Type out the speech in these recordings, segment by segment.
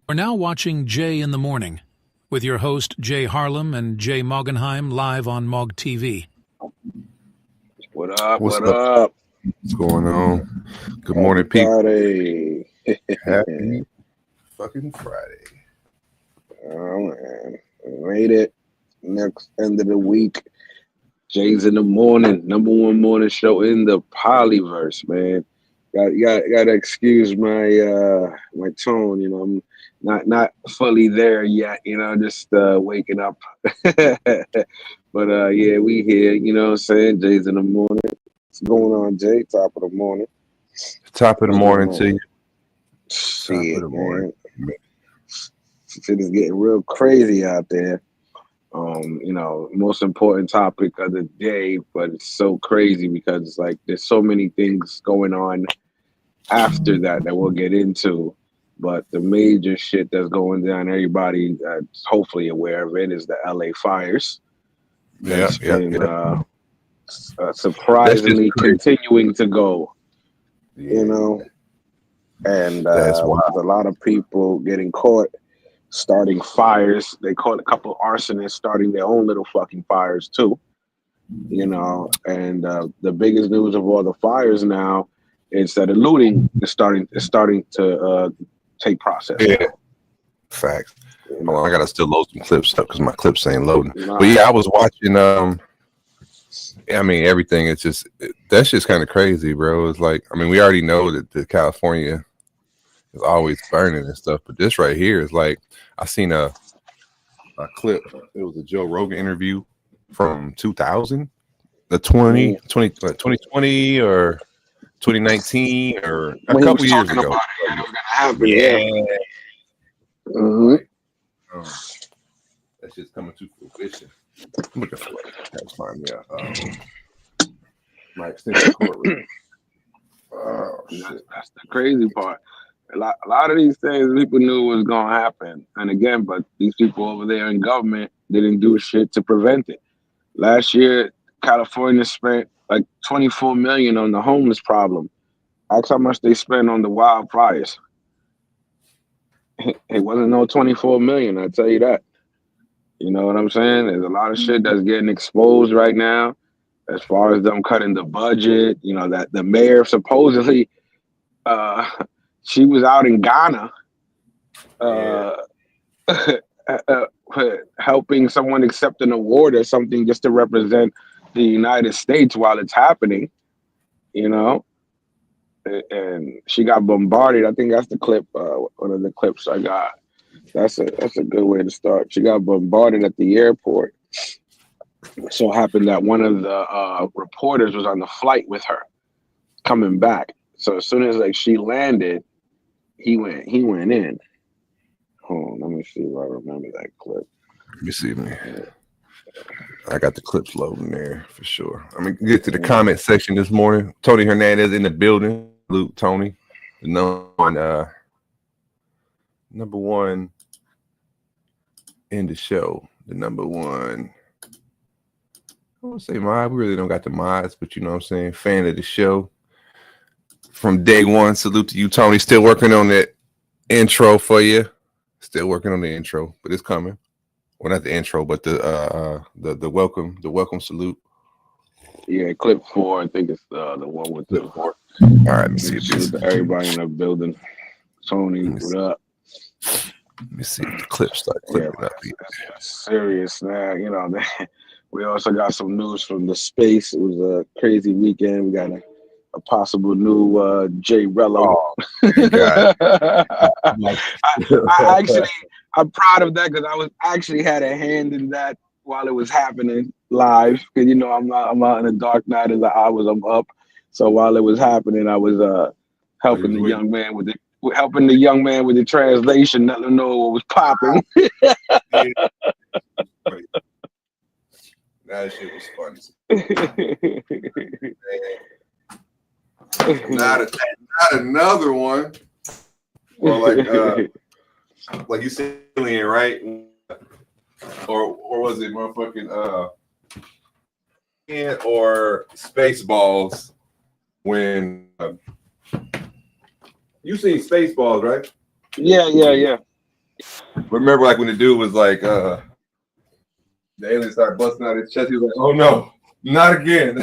We're now watching Jay in the Morning with your host Jay Harlem and Jay Moggenheim live on Mog TV. What up? What's What up? What's going on? Good morning, people. Happy fucking Friday. Oh man, we made it. Next end of the week. Jay's in the Morning, number one morning show in the Polyverse, man. Got to excuse my my tone. You know, I'm not fully there yet. You know, just waking up. But yeah, we here. You know what I'm saying? Jay's in the Morning. What's going on, Jay? Top of the morning. Top of the morning to you. Shit, top of the morning. Man. Shit is getting real crazy out there. You know, most important topic of the day, but it's so crazy because it's like there's so many things going on after that we'll get into. But the major shit that's going down, everybody that's hopefully aware of it, is the LA fires. Yeah. Surprisingly continuing to go. Yeah. You know, and there's a lot of people getting caught starting fires. They caught a couple of arsonists starting their own little fucking fires too. You know, and the biggest news of all the fires now is that the looting is starting to take process. Yeah, facts. You know? I gotta still load some clips up because my clips ain't loading. But yeah, I was watching. I mean, everything. It's just that's just kind of crazy, bro. It's like, I mean, we already know that the California is always burning and stuff, but this right here is like, I seen a clip. It was a Joe Rogan interview from 2000, the 2020 or 2019 or a couple years ago. Yeah. Mm-hmm. That's just coming to fruition. I'm looking for it. That's fine. Yeah. My extension cord. That's the crazy part. A lot of these things people knew was gonna happen, and again, but these people over there in government didn't do shit to prevent it. Last year, California spent like $24 million on the homeless problem. Ask how much they spent on the wildfires. It wasn't no $24 million, I tell you that. You know what I'm saying? There's a lot of shit that's getting exposed right now, as far as them cutting the budget. You know that the mayor supposedly, she was out in Ghana, helping someone accept an award or something just to represent the United States while it's happening. You know. And she got bombarded. I think that's the clip, one of the clips I got. That's a good way to start. She got bombarded at the airport. It so happened that one of the reporters was on the flight with her, coming back. So as soon as like she landed, he went in. Hold on, let me see if I remember that clip. Let me see, man. I got the clips loading there for sure. I'm gonna get to the comment section this morning. Tony Hernandez in the building. Luke, Tony, the number one in the show. The number one. I won't say mod. We really don't got the mods, but you know what I'm saying. Fan of the show from day one. Salute to you, Tony. Still working on that intro for you. Still working on the intro, but it's coming. Well, not the intro, but the welcome salute. Yeah, clip 4. I think it's the one with the 4. All right, let me see this. Everybody in the building. Tony, what up? Let me see if the clips start clipping up. Serious now, you know. We also got some news from the space. It was a crazy weekend. We got a possible new Jay Rello. I'm proud of that because I was actually had a hand in that while it was happening live. Because you know I'm out in the dark night as I was. I'm up. So while it was happening, I was helping the young man with the translation, letting him know what was popping. That shit was funny. Not another one. Or like you said, Alien, right? Or was it motherfucking or Spaceballs? When you seen Spaceballs, right? Yeah. Remember, like when the dude was like, the alien started busting out his chest. He was like, "Oh no, not again."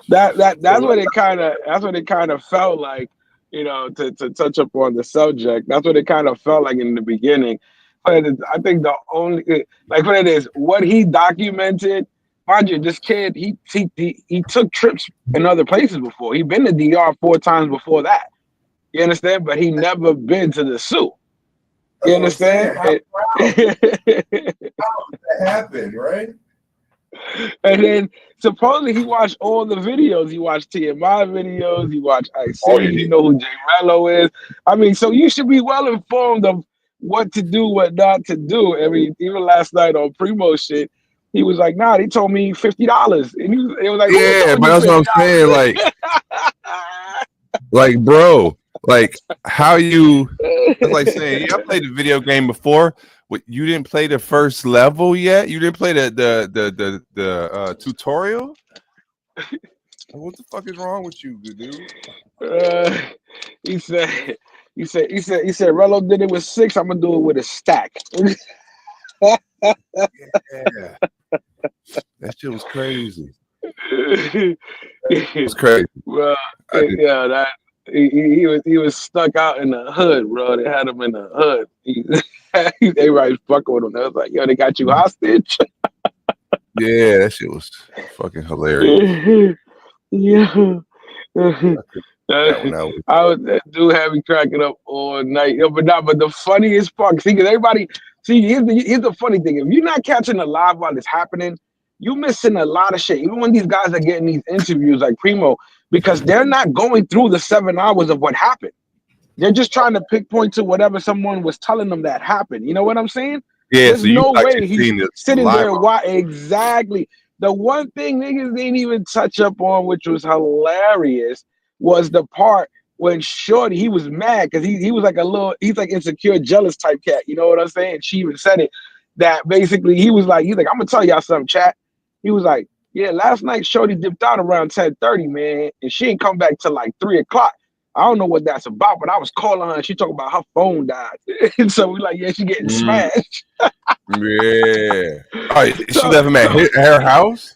That's what it kind of felt like, to touch up on the subject. That's what it kind of felt like in the beginning. But I think the only like what it is, what he documented, mind you, this kid he took trips in other places before. He'd been to DR 4 times before that. You understand? But he never been to the zoo. You understand? How that happened, right? And then supposedly he watched all the videos. He watched TMI videos. He watched IC. You know who J Rello is. I mean, so you should be well informed of what to do, what not to do. I mean, even last night on Primo shit, he was like, "Nah, they told me $50," and it was like, "Yeah, but that's what I'm saying." Like, bro, like how you? It's like saying, "Yeah, I played the video game before." What, you didn't play the first level yet? You didn't play the tutorial? What the fuck is wrong with you, dude? He said, Rello did it with 6. I'm gonna do it with a stack. Yeah. That shit was crazy. It was crazy. Well, yeah, he was stuck out in the hood, bro. They had him in the hood. Everybody's fucking with him. They was like, "Yo, they got you hostage." Yeah, that shit was fucking hilarious. Yeah. That dude had me cracking up all night. But the funniest part, because everybody, here's the funny thing. If you're not catching it live while it's happening, you're missing a lot of shit. Even when these guys are getting these interviews like Primo, because they're not going through the 7 hours of what happened. They're just trying to pinpoint to whatever someone was telling them that happened. You know what I'm saying? Yeah, there's so no way he's sitting there. Why exactly. The one thing niggas didn't even touch up on, which was hilarious, was the part when Shorty, he was mad because he was like he's like insecure, jealous type cat. You know what I'm saying? She even said it, that basically he's like, I'm gonna tell y'all something, chat. He was like, yeah, last night Shorty dipped out around 10:30, man, and she ain't come back till like 3 o'clock. I don't know what that's about, but I was calling her and she talking about her phone died. And so we like, yeah, she getting smashed. Yeah. Oh, she left him at her house?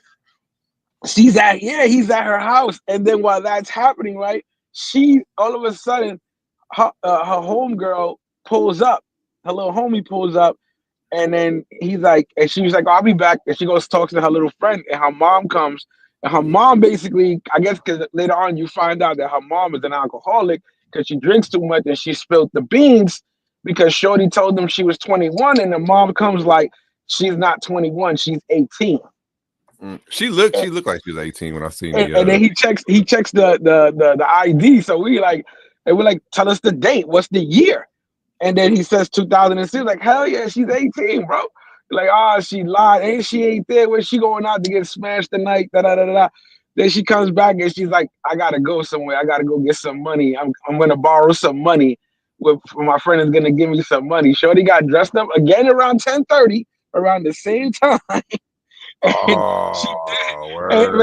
He's at her house. And then while that's happening, right, she all of a sudden, her homegirl pulls up. Her little homie pulls up. And then he's like, and she was like, I'll be back. And she goes talks to her little friend, and her mom comes. And her mom basically, I guess, because later on you find out that her mom is an alcoholic because she drinks too much and she spilled the beans because Shorty told them she was 21, and the mom comes like, she's not 21, she's 18. She looked like she was 18 when I seen and then he checks the ID. So we're like, tell us the date. What's the year? And then he says 2006. Like, hell yeah, she's 18, bro. Like, she lied. She ain't there when she going out to get smashed tonight. Then she comes back and she's like, I gotta go somewhere. I gotta go get some money. I'm gonna borrow some money. My friend is gonna give me some money. Shorty got dressed up again around 10:30, around the same time. But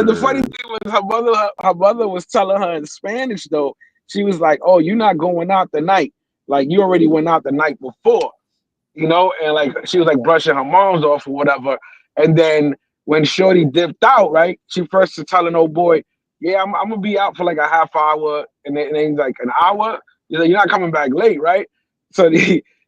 the funny thing was her mother was telling her in Spanish though. She was like, "Oh, you're not going out tonight. Like you already went out the night before." And like she was like brushing her moms off or whatever. And then when Shorty dipped out, right, she first was telling old boy, yeah, I'm gonna be out for like a half hour, and then he's like, an hour? He's like, you're not coming back late, right? So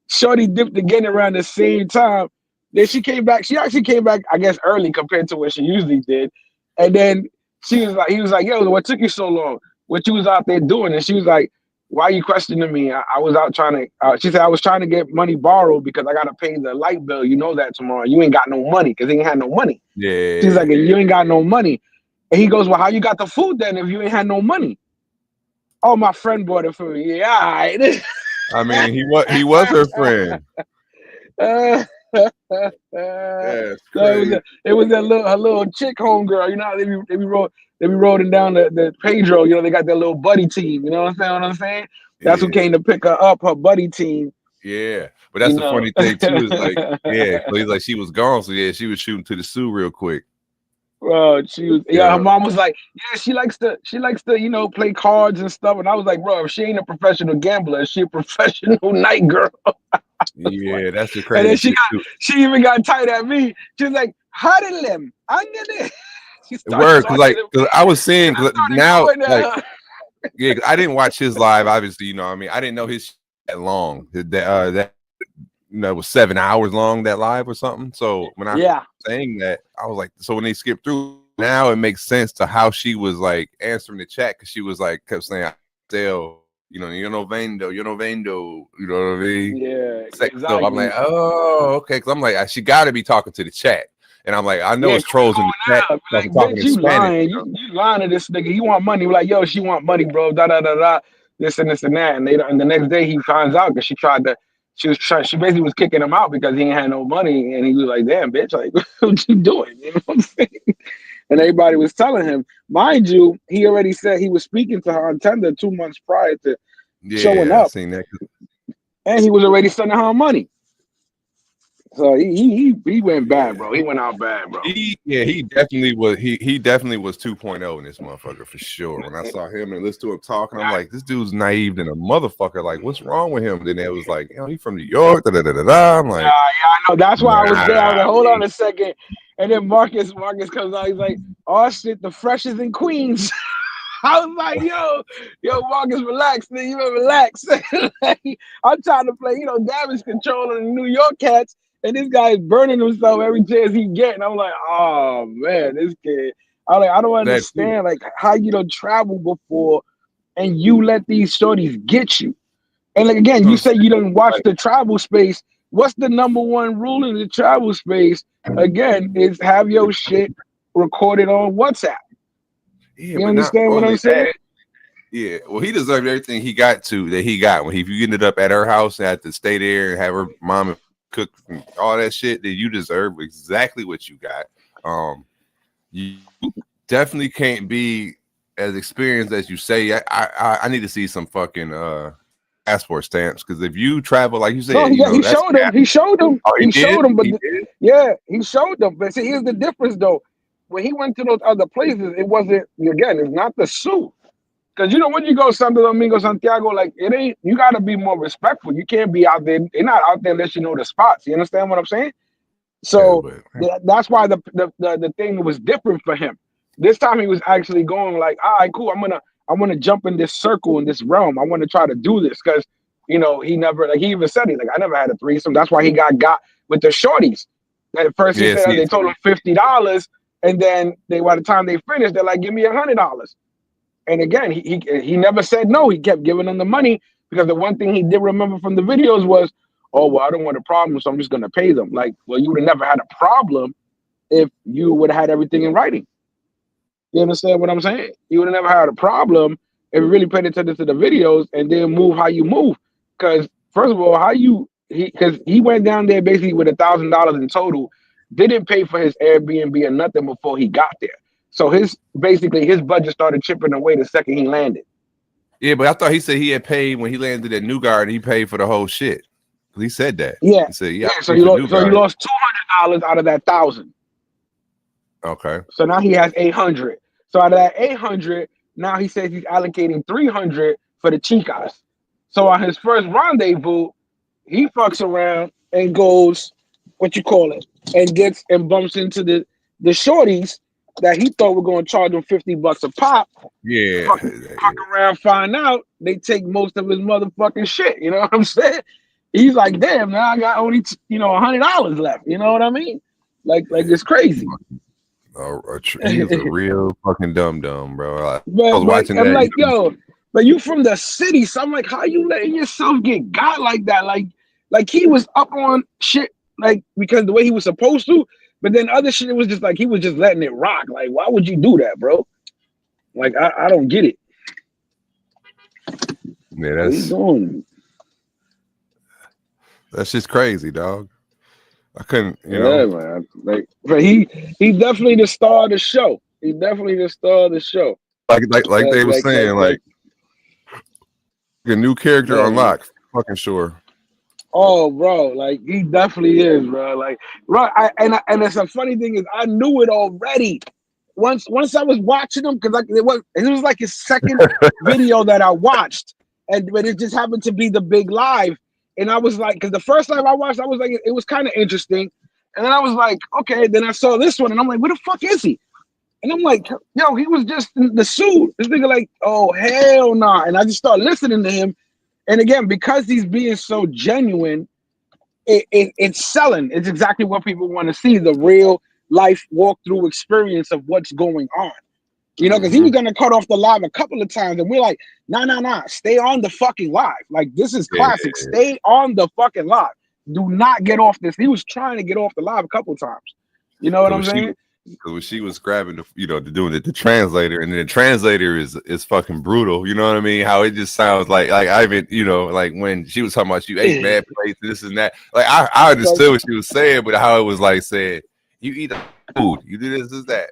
Shorty dipped again around the same time. Then she came back. She actually came back, I guess, early compared to what she usually did. And then he was like, yo, what took you so long? What you was out there doing? And she was like, why are you questioning me? I was out trying to, she said, I was trying to get money borrowed because I got to pay the light bill. You know that tomorrow. You ain't got no money because he ain't had no money. Yeah. She's like, you ain't got no money. And he goes, well, how you got the food then if you ain't had no money? Oh, my friend bought it for me. Yeah, all right. I mean, he was her friend. It was that little chick homegirl. You know how they be rolling down the Pedro. You know, they got their little buddy team. You know what I'm saying? That's who came to pick her up, her buddy team. Yeah, but that's the funny thing too. Is like, yeah, so he's like, she was gone, so yeah, she was shooting to the Sioux real quick. Bro, she was Yeah. her mom was like, yeah, she likes to, play cards and stuff. And I was like, bro, if she ain't a professional gambler, is she a professional night girl? Yeah, that's the And crazy then shit too. she even got tight at me. She was like, Harlem, I'm gonna she started Word, talking to cause I was seeing now, going like, at her. yeah, 'cause I didn't watch his live, obviously, you know what I mean? I didn't know his shit that long. That was 7 hours long, that live or something. So when I Yeah. saying that, I was like, so when they skipped through, now it makes sense to how she was like answering the chat, because she was like kept saying, "Still, you know vendo, you know what I mean?" Yeah, Exactly. I'm like, exactly. oh, okay, because I'm like, she got to be talking to the chat, and I'm like, I know Yeah, it's trolls in the chat like, talking bitch, in you Spanish. lying. You lying to this nigga. He want money. We're like, yo, she want money, bro. Da da da da. This and that. And the next day he finds out because she basically was kicking him out because he ain't had no money. And he was like, damn, bitch, like, what you doing? You know what I'm saying? And everybody was telling him, mind you, he already said he was speaking to her on Tinder 2 months prior to showing I up, seen that. and he was already sending her money. So he went bad, bro. He went out bad, bro. He definitely was. He definitely was 2.0 in this motherfucker for sure. When I saw him and listened to him talking, I'm like, this dude's naive than a motherfucker. Like, what's wrong with him? Then it was like, he from New York. Da, da, da, da, da. I'm like, yeah, I know. That's why I was there. I was like, hold on a second. And then Marcus comes out. He's like, oh shit, the freshest in Queens. I was like, yo, Marcus, relax, nigga. You better relax. Like, I'm trying to play, damage control on the New York Cats, and this guy is burning himself every chance he get. And I'm like, oh man, this kid. I don't understand like how you don't travel before and you let these shorties get you. And like again, you say you don't watch the travel space. What's the number one rule in the travel space? Again, is have your shit recorded on WhatsApp. Yeah, you understand what I'm saying? Yeah, well, he deserved everything he got when he ended up at her house and had to stay there and have her mom cook and all that shit. That you deserve exactly what you got. You definitely can't be as experienced as you say. I need to see some fucking passport stamps, because if you travel like you said, he showed him. He showed him. Oh, he showed him. But he showed them. But see, here's the difference though. When he went to those other places, it wasn't, again, it's not the suit. Because when you go Santo Domingo, Santiago, like it ain't, you gotta be more respectful. You can't be out there. They're not out there unless you know the spots. You understand what I'm saying? So that's why the thing was different for him. This time he was actually going like, all right, cool. I want to jump in this circle, in this realm. I want to try to do this because he never, like, he even said, he's like, I never had a threesome. That's why he got with the shorties. At first he said they told him $50, and then by the time they finished, they're like, give me $100. And again, he never said no. He kept giving them the money because the one thing he did remember from the videos was, oh, well, I don't want a problem, so I'm just going to pay them. Like, well, you would have never had a problem if you would have had everything in writing. You understand what I'm saying? You would have never had a problem if you really paid attention to the videos and then move how you move. Because first of all, because he went down there basically with $1,000 in total, didn't pay for his Airbnb or nothing before he got there. So his budget started chipping away the second he landed. Yeah, but I thought he said he had paid when he landed at New Garden. He paid for the whole shit. He said that. Yeah. He said, So he lost $200 out of that $1,000. Okay. So now he has $800. So out of that $800, now he says he's allocating $300 for the chicas. So on his first rendezvous, he fucks around and goes, and gets and bumps into the shorties that he thought were going to charge him $50 a pop. Yeah. Fuck around, find out they take most of his motherfucking shit. You know what I'm saying? He's like, damn, now I got only $100 left. You know what I mean? Like it's crazy. He's a real fucking dumb, bro. I was watching that. I'm like, yo, but you from the city, so I'm like, how you letting yourself get got like that? Like he was up on shit, like, because the way he was supposed to, but then other shit, it was just like he was just letting it rock. Like, why would you do that, bro? Like, I don't get it. Yeah, that's just crazy, dog. I couldn't, man. Like, but he definitely the star of the show. He definitely the star of the show. Like they were saying, like a new character unlocked. Fucking sure. Oh, bro, like he definitely is, bro. Like, bro, and it's a funny thing is I knew it already. once I was watching him, because like it was like his second video that I watched, but it just happened to be the big live, and I was like, because the first live I watched, I was like, it was kind of interesting, and then I was like, okay, then I saw this one, and I'm like, where the fuck is he? And I'm like, yo, he was just in the suit. This nigga like, oh hell nah, and I just started listening to him, and again, because he's being so genuine, it's selling. It's exactly what people want to see, the real life walkthrough experience of what's going on. You know, because he was gonna cut off the live a couple of times, and we're like, nah, stay on the fucking live. Like, this is classic. Yeah. Stay on the fucking live. Do not get off this. He was trying to get off the live a couple of times. You know what I'm saying? Because when she was grabbing the translator, and then the translator is fucking brutal. You know what I mean? How it just sounds like Ivan, like when she was talking about you ate bad plates, this and that. Like I understood what she was saying, but how it was like said, you eat food, you do this that.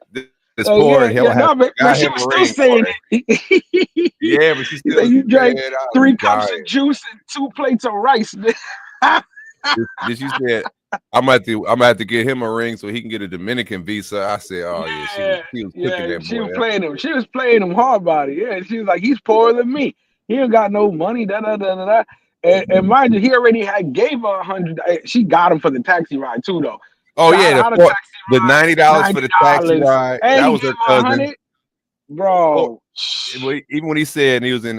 It's poor. But she was still saying it. Yeah, but she still you drank 3 cups of juice and 2 plates of rice. Did you say I'm gonna have to get him a ring so he can get a Dominican visa? I said, oh yeah, she was cooking that boy. She was playing him. She was playing him hard body. Yeah, she was like, he's poorer than me. He ain't got no money. And mind you, he already gave her 100. She got him for the taxi ride too, though. Oh yeah, the $90 for the taxi ride. That was her cousin, bro. Even when he said he was in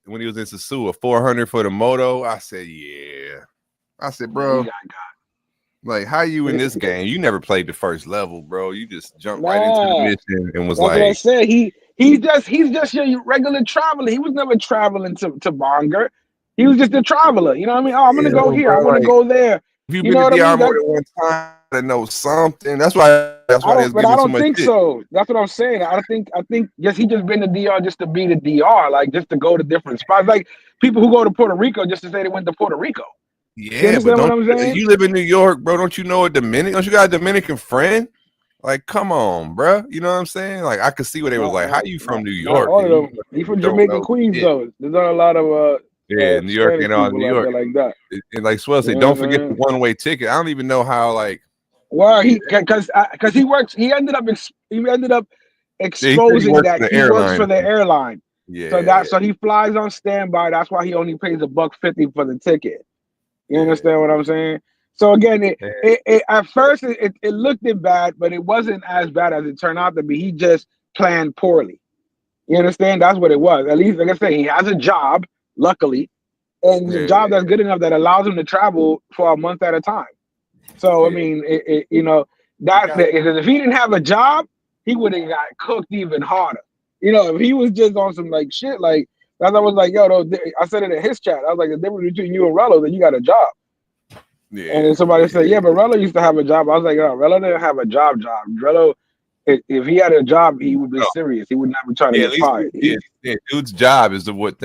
when he was in Sasua, 400 for the moto. I said, yeah. I said, bro, like, how you in this game? You never played the first level, bro. You just jumped right into the mission and was That's like, what I said. He's just your regular traveler. He was never traveling to Bonga. He was just a traveler. You know what I mean? Oh, I'm gonna go here. I'm gonna go there. If you've been to DR more than one time, to know something. That's why. But I don't think so. That's what I'm saying. I think he just been to DR just to be the DR, like just to go to different spots. Like people who go to Puerto Rico just to say they went to Puerto Rico. Yeah, but you live in New York, bro. Don't you know a Dominican? Don't you got a Dominican friend? Like, come on, bro. You know what I'm saying? Like, I could see where they was like, "How you from New York?" All of them. He from Jamaica, Queens, though. There's not a lot of New York and all New York like that. And like Swell said, don't forget the one-way ticket. I don't even know how. Like, well, because he works. He ended up exposing that he works for the airline. Yeah. So he flies on standby. That's why he only pays $1.50 for the ticket. You understand what I'm saying? So again, it at first it looked bad, but it wasn't as bad as it turned out to be. He just planned poorly. You understand? That's what it was. At least, like I say, he has a job, luckily, and it's a job that's good enough that allows him to travel for a month at a time. So I mean, that's it. Because if he didn't have a job, he would have got cooked even harder. If he was just on some like shit, like that's I was like, yo, I said it in his chat. I was like, the difference between you and Rello, that you got a job. Yeah. And then somebody said, yeah, but Rello used to have a job. I was like, no, Rello didn't have a job. Rello, if he had a job, he would be serious. He would never try to get fired. Dude's job is what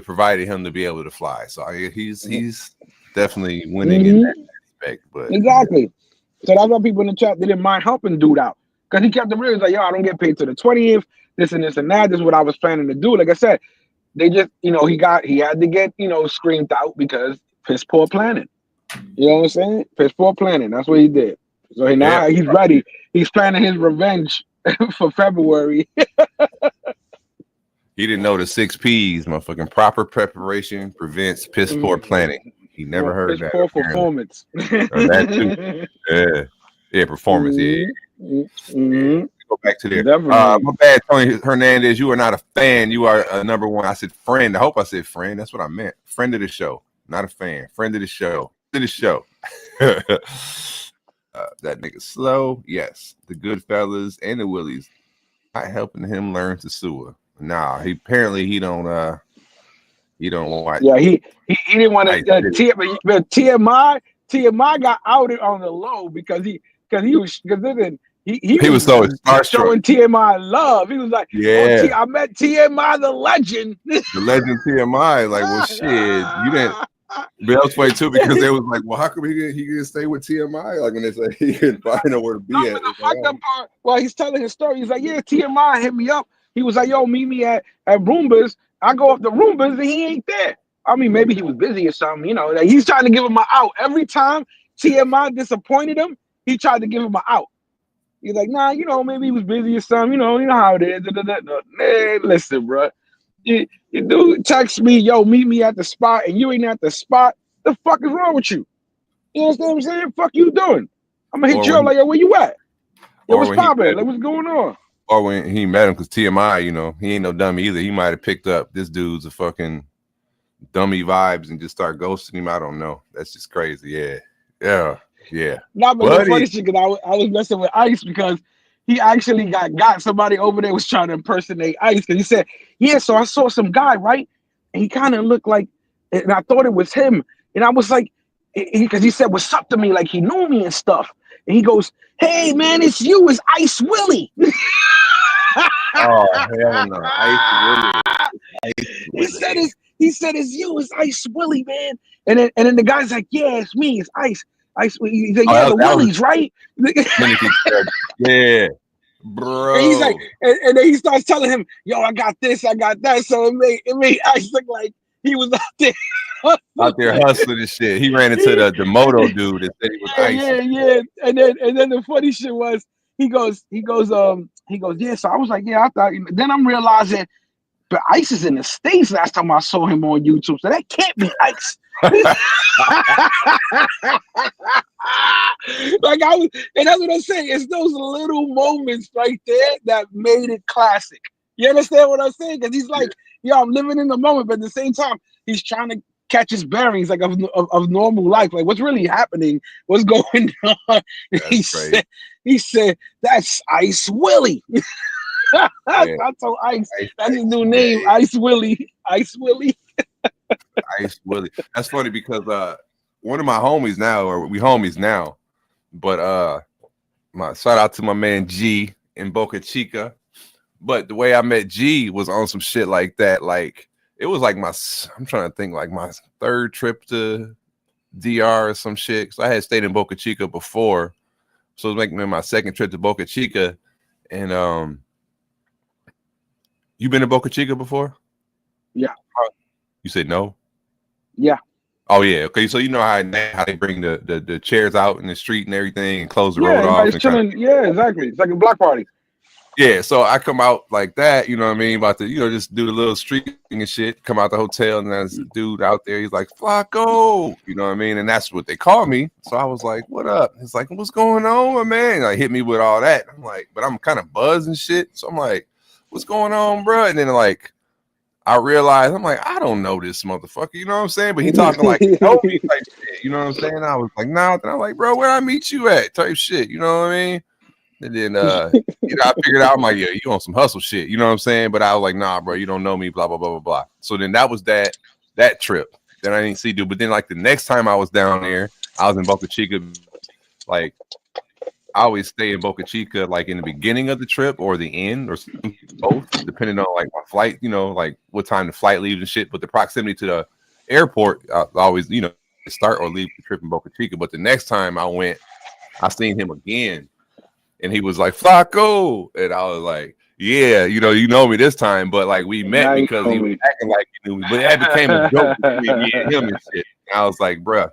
provided him to be able to fly. So he's definitely winning in that aspect. But exactly. So that's why people in the chat didn't mind helping dude out. Because he kept the real, like, yo, I don't get paid till the 20th, this and this and that. This is what I was planning to do. Like I said, they just, he had to get, screamed out because piss poor planning. You know what I'm saying? Piss poor planning. That's what he did. So now he's ready. He's planning his revenge for February. He didn't know the 6 P's, motherfucking proper preparation prevents piss poor planning. He never heard that. Piss poor performance. That too. Yeah, performance. Mm-hmm. Go back to there. My bad, Tony Hernandez. You are not a fan. You are a number one. I said friend. I hope I said friend. That's what I meant. Friend of the show, not a fan. Friend of the show. That nigga slow. Yes, the Goodfellas and the Willies not helping him learn to sue. Nah, he don't watch. Yeah, he didn't want to. But TMI got outed on the low because he was so starstruck, showing TMI love. He was like, yeah, I met TMI, the legend. The legend TMI. Like, well, shit, you didn't. But that was funny too because they was like, well, how come he didn't stay with TMI? Like when they say he didn't find nowhere to be at. The fucked up part, while he's telling his story, he's like, yeah, TMI hit me up. He was like, yo, meet me at Roomba's. I go up to Roomba's and he ain't there. I mean, maybe he was busy or something, like he's trying to give him an out. Every time TMI disappointed him, he tried to give him an out. He's like, nah, you know, maybe he was busy or something. You know how it is. Man, listen, bro. You dude text me, yo, meet me at the spot, and you ain't at the spot. The fuck is wrong with you? You understand what I'm saying? Fuck you doing? I'm gonna hit you up like, yo, where you at? Yo, what's poppin'? Like, what's going on? Or when he met him, because TMI, you know, he ain't no dummy either. He might have picked up this dude's a fucking dummy vibes and just start ghosting him. I don't know. That's just crazy. Yeah. Nah, but the funny shit, because I was messing with Ice because he actually got somebody over there was trying to impersonate Ice, because he said, yeah, so I saw some guy, right? And he kind of looked like, and I thought it was him. And I was like, because he said, what's up to me? Like he knew me and stuff. And he goes, hey, man, it's you. It's Ice Willie. Oh, hell no. Ice Willie. He said, it's you. It's Ice Willie, man. And then the guy's like, yeah, it's me. It's Ice. He said, yeah, the Willies, right? Yeah, bro. And he's like, and then he starts telling him, yo, I got this, I got that. So it made Ice look like he was out there hustling and shit. He ran into the moto dude that said he was Ice. Yeah. And then the funny shit was he goes, yeah. So I was like, yeah, I thought. Then I'm realizing, but Ice is in the States. Last time I saw him on YouTube, so that can't be Ice. Like and that's what I'm saying. It's those little moments right there that made it classic. You understand what I'm saying? Because he's like, yo, I'm living in the moment, but at the same time, he's trying to catch his bearings, like of normal life. Like, what's really happening? What's going on? He said, that's Ice Willie. I told Ice, that's his new name, Ice Willie. Ice Willie. Ice Willie. That's funny because one of my homies now, or we homies now, but my shout out to my man G in Boca Chica. But the way I met G was on some shit like that. Like it was like I'm trying to think, like my third trip to DR or some shit. So I had stayed in Boca Chica before, so it was making my second trip to Boca Chica. And you been to Boca Chica before? Yeah. You said no? Yeah. Oh yeah. Okay. So you know how they bring the chairs out in the street and everything and close the road off. Yeah, exactly. It's like a block party. Yeah. So I come out like that, you know what I mean? About to, just do the little street and shit. Come out the hotel and there's a dude out there. He's like, Flacco, you know what I mean? And that's what they call me. So I was like, what up? He's like, what's going on, my man? Like hit me with all that. I'm like, but I'm kind of buzzed and shit. So I'm like, what's going on, bro? And then like I realized, I'm like, I don't know this motherfucker, you know what I'm saying? But he talking like, no, like shit, you know what I'm saying? I was like, nah. Then I'm like, bro, where I meet you at? Type shit, you know what I mean? And then, I figured out, I'm like, yeah, you on some hustle shit, you know what I'm saying? But I was like, nah, bro, you don't know me, blah, blah, blah, blah, blah. So then that was that trip. Then I didn't see dude. But then like the next time I was down there, I was in Boca Chica. Like I always stay in Boca Chica, like in the beginning of the trip or the end or both, depending on like my flight, like what time the flight leaves and shit. But the proximity to the airport, I always, start or leave the trip in Boca Chica. But the next time I went, I seen him again and he was like, Flacco. And I was like, yeah, you know me this time. But like we met because he was acting like he knew me. But it became a joke between me and him and shit. And I was like, bruh.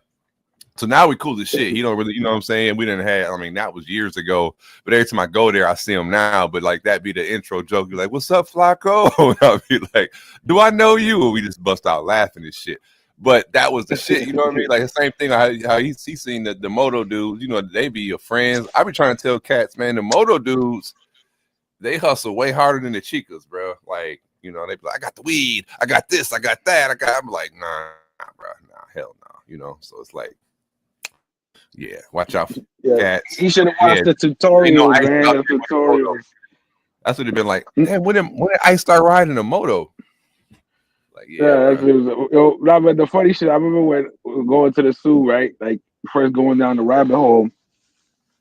So now we cool as shit. He don't really, you know what I'm saying? We didn't have, that was years ago. But every time I go there, I see him now. But like that be the intro joke. You're like, what's up, Flacco? And I'll be like, do I know you? And we just bust out laughing and shit. But that was the shit, you know what I mean? Like the same thing, how he's seen the moto dudes, they be your friends. I be trying to tell cats, man, the moto dudes, they hustle way harder than the chicas, bro. Like, they be like, I got the weed, I got this, I got that, I'm like, nah, bro, nah, hell no, So it's like, yeah, watch out for cats. He should have watched the tutorial, man. The tutorial. That's what it'd been like. Man, when did I start riding a moto? Like, that's what it was. But the funny shit, I remember when going to the zoo, right? Like first going down the rabbit hole.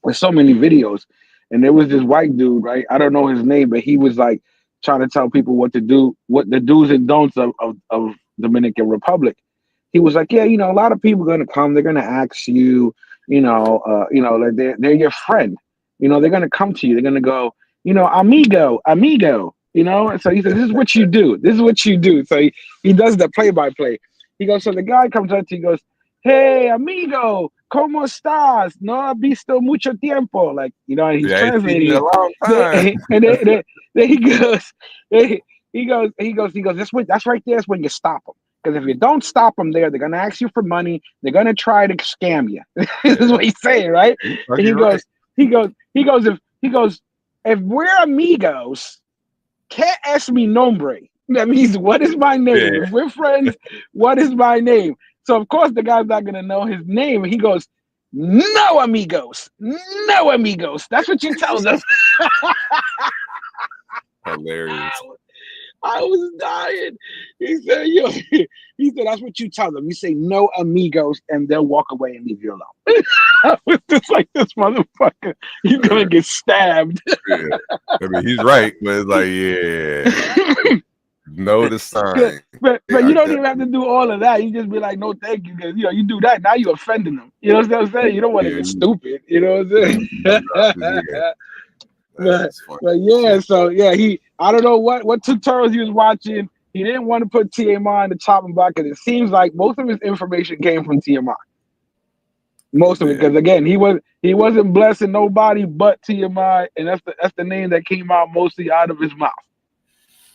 There's so many videos, and there was this white dude, right? I don't know his name, but he was like trying to tell people what to do, what the do's and don'ts of Dominican Republic. He was like, yeah, a lot of people are gonna come. They're gonna ask you. Like they're your friend. They're gonna come to you. They're gonna go, amigo. So he says, this is what you do. This is what you do. So he does the play-by-play. He goes, so the guy comes up to you, he goes, hey, amigo, ¿cómo estás? No ha visto mucho tiempo. Like, you know, he's Yeah, it's been translating a it. long time. And then he goes, that's right there is when you stop them. Because if you don't stop them there, they're going to ask you for money. They're going to try to scam you. This is what he's saying, right? And he Right. goes, if we're amigos, can't ask me nombre. That means, what is my name? Yeah. If we're friends, what is my name? So, of course, the guy's not going to know his name. He goes, no amigos. No amigos. That's what you tell them. Hilarious. I was dying. He said, yo, he said, that's what you tell them. You say no amigos, and they'll walk away and leave you alone. I was just like, this motherfucker, you're going to get stabbed. Yeah. I mean, he's right, but it's like, yeah. Know the sign. But you don't even have to do all of that. You just be like, no, thank you. Because, you know, you do that, now you're offending them. You know what I'm saying? You don't want to get stupid. You know what I'm saying? But yeah, so yeah, I don't know what tutorials he was watching. He didn't want to put TMI in the top and bottom because it seems like most of his information came from TMI. Most of it, because again, he wasn't blessing nobody but TMI, and that's the name that came out mostly out of his mouth.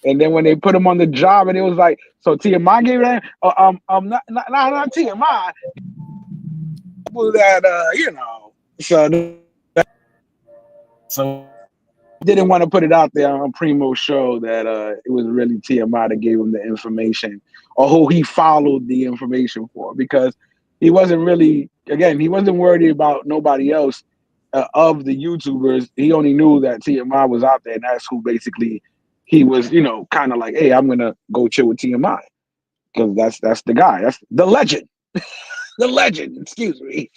And then when they put him on the job, and it was like, so TMI gave that, not TMI, that you know, so didn't want to put it out there on Primo's show that it was really TMI that gave him the information, or who he followed the information for, because he wasn't really, again, he wasn't worried about nobody else of the YouTubers. He only knew that TMI was out there, and that's who basically he was, you know, kind of like, hey, I'm gonna go chill with TMI because that's the guy, that's the legend, the legend. Excuse me.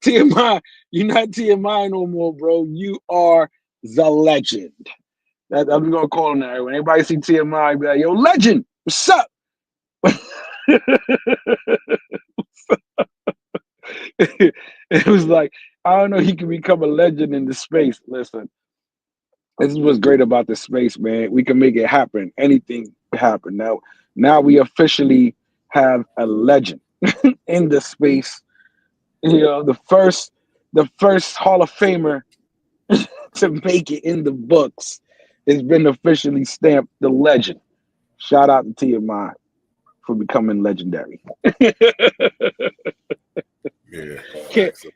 TMI, you're not TMI no more, bro. You are the legend. I'm gonna call him that. When everybody see TMI, be like, yo, legend, what's up? It was like, I don't know, he can become a legend in the space. Listen, this is what's great about the space, man. We can make it happen. Anything can happen. Now we officially have a legend in the space. You know, the first Hall of Famer to make it in the books has been officially stamped the legend. Shout out to TMI for becoming legendary. Yeah.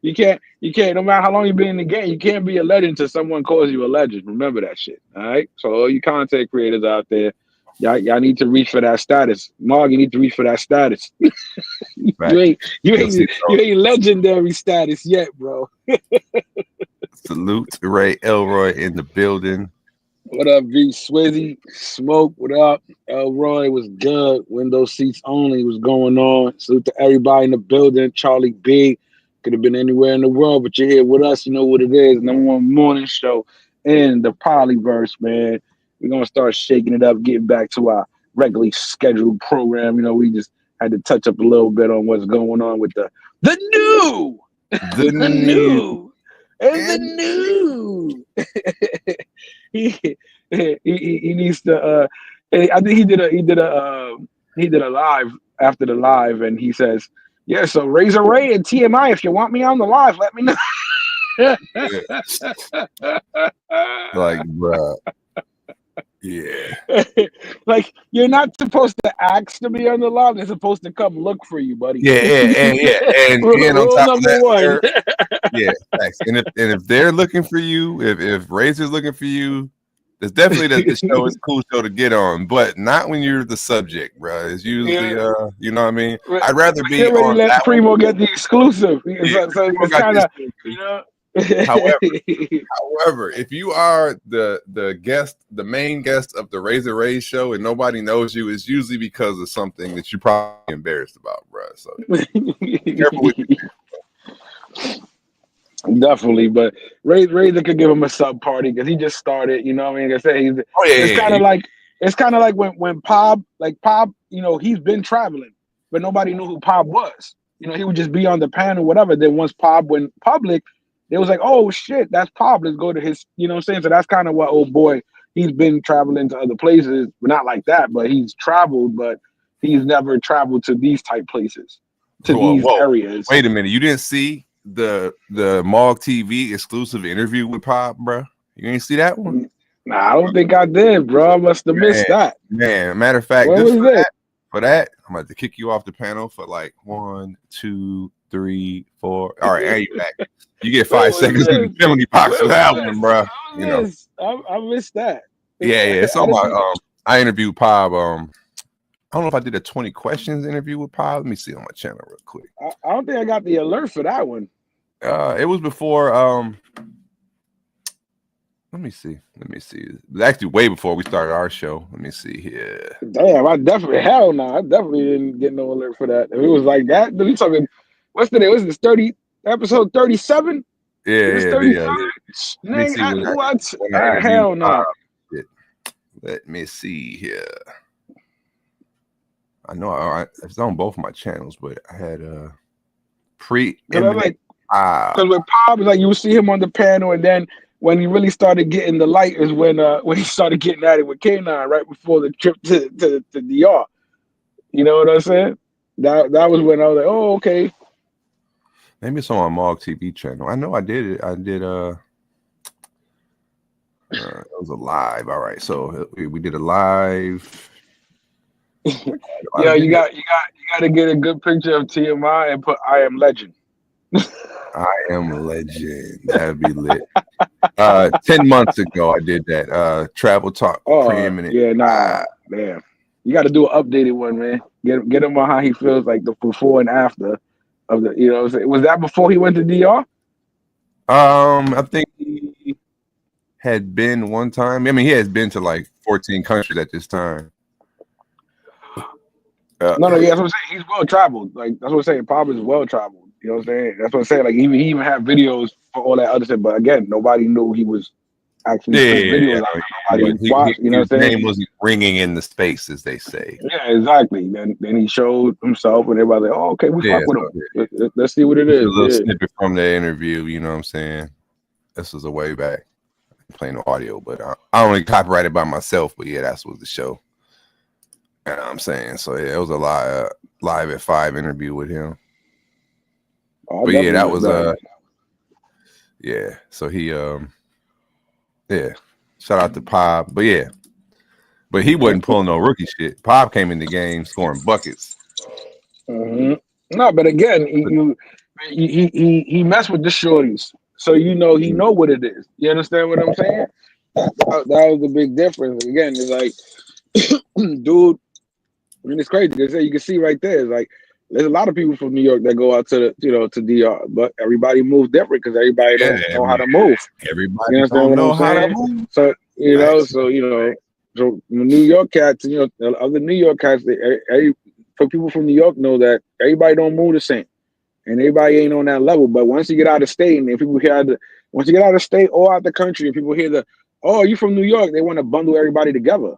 You can't, no matter how long you've been in the game, you can't be a legend until someone calls you a legend. Remember that shit. All right. So all you content creators out there, y'all need to reach for that status. Mark, you need to reach for that status. Right. You ain't legendary status yet, bro. Salute to Ray Elroy in the building. What up, V Swizzy? Smoke, what up? Elroy was good. Window seats only was going on. Salute to everybody in the building. Charlie B. Could have been anywhere in the world, but you're here with us. You know what it is. #1 morning show in the Polyverse, man. We're going to start shaking it up, getting back to our regularly scheduled program. You know, we just had to touch up a little bit on what's going on with the new. The new. And the new. He needs to. I think he did a live after the live, and he says, "Yeah, so Razor Ray and TMI, if you want me on the live, let me know." Like, bruh. Yeah. Like, you're not supposed to ask to be on the live; they're supposed to come look for you, buddy. Yeah, and on top of that, yeah, thanks. And if they're looking for you, if Razor's looking for you, it's definitely the show is a cool show to get on, but not when you're the subject, bro. It's usually you know what I mean. I'd rather be on. Let Primo get the exclusive. So it's kind of, you know. However, if you are the guest, the main guest of the Razor Ray show, and nobody knows you, it's usually because of something that you're probably embarrassed about, bro. So be careful with you. Definitely, but Razor could give him a sub party because he just started. You know what I mean? Like I said, it's kind of like when Pob, you know, he's been traveling, but nobody knew who Pob was. You know, he would just be on the panel, whatever. Then once Pob went public, it was like, oh shit, that's Pob. Let's go to his. You know what I'm saying? So that's kind of what old boy. He's been traveling to other places, but not like that. But he's traveled, but he's never traveled to these type places, to these areas. Wait a minute, you didn't see the Mog TV exclusive interview with Pop, bro? You ain't see that one? Nah, I don't think I did, bro. I must have missed that. Man, matter of fact, what was this? For that, I'm about to kick you off the panel for like 1, 2, 3, 4. All right, and you back. You get 5 seconds in the penalty box for that one, bro. You know, I missed that. Yeah, it's on my. I interviewed Pop. I don't know if I did a 20 questions interview with Pop. Let me see on my channel real quick. I don't think I got the alert for that one. It was before. Let me see. It was actually way before we started our show. Let me see here. Damn, I definitely didn't get no alert for that. If it was like that, then we talking. What's today? Was this episode 37? Yeah, 37. What? Hell no. Let me see here. I know it's on both of my channels, but I had because with Pop, like you would see him on the panel, and then when he really started getting the light is when he started getting at it with K9 right before the trip to DR. You know what I'm saying? That was when I was like, oh, okay. Maybe it's on my Mog TV channel. I know I did it. I did it was a live. All right, so we did a live. Yeah, you got to get a good picture of TMI and put I Am Legend. I Am Legend. That'd be lit. 10 months ago I did that. Travel Talk Preeminent. Yeah, man. You got to do an updated one, man. Get him on how he feels like the before and after of the, you know, was that before he went to DR? I think he had been one time. I mean, he has been to like 14 countries at this time. Yeah, that's what I'm saying. He's well traveled. Like that's what I'm saying. Pop is well traveled. You know what I'm saying? That's what I'm saying. Like he even had videos for all that other stuff. But again, nobody knew he was actually videos. You know what I'm saying? His name wasn't ringing in the space, as they say. Yeah, exactly. Then he showed himself, and everybody like, oh, okay, we fuck with him. Let's see what it is. A little snippet from the interview. You know what I'm saying? This was a way back. Playing the audio, but I only copyrighted by myself. But yeah, that's what the show. You know what I'm saying? So yeah, it was a live at 5 interview with him. But yeah, that was yeah. So he yeah. Shout out to Pop. But yeah. But he wasn't pulling no rookie shit. Pop came in the game scoring buckets. Mm-hmm. No, but again, he messed with the shorties. So you know he know what it is. You understand what I'm saying? That was the big difference. Again, it's like dude, I mean, it's crazy because you can see right there. It's like there's a lot of people from New York that go out to to DR, but everybody moves different because everybody don't know how to move. Everybody don't know how to move. So so New York cats, other New York cats, for people from New York know that everybody don't move the same, and everybody ain't on that level. But once you get out of state, and people once you get out of state or out the country, and people hear you from New York, they want to bundle everybody together.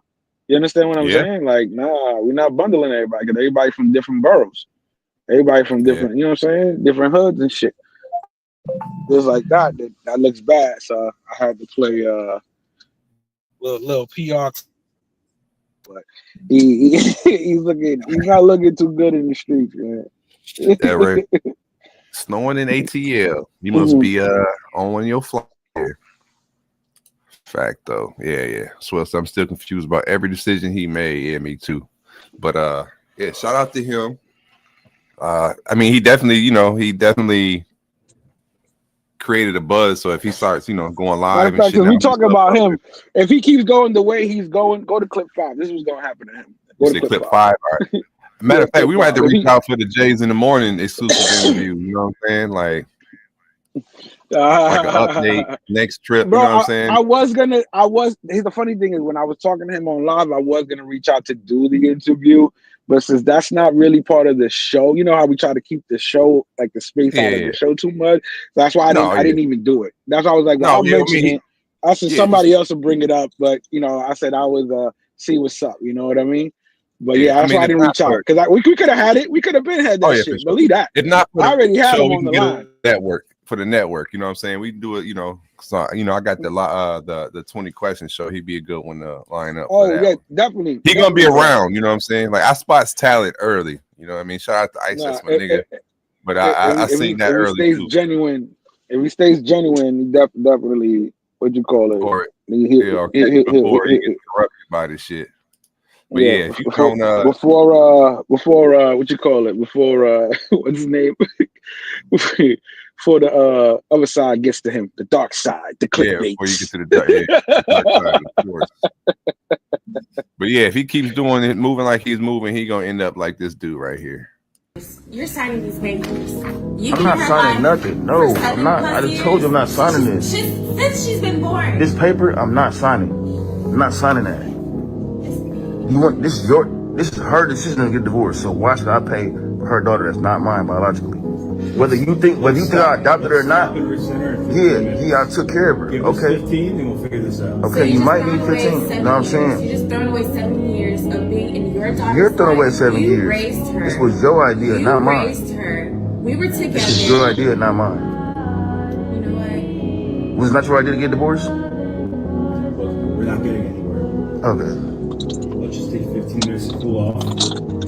You understand what I'm saying? Like, nah, we're not bundling everybody because everybody from different boroughs. Everybody from different, you know what I'm saying? Different hoods and shit. Just like that looks bad. So I had to play little PR. But he's not looking too good in the streets, man. Yeah, right. Snowing in ATL. You must be on one of your flights. Fact though, yeah. So I'm still confused about every decision he made. Yeah, me too. But yeah, shout out to him. I mean, he definitely created a buzz. So if he starts, going live, and shit, we talk about him. If he keeps going the way he's going, go to clip 5. This is what's gonna happen to him. Go to clip 5. All right. Matter of fact, we might have to reach out for the Jays in the Morning exclusive interview. You know what I'm saying? Like an update next trip. Bro, you know what I'm saying? Here's the funny thing is when I was talking to him on live, I was gonna reach out to do the interview, but since that's not really part of the show, you know how we try to keep the show, like the space out of the show too much. That's why I didn't even do it. That's why I was like, I'll mention it. I said somebody else will bring it up, but I said I was see what's up, you know what I mean? But that's why I didn't reach out. Because we could have had it. We could have had that shit. Sure. Believe that. If not, I already had him on the line. That work. for the network. You know what I'm saying? We do it. You know, so I got the 20 questions show. He'd be a good one to line up. Oh yeah, definitely. He gonna be around. You know what I'm saying? Like I spots talent early. You know what I mean? Shout out to Ice, that's my nigga. But I seen that early too. If he stays genuine, definitely what you call it. Or before he gets corrupted by this shit. But yeah, if you come before what you call it, before what's his name? Before the other side gets to him, the dark side, the clickbait. Before you get to the dark side, of course. But yeah, if he keeps doing it, moving like he's moving, he gonna end up like this dude right here. You're signing these papers. I'm not signing nothing. No, I'm not. I just told you I'm not signing this. Since she's been born. This paper, I'm not signing. I'm not signing that. You want this is her decision to get divorced. So why should I pay for her daughter that's not mine biologically? Whether you think I adopted her or not, I took care of her. Okay. 15, then we'll figure this out. Okay, so you might need 15. You know what I'm saying? You're just throwing away 7 years of being in your daughter's life. You're throwing away 7 years. You raised her. This was your idea, not mine. You raised her. We were together. This is your idea, not mine. You know what? Was it not your idea to get divorced? We're not getting anywhere. Okay. Let's just take 15 minutes to cool off.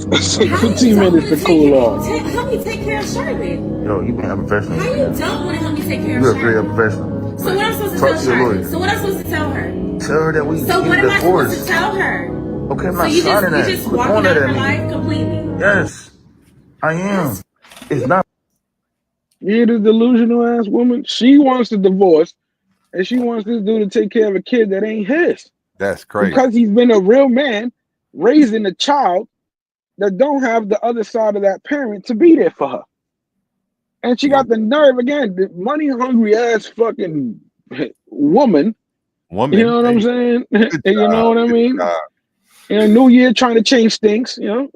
15 minutes to cool off. Help me take care of Charlotte. Yo, you being unprofessional. How you don't want to help me take care of You're Charlotte? very unprofessional. So what I'm supposed to tell Charlotte? So what I'm supposed to tell her? Tell her that we So what am I supposed to tell her? Okay, I'm So not you signing that. just walking out her life completely? Yes, I am. It's not. Yeah, the delusional ass woman. She wants the divorce, and she wants this dude to take care of a kid that ain't his. That's crazy. Because he's been a real man raising a child that don't have the other side of that parent to be there for her. And she got the nerve again, the money hungry ass fucking woman. You know what I'm saying? You know what I mean? New Year trying to change things, you know.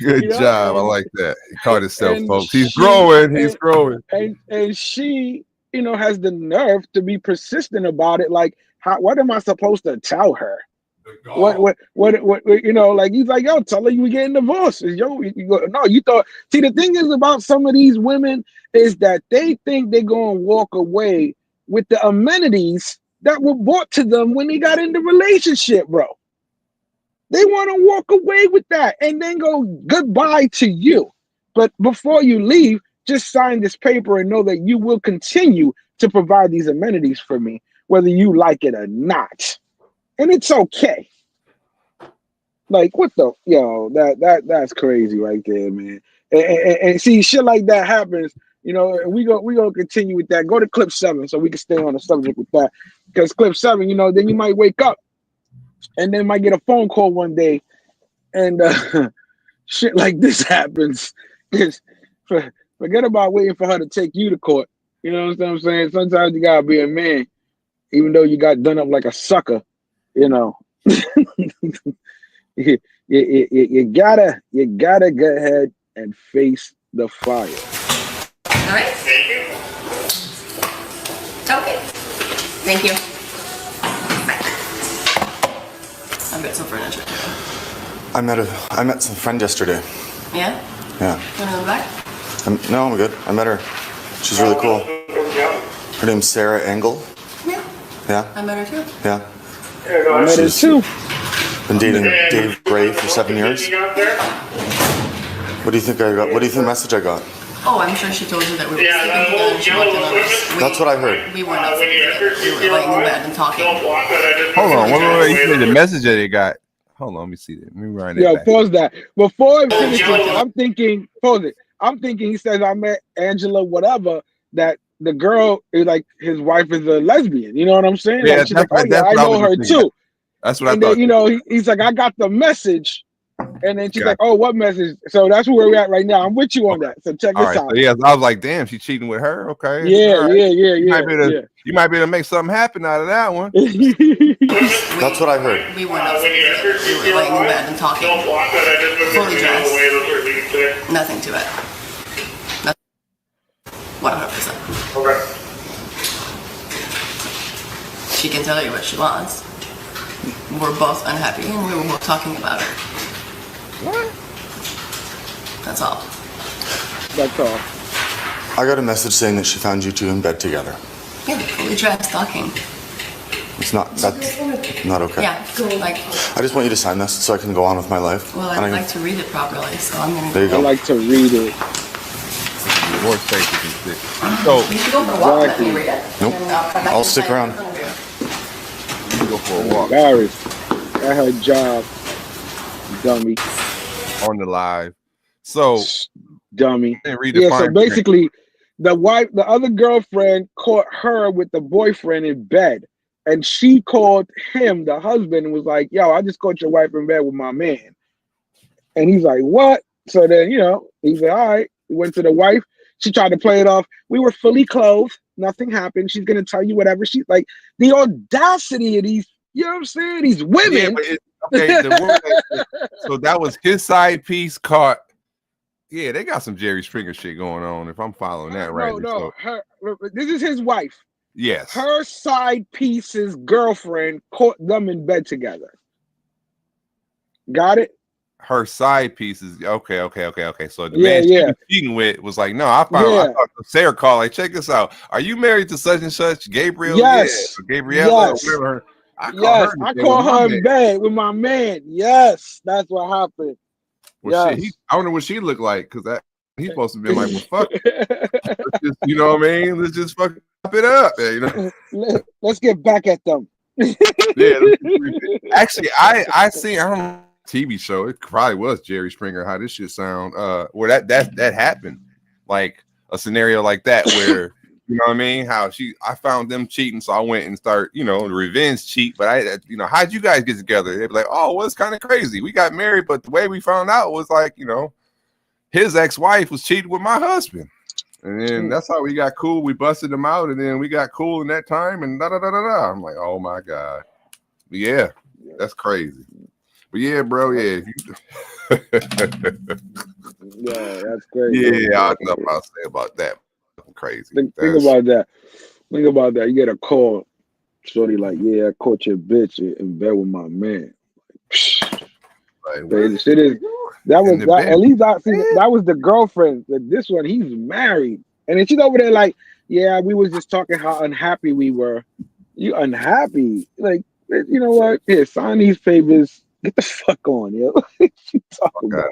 Good job. I like that. He caught himself, folks. He's growing. He's growing. And she, has the nerve to be persistent about it. Like, what am I supposed to tell her? What, like he's like, yo, tell her you getting divorced. Yo, no, you thought. See, the thing is about some of these women is that they think they're gonna walk away with the amenities that were brought to them when they got in the relationship, bro. They want to walk away with that and then go goodbye to you. But before you leave, just sign this paper and know that you will continue to provide these amenities for me, whether you like it or not. And it's okay. Like, what the, that's crazy right there, man. And see, shit like that happens, and we gonna continue with that. Go to clip 7 so we can stay on the subject with that. Because clip 7, then you might wake up and then might get a phone call one day and shit like this happens. Forget about waiting for her to take you to court. You know what I'm saying? Sometimes you gotta be a man, even though you got done up like a sucker. You gotta go ahead and face the fire. All right. Okay. Thank you. Bye. I bet some furniture too. I met some friend yesterday. Yeah? Yeah. Want to go back? No, I'm good. I met her. She's really cool. Her name's Sarah Engel. Yeah. Yeah? I met her too. Yeah. I met her too. Been dating Dave Gray for 7 years. What do you think I got? What do you think the message I got? Oh, I'm sure she told you that we were sleeping together and she looked at us. That's what I heard. We were not sleeping together. We were laying in bed and talking. Hold on. Wait. You said the message that they got. Hold on. Let me see that. Let me run it back. Pause that. Before I finish it, I'm thinking, pause it. I'm thinking he says I met Angela, whatever, that the girl is like his wife is a lesbian. You know what I'm saying? Yeah, like, she's like, I know her too. That's what and I thought. Then, he's like, I got the message. And then she's like, oh, what message? So that's where we're at right now. I'm with you on that. So check this out. So yeah, I was like, damn, she's cheating with her. Okay. Yeah, right. Yeah. You might be able to make something happen out of that one. That's what I heard. We were not sleeping together. We were laying in bed and talking. Fully dressed. Nothing to it. 100%. Okay. She can tell you what she wants. We're both unhappy and we were both talking about her. What? That's all. That's all. I got a message saying that she found you two in bed together. Yeah, fully dressed, talking. That's not okay. Yeah, like. I just want you to sign this so I can go on with my life. Well, I'd like to read it properly, so I'm gonna. There you go. I like to read it. More papers and shit. So You should go for a walk. Let me read it. Nope. And I'll come back I'll and stick sign it around. in front of you. you go for a walk Embarrassed. At her job. Dummy. on the live. So Dummy. didn't read the Yeah, so fine print. basically, the other girlfriend caught her with the boyfriend in bed. And she called him, the husband, and was like, yo, I just caught your wife in bed with my man. And he's like, what? So then, he said, all right. He went to the wife. She tried to play it off. We were fully clothed. Nothing happened. She's going to tell you whatever. She's like, the audacity of these, you know what I'm saying? These women. Yeah, but so that was his side piece caught. Yeah, they got some Jerry Springer shit going on. If I'm following that right. No. This is his wife. Yes. Her side piece's girlfriend caught them in bed together. Got it? Her side pieces. Okay. So the man she was cheating with was like, no, I thought Sarah called, like, check this out. Are you married to such and such? Gabriel? Yes. Yeah. Gabriella? Yes. Whatever. I caught her in bed with my man. Yes, that's what happened. Well, shit, I wonder what she looked like, because that he's supposed to be like, well, fuck. Let's just, you know what I mean? Let's just fuck it up. Let's get back at them. Yeah. Actually, I don't know, TV show. It probably was Jerry Springer. How this shit sound? Where that happened, like a scenario like that where. You know what I mean? I found them cheating, so I went and start, the revenge cheat. But how'd you guys get together? They'd be like, oh, well, it's kind of crazy. We got married, but the way we found out was like, his ex-wife was cheating with my husband. And then that's how we got cool. We busted them out, and then we got cool in that time, and da-da-da-da-da. I'm like, oh, my God. But yeah, that's crazy. But yeah, bro, yeah. Yeah, that's crazy. Yeah, I don't know what I'll say about that. Crazy. Think about that. Think about that. You get a call, shorty, like, yeah, I caught your bitch in bed with my man. Like, the shit is that was that, at least that was the girlfriend. But this one, he's married, and then she's over there like, yeah, we was just talking how unhappy we were. You unhappy? Like, you know what? Here, sign these papers. Get the fuck on, yo. What you talking about?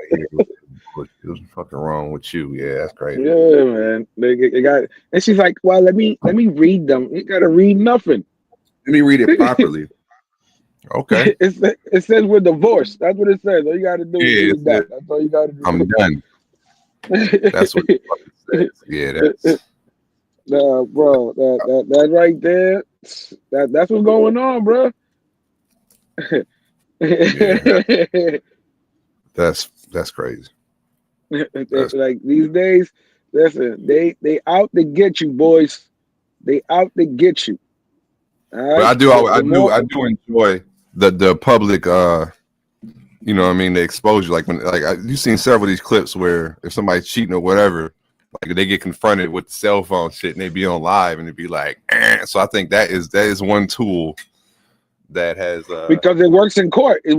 What's fucking wrong with you? Yeah, that's crazy. Yeah, man. They got, and she's like, well, let me read them. You gotta read nothing. Let me read it properly. Okay. It says we're divorced. That's what it says. All you gotta do is read that. That's all you gotta do. I'm done. That's what it says. Yeah, that's bro. That right there. That's what's going on, bro. Yeah, that's crazy. Like these days, listen, they out to get you, boys. They out to get you. Right? But I do enjoy the public, you know what I mean, the exposure. Like you've seen several of these clips where if somebody's cheating or whatever, like they get confronted with the cell phone shit and they be on live and it'd be like, eh. So I think that is one tool that has because it works in court. It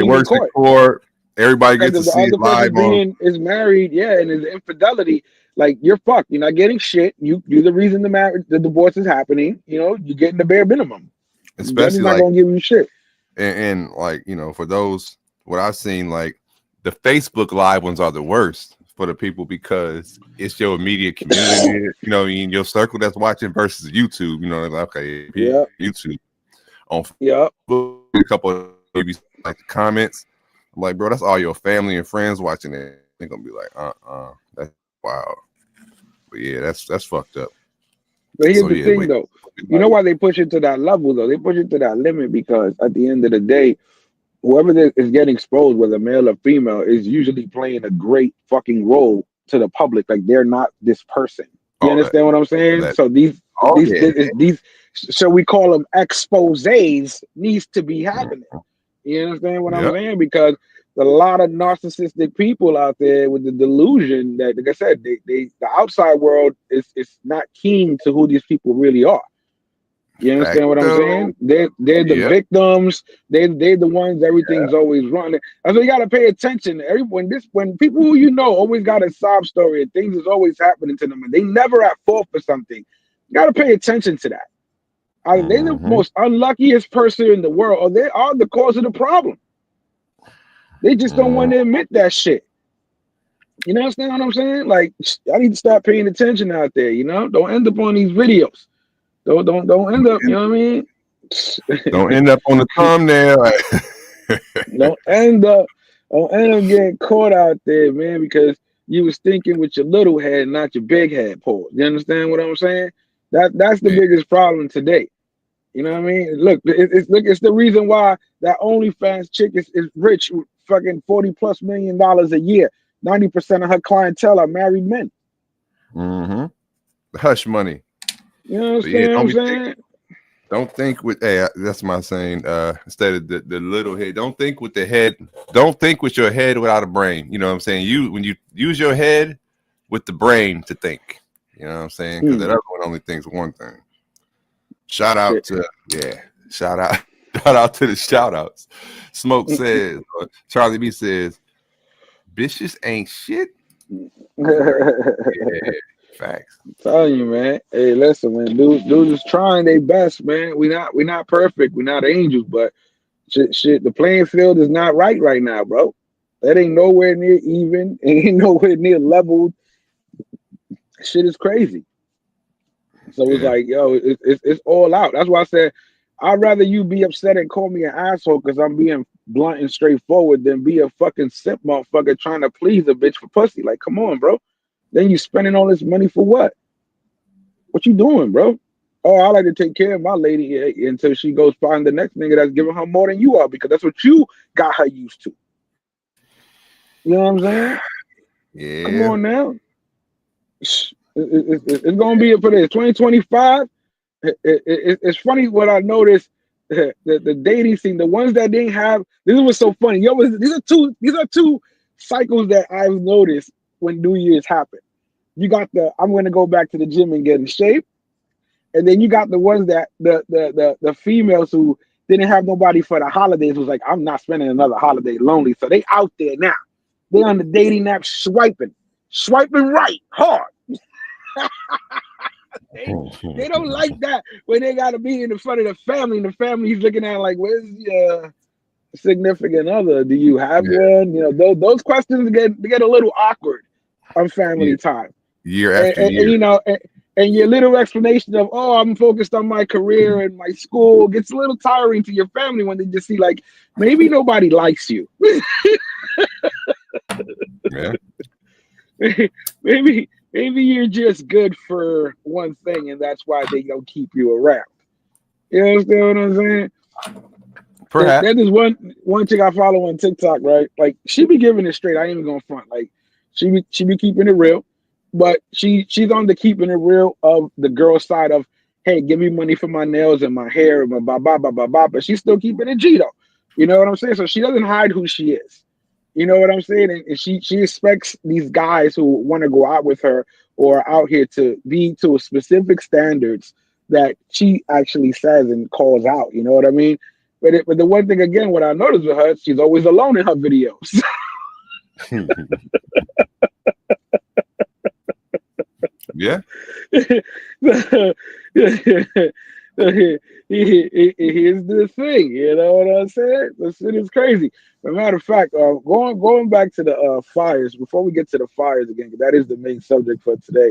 works in court. Everybody gets to see it live on. Is married, and it's infidelity. Like, you're fucked. You're not getting shit. You're the reason the divorce is happening. You're getting the bare minimum. Especially not gonna give you shit. And like, for those what I've seen, like the Facebook live ones are the worst for the people because it's your immediate community. Your circle that's watching versus YouTube. Like, okay, YouTube on a couple of maybe like the comments. I'm like, bro, that's all your family and friends watching it. They're gonna be like, that's wild. But yeah, that's fucked up. But here's the thing, though. You know why they push it to that level, though? They push it to that limit because at the end of the day, whoever is getting exposed, whether male or female, is usually playing a great fucking role to the public. Like, they're not this person. You understand what I'm saying? So these, so we call them exposés, needs to be happening. You understand what I'm saying? Because a lot of narcissistic people out there with the delusion that, like I said, the outside world is not keen to who these people really are. You understand what I'm saying? They're the victims. They're the ones everything's always running. And so you gotta pay attention. When people who you know always got a sob story and things is always happening to them and they never at fault for something, you gotta pay attention to that. Either they're the most unluckiest person in the world, or they are the cause of the problem. They just don't want to admit that shit. You understand what I'm saying? Like, I need to start paying attention out there. Don't end up on these videos. Don't end up, you know what I mean? Don't end up on the thumbnail. Don't end up getting caught out there, man, because you was thinking with your little head, not your big head, Paul. You understand what I'm saying? That's the biggest problem today. You know what I mean? Look, it's the reason why that OnlyFans chick is rich, fucking $40+ million a year. 90% of her clientele are married men. Hush money. You know what I'm saying? Don't think with that's my saying. Instead of the little head, don't think with the head. Don't think with your head without a brain. You know what I'm saying? When you use your head with the brain to think. You know what I'm saying? Because that other one only thinks one thing. Shout out to the shout outs. Smoke says, Charlie B says, bitches ain't shit. Facts. I'm telling you, man. Hey, listen, man. Dudes is trying their best, man. We're not perfect. We're not angels, but shit. The playing field is not right now, bro. That ain't nowhere near even. Ain't nowhere near leveled. Shit is crazy. So it's like, yo, it's all out. That's why I said I'd rather you be upset and call me an asshole because I'm being blunt and straightforward than be a fucking simp motherfucker trying to please a bitch for pussy. Like, come on, bro. Then you spending all this money for what? What you doing, bro? Oh, I like to take care of my lady until she goes find the next nigga that's giving her more than you are, because that's what you got her used to. You know what I'm saying? Yeah. Come on now. It's gonna be for this 2025. It's funny what I noticed. The dating scene, the ones that didn't have. This is what's so funny. These are two cycles that I've noticed when New Year's happened. You got I'm going to go back to the gym and get in shape, and then you got the ones that the females who didn't have nobody for the holidays was like, I'm not spending another holiday lonely, so they out there now. They on the dating app swiping right hard. They don't like that when they got to be in front of the family, and the family's looking at like, where's your significant other? Do you have one? Those questions get a little awkward on family time. Year after year. And your little explanation of, oh, I'm focused on my career and my school gets a little tiring to your family when they just see like, maybe nobody likes you. Yeah. Maybe you're just good for one thing, and that's why they don't keep you around. You understand what I'm saying? Perhaps. There's one chick I follow on TikTok, right? Like, she be giving it straight. I ain't even gonna front. Like, she be keeping it real, but she's on the keeping it real of the girl side of, hey, give me money for my nails and my hair and blah blah blah blah blah. But she's still keeping it G though. You know what I'm saying? So she doesn't hide who she is. You know what I'm saying? And she expects these guys who want to go out with her or out here to be to specific standards that she actually says and calls out. You know what I mean? But the one thing, again, what I noticed with her, she's always alone in her videos. Yeah. Here's the thing, you know what I'm saying? This shit is crazy. As a matter of fact, going back to the fires, before we get to the fires again, because that is the main subject for today.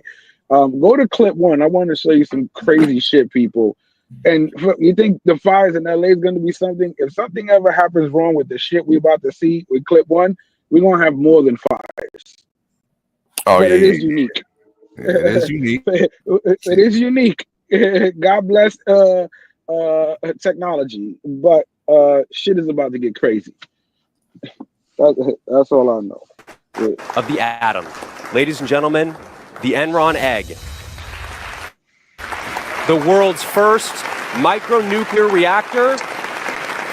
Go to clip 1. I want to show you some crazy shit, people. And you think the fires in LA is going to be something? If something ever happens wrong with the shit we about to see with clip 1, we're going to have more than fires. Oh, but yeah. It is unique. Yeah, it is unique. It is unique. God bless technology, but shit is about to get crazy. That's all I know. Yeah. Of the atom. Ladies and gentlemen, the Enron egg. The world's first micronuclear reactor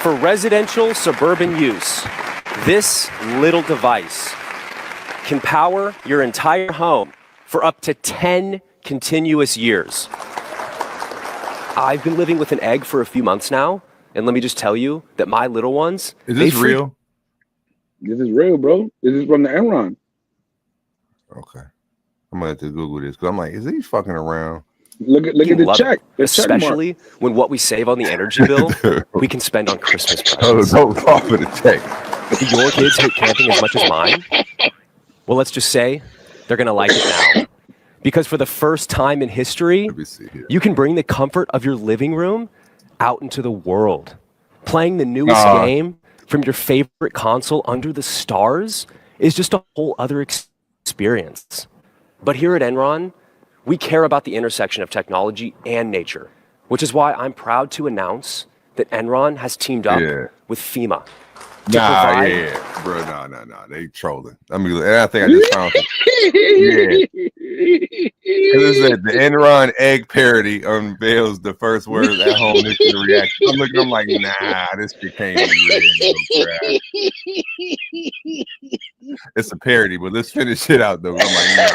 for residential suburban use. This little device can power your entire home for up to 10 continuous years. I've been living with an egg for a few months now, and let me just tell you that my little ones... Is this real? This is real, bro. This is from the Enron. Okay. I'm going to have to Google this because I'm like, is he fucking around? Look at the check. Especially when what we save on the energy bill, we can spend on Christmas presents. Don't fall for the check. Do your kids hate camping as much as mine? Well, let's just say they're going to like it now. Because for the first time in history, you can bring the comfort of your living room out into the world. Playing the newest game from your favorite console under the stars is just a whole other experience. But here at Enron, we care about the intersection of technology and nature, which is why I'm proud to announce that Enron has teamed up with FEMA. Bro, no, they trolling. I mean, I think I just found it. Because it said the Enron egg parody unveils the first words at home nuclear reaction. I'm looking, I'm like, nah, this shit can't be real, bro. It's a parody, but let's finish it out though. I'm like, nah.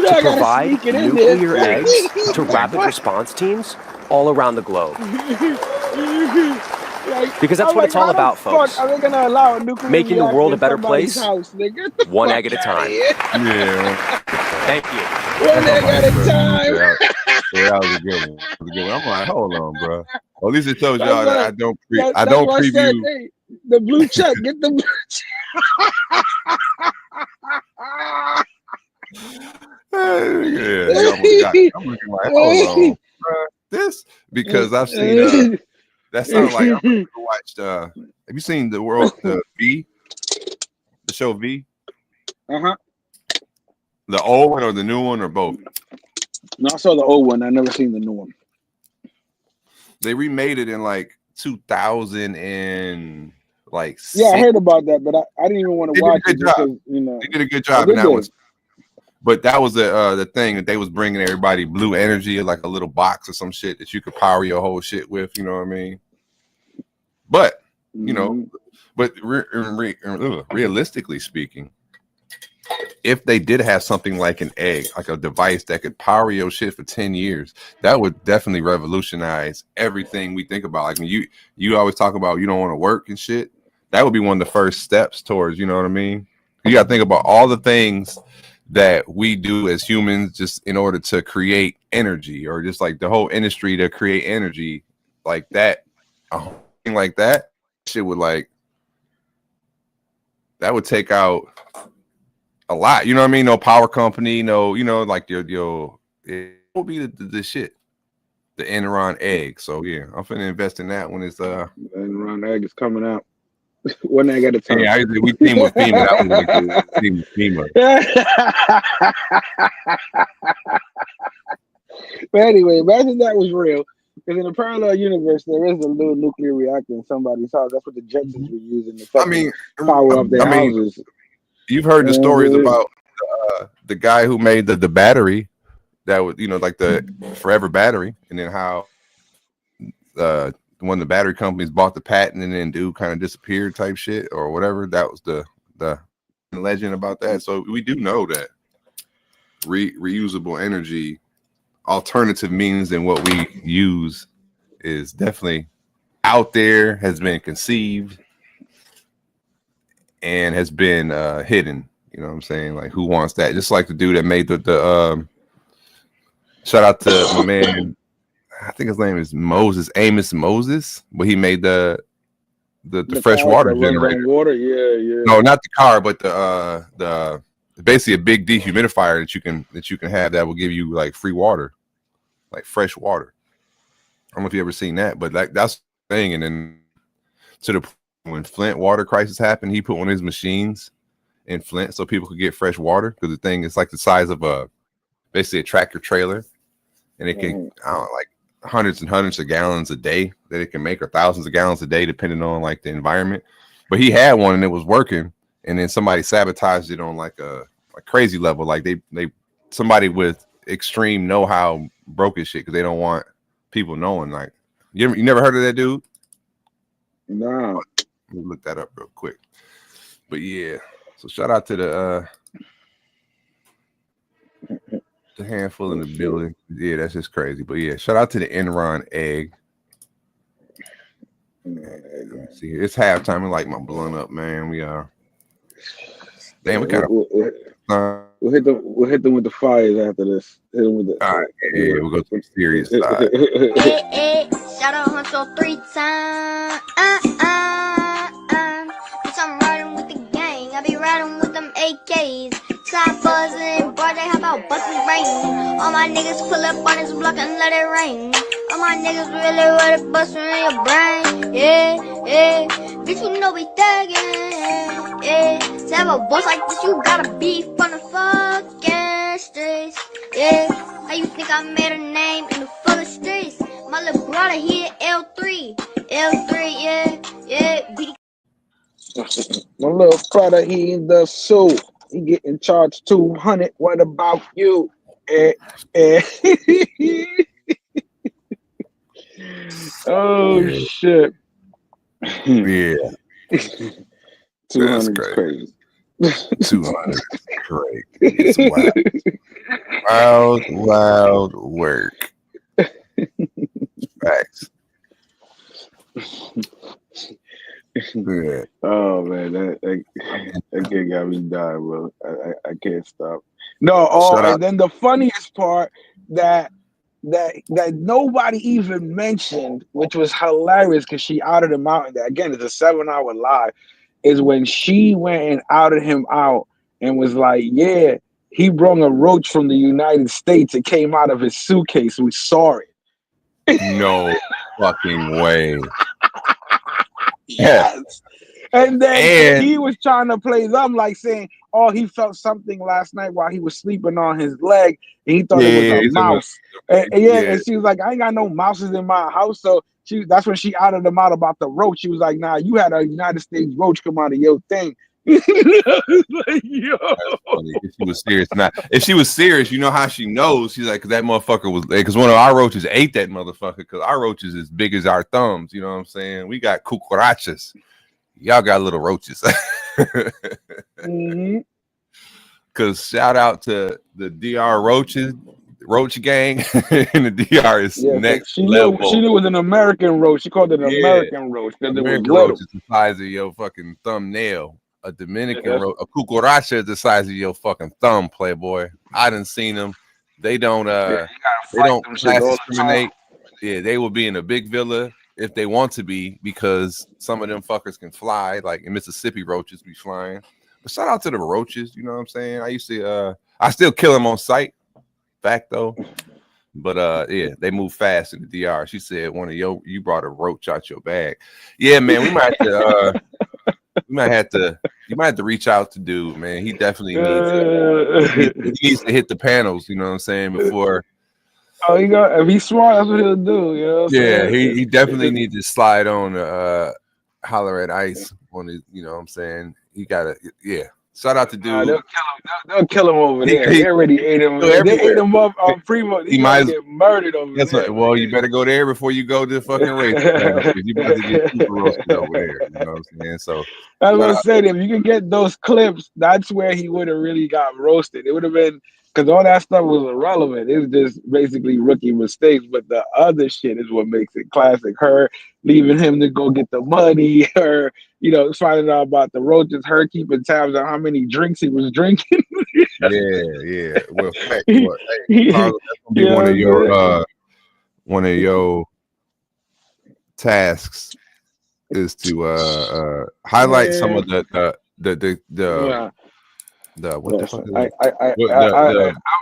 To provide nuclear eggs to rapid response teams all around the globe. Because that's what it's all about, folks. Are they gonna allow a nuclear making the world a better place, house, one egg at a time. Yeah. Thank you. One egg at a time. That was a good one. I'm like, hold on, bro. Well, at least it shows y'all that I don't preview. Hey, the blue check. Get the blue check. I'm looking like, hold on, bro. This because I've seen. That sounds like I watched. Have you seen the V? The show V? The old one or the new one or both? No, I saw the old one. I never seen the new one. They remade it in like 2000 and like. Yeah, I heard about that, but I didn't even want to watch it because they did a good job, and that was. But that was the thing that they was bringing everybody blue energy, like a little box or some shit that you could power your whole shit with. You know what I mean? But realistically speaking, if they did have something like an egg, like a device that could power your shit for 10 years, that would definitely revolutionize everything we think about. Like when you always talk about you don't want to work and shit, that would be one of the first steps towards, you know what I mean? You got to think about all the things that we do as humans just in order to create energy, or just like the whole industry to create energy like that. Like that shit would that would take out a lot, you know what I mean? No power company, no, like your it will be the shit, the Enron egg. So yeah, I'm finna invest in that when it's the Enron egg is coming out. One egg at a time. Yeah, we team with FEMA. That was like the team with FEMA. But anyway, imagine that was real. Because in a parallel universe, there is a little nuclear reactor in somebody's house. That's what the Jetsons were using to power up their houses. You've heard the stories about the guy who made the battery that was, like the forever battery, and then how when the battery companies bought the patent and then dude kind of disappeared type shit or whatever. That was the legend about that. So we do know that reusable energy, alternative means than what we use, is definitely out there, has been conceived, and has been hidden. You know what I'm saying? Like, who wants that? Just like the dude that made the shout out to my man, I think his name is Amos Moses, but he made the fresh water generator. Water, yeah. No, not the car, but the basically a big dehumidifier that you can have that will give you like free water, like fresh water. I don't know if you ever seen that, but that's the thing. And then when Flint water crisis happened, he put one of his machines in Flint so people could get fresh water, because the thing is like the size of basically a tractor trailer, and it can like hundreds and hundreds of gallons a day that it can make, or thousands of gallons a day depending on like the environment. But he had one and it was working, and then somebody sabotaged it on like a crazy level. Like they somebody with extreme know-how broke his shit because they don't want people knowing. Like, you never heard of that dude? No. Let me look that up real quick. But yeah, so shout out to the The handful in the building. Yeah, that's just crazy. But yeah, shout out to the Enron egg. See, it's halftime. I like my blunt up, man. We are. Damn, we kind of. We'll hit them with the fires after this. Hit them with the. All right, yeah, we'll go to the serious side. Shout out Huncho 3 times. Bitch, I'm riding with the gang. I be riding with them AKs. Side buzzing, broad day, how about bustin' rain? All my niggas pull up on this block and let it rain. All my niggas really ready to bust in your brain. Yeah. Bitch, you know we thuggin'. Yeah. To have a boss like this, you gotta be from the fucking streets. Yeah. How you think I made a name in the fucking streets? My little brother here, L3, yeah. My little brother, he in the suit. He getting charged 200. What about you? Oh shit. Yeah. 200 is crazy. 200 is crazy. It's wild work. Facts. Yeah. Oh man, that kid got me dying, bro. I can't stop. No, and then the funniest part that nobody even mentioned, which was hilarious because she outed him out. And again, it's a 7-hour live. Is when she went and outed him out and was like, "Yeah, he brought a roach from the United States. It came out of his suitcase. We saw it." No fucking way. Yes. And then he was trying to play them like saying, "Oh, he felt something last night while he was sleeping on his leg, and he thought it was a mouse." And she was like, "I ain't got no mouses in my house." So that's when she outed him out about the roach. She was like, "Nah, you had a United States roach come out of your thing." Like, yo. If she was serious, if she was serious, you know how she knows. She's like, "Cause that motherfucker was," because one of our roaches ate that motherfucker. Because our roaches is big as our thumbs. You know what I'm saying? We got cucarachas. Y'all got little roaches. Cause shout out to the DR roaches, roach gang, and the DR is next level. She knew it was an American roach. She called it an American roach because it was little. Roach is the size of your fucking thumbnail. A Dominican roach, a cucaracha is the size of your fucking thumb, playboy. I done seen them. They don't class discriminate. Yeah, they will be in a big villa if they want to be, because some of them fuckers can fly, like in Mississippi roaches be flying. But shout out to the roaches, you know what I'm saying? I used to I still kill them on sight. Fact though. But yeah, they move fast in the DR. She said you brought a roach out your bag. Yeah, man, we might have to you might have to reach out to dude, man. He definitely needs to hit the panels, you know what I'm saying, before. Oh, if he's smart, that's what he'll do. You know what I'm saying? He definitely needs to slide on Holler at Ice on his, you know what I'm saying? He gotta shout out to dude. They'll kill him over there. They already ate him. They ate him up on Primo. He might get murdered over there. Right. Well, you better go there before you go to the fucking race. You about to get super roasted over there. You know what I'm saying? So that's what I said. If you can get those clips, that's where he would have really got roasted. It would have been, because all that stuff was irrelevant. It was just basically rookie mistakes. But the other shit is what makes it classic. Her leaving him to go get the money, her, finding out about the roaches, her keeping tabs on how many drinks he was drinking. Yeah. Well, fact, hey, Carlos, that's gonna be one of your tasks is to highlight some of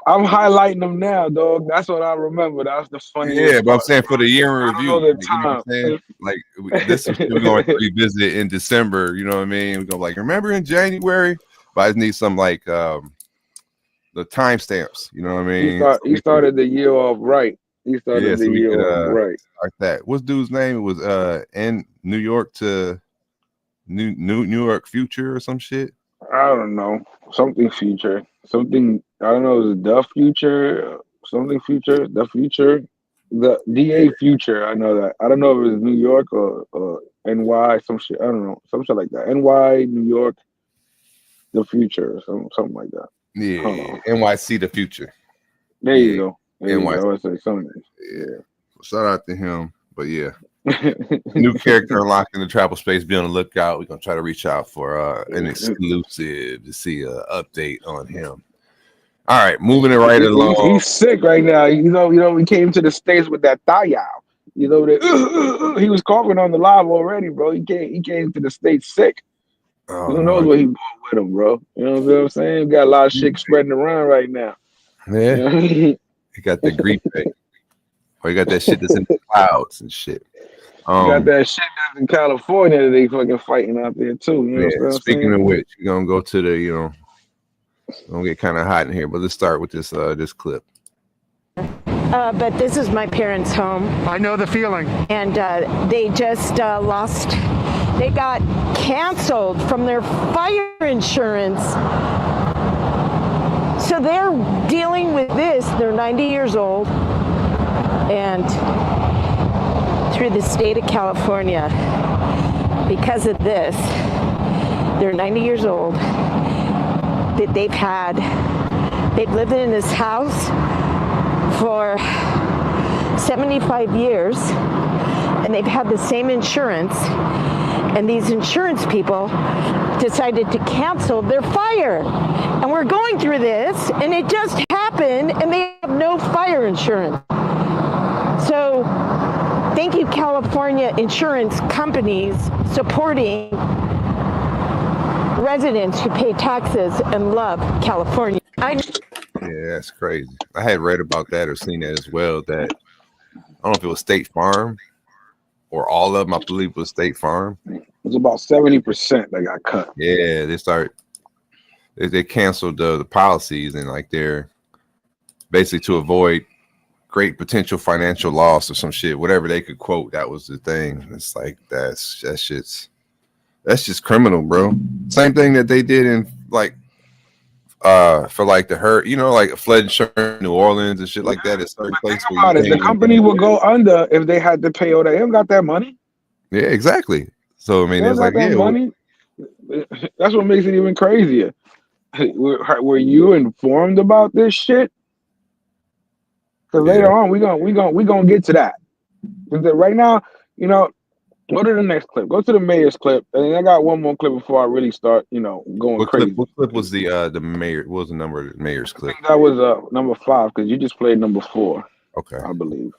I'm highlighting them now, dog. That's what I remember. That's the funny. Yeah, but I'm saying for the year in review, you know what I'm saying? Like this is we're going to revisit in December. You know what I mean? We go like, remember in January? But I just need some like the timestamps. You know what I mean? He started the year off right. He started the year off right. Like that. What's dude's name? It was in New York to New York Future or some shit. I don't know. Something future. Something, I don't know, is it the future? Something future? The future? The DA future. I know that. I don't know if it was New York or NY, some shit. I don't know. Some shit like that. NY, New York, the future, something like that. Yeah, NYC, the future. There you go. There you NYC. go. I would say something. Yeah. Shout out to him. But yeah. New character unlocked in the travel space. Be on the lookout. We're gonna try to reach out for an exclusive to see an update on him. All right, moving it right along. He's sick right now. You know, he came to the States with that thigh out. You know that he was coughing on the live already, bro. He came to the States sick. Who knows what he brought with him, bro? You know what I'm saying? Got a lot of shit spreading around right now. Yeah. You know what I mean? He got the grief thing. Or you got that shit that's in the clouds and shit. Got that shit that's in California that they fucking fighting out there too. You know what I'm speaking saying? of which, we're gonna go to the, gonna get kind of hot in here, but let's start with this clip. But this is my parents' home. I know the feeling. And they just they got canceled from their fire insurance. So they're dealing with this. They're 90 years old. And through the state of California, because of this, they're 90 years old. That they've lived in this house for 75 years, and they've had the same insurance, and these insurance people decided to cancel their fire. And we're going through this, and it just happened, and they have no fire insurance. So thank you, California insurance companies, supporting residents who pay taxes and love California. Yeah, that's crazy. I had read about that or seen that as well. That I don't know if it was State Farm or all of them. I believe it was State Farm. It was about 70% that got cut. Yeah, they canceled the policies, and like they're basically to avoid great potential financial loss or some shit, whatever they could quote. That was the thing. It's like that's just criminal, bro. Same thing that they did in like for like the hurt, like flood insurance in New Orleans and shit like that. At certain places. Think about it. The company will go under if they had to pay all that. They don't got that money. Yeah, exactly. So I mean, it's like money. That's what makes it even crazier. Were you informed about this shit? Because later on, we gonna get to that. Right now, go to the next clip. Go to the mayor's clip, and then I got one more clip before I really start, going crazy. What clip was the mayor? What was the number of the mayor's clip? I think that was number 5 because you just played number 4. Okay, I believe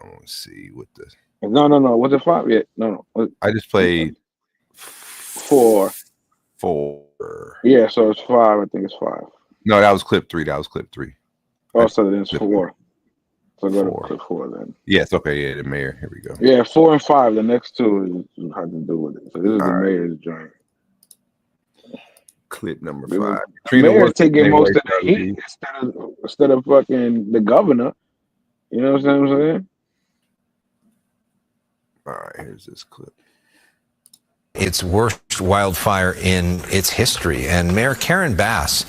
5. Let's see what the. No. Was it 5 yet? No. I just played 4. 4. Yeah, so it's 5. I think it's 5. No, that was clip 3. Oh, so then it's 4. So go to clip 4 then. Yes, okay, yeah, the mayor. Here we go. Yeah, 4 and 5. The next 2 is how to do with it. So this is the mayor's joint. Clip number 5. The mayor's taking most of the heat instead of fucking the governor. You know what I'm saying? All right, here's this clip. Its worst wildfire in its history. And Mayor Karen Bass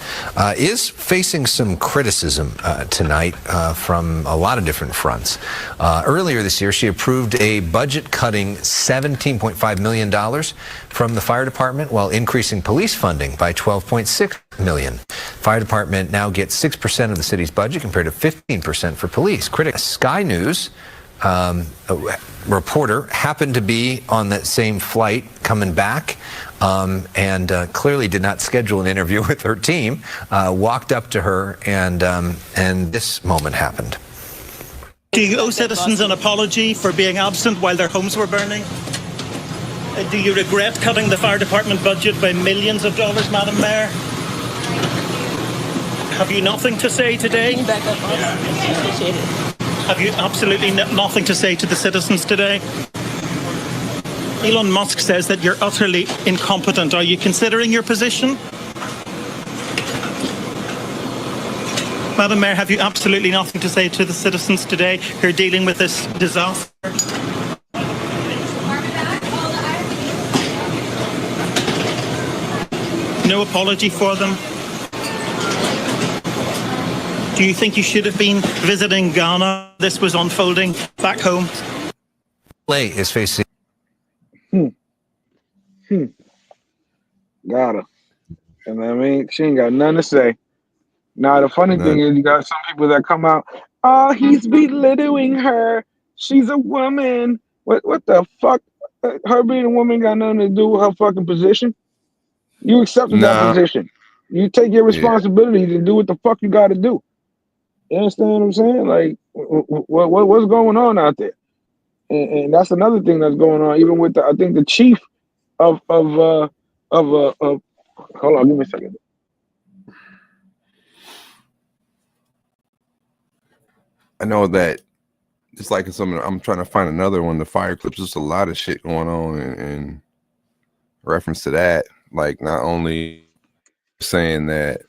is facing some criticism tonight from a lot of different fronts. Earlier this year, she approved a budget-cutting $17.5 million from the fire department while increasing police funding by $12.6 million. Fire department now gets 6% of the city's budget compared to 15% for police. Critics, Sky News a reporter happened to be on that same flight coming back and clearly did not schedule an interview with her team, walked up to her and this moment happened. Do you owe citizens an apology for being absent while their homes were burning? Do you regret cutting the fire department budget by millions of dollars, Madam Mayor? Have you nothing to say today? Can you back up? I appreciate it. Have you absolutely nothing to say to the citizens today? Elon Musk says that you're utterly incompetent. Are you considering your position? Madam Mayor, have you absolutely nothing to say to the citizens today who are dealing with this disaster? No apology for them? Do you think you should have been visiting Ghana? This was unfolding back home. LA is facing. Got her. And I mean, she ain't got nothing to say. Now the funny thing is, you got some people that come out. Oh, he's belittling her. She's a woman. What the fuck? Her being a woman got nothing to do with her fucking position. You accepted that position. You take your responsibility to do what the fuck you got to do. You understand what I'm saying? Like, what's going on out there? And that's another thing that's going on. Even with I think the chief of hold on, give me a second. I know that it's like I'm trying to find another one. The fire clips. There's a lot of shit going on in reference to that. Like, not only saying that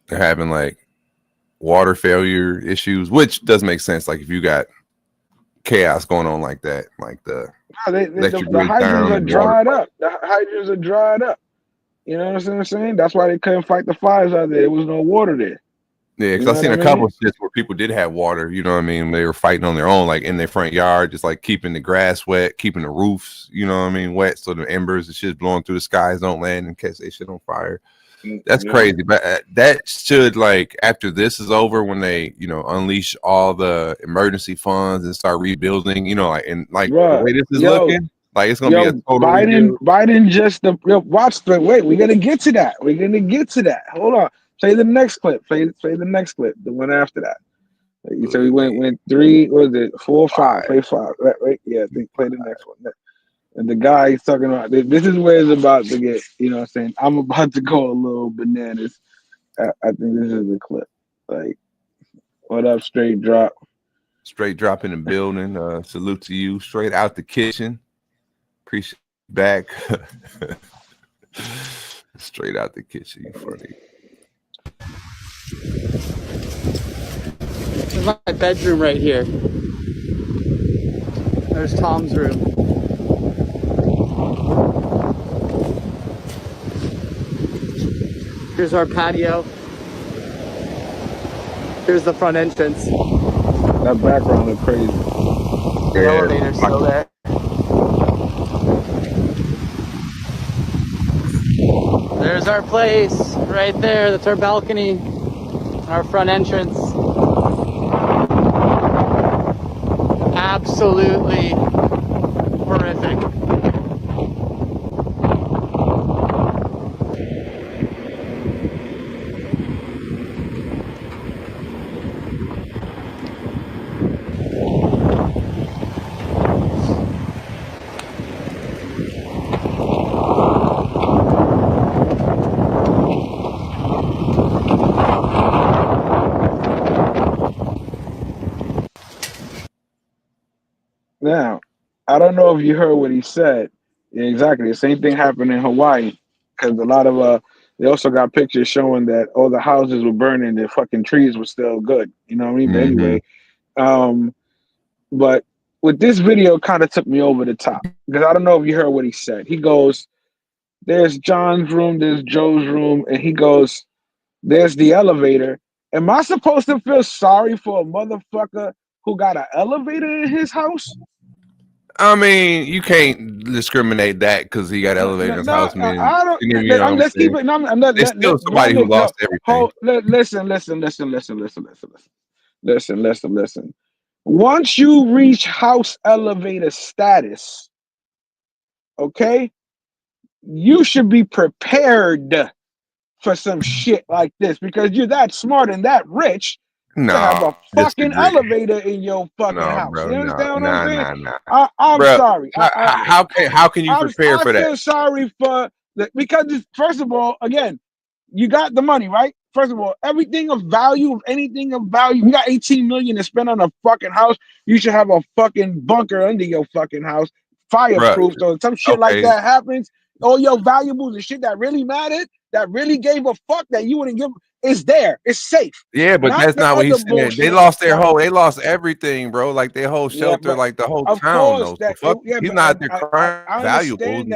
they're having like water failure issues, which does make sense. Like, if you got chaos going on like that, like the hydrants are dried up. The hydrants are dried up. You know what I'm saying? That's why they couldn't fight the fires out there. There was no water there. Yeah, because I've seen a couple of shits where people did have water, you know what I mean? They were fighting on their own, like in their front yard, just like keeping the grass wet, keeping the roofs, you know what I mean, wet, so the embers and shit blowing through the skies don't land and catch their shit on fire. That's crazy. But that should, like, after this is over, when they, you know, unleash all the emergency funds and start rebuilding, you know, like, and like the way this is looking, like it's gonna be a total Biden just watch the wait. We're gonna get to that. We're gonna get to that. Hold on. Play the next clip. Play the next clip. The one after that. So we went 3. What was it? 4, 5. Play 5. Right? Yeah. I think play the next one. And the guy he's talking about. This is where it's about to get. You know what I'm saying? I'm about to go a little bananas. I think this is the clip. Like, what up, Straight Drop? Straight Drop in the building. Salute to you. Straight out the kitchen. Appreciate you back. Straight out the kitchen. You funny. This is my bedroom right here. There's Tom's room. Here's our patio. Here's the front entrance. That background is crazy. The elevator's still there. There's our place right there. That's our balcony, our front entrance. Absolutely horrific. Now, I don't know if you heard what he said. Yeah, exactly. The same thing happened in Hawaii, because a lot of they also got pictures showing that all the houses were burning, the fucking trees were still good. You know what I mean? Mm-hmm. But anyway, but with this video, kind of took me over the top, because I don't know if you heard what he said. He goes, "There's John's room, there's Joe's room," and he goes, "There's the elevator." Am I supposed to feel sorry for a motherfucker who got an elevator in his house? I mean, you can't discriminate that because he got elevator in his house. Man, I don't. you know Let's keep it. There's still somebody who lost everything. Listen. Once you reach house elevator status, okay, you should be prepared for some shit like this, because you're that smart and that rich. To have a fucking elevator in your fucking house. Bro, you understand what I'm saying? I'm bro, sorry. How can you prepare for that? I feel sorry for because first of all, again, you got the money, right? First of all, anything of value, you got 18 million to spend on a fucking house. You should have a fucking bunker under your fucking house, fireproof. So some shit like that happens, all your valuables and shit that really mattered, that really gave a fuck, that you wouldn't give. It's there. It's safe. Yeah, but that's not what he's saying. They lost everything, bro. Like their whole shelter, like the whole town. He's not there crying valuables.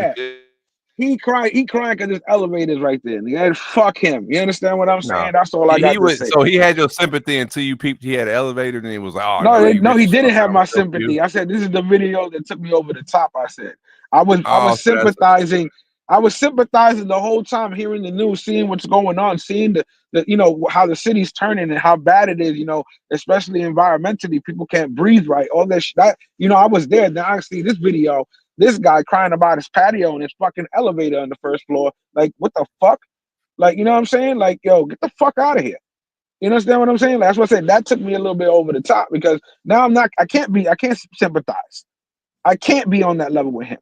He crying because his elevator's right there. Yeah, fuck him. You understand what I'm saying? That's all I got to say. So he had your sympathy until you peeped he had an elevator, and he was like, oh, no, he didn't have my sympathy. I said, this is the video that took me over the top. I said, I was sympathizing. I was sympathizing the whole time, hearing the news, seeing what's going on, seeing the how the city's turning and how bad it is, especially environmentally. People can't breathe right. All that shit. I was there. Then I see this video, this guy crying about his patio and his fucking elevator on the first floor. Like, what the fuck? Like, you know what I'm saying? Like, yo, get the fuck out of here. You understand what I'm saying? That's what I said. That took me a little bit over the top, because now I can't sympathize. I can't be on that level with him.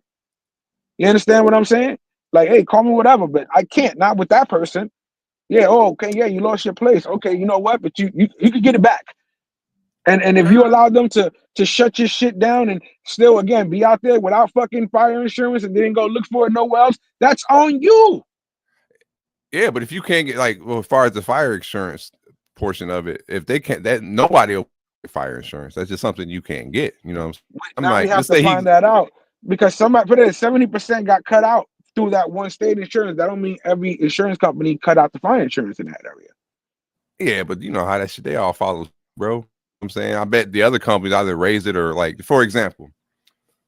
You understand what I'm saying? Like, hey, call me whatever, but I can't, not with that person. Yeah, okay, yeah, you lost your place. Okay, you know what? But you could get it back. And if you allow them to shut your shit down and still, again, be out there without fucking fire insurance and then go look for it nowhere else, that's on you. Yeah, but if you can't get, like, well, as far as the fire insurance portion of it, if they can't, that nobody will get fire insurance. That's just something you can't get. You know what I'm saying? I'm now like, we have to find that out, because somebody put it at 70% got cut out through that one state insurance. That don't mean every insurance company cut out the fire insurance in that area. Yeah, but you know how that shit, they all follow, bro. I'm saying, I bet the other companies either raise it or, like, for example,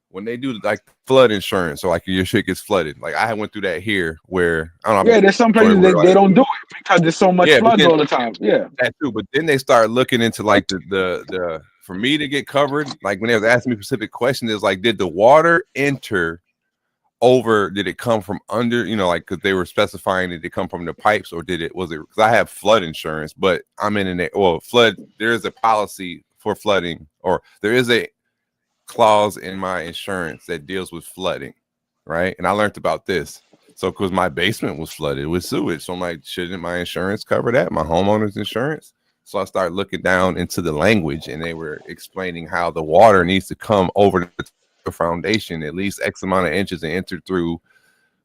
when they do like flood insurance, or like your shit gets flooded. Like I went through that here, where I don't know. Yeah, there's some places that they don't do it because there's so much floods all the time. Yeah, that too. But then they start looking into like the for me to get covered. Like when they was asking me specific questions, is like, did the water enter over? Did it come from under? You know, like because they were specifying, did it come from the pipes, or was it? Because I have flood insurance, but I'm in flood. There is a policy for flooding, or there is a clause in my insurance that deals with flooding, right? And I learned about this. So because my basement was flooded with sewage, so I'm like, shouldn't my insurance cover that? My homeowner's insurance? So I started looking down into the language, and they were explaining how the water needs to come over the foundation at least X amount of inches and enter through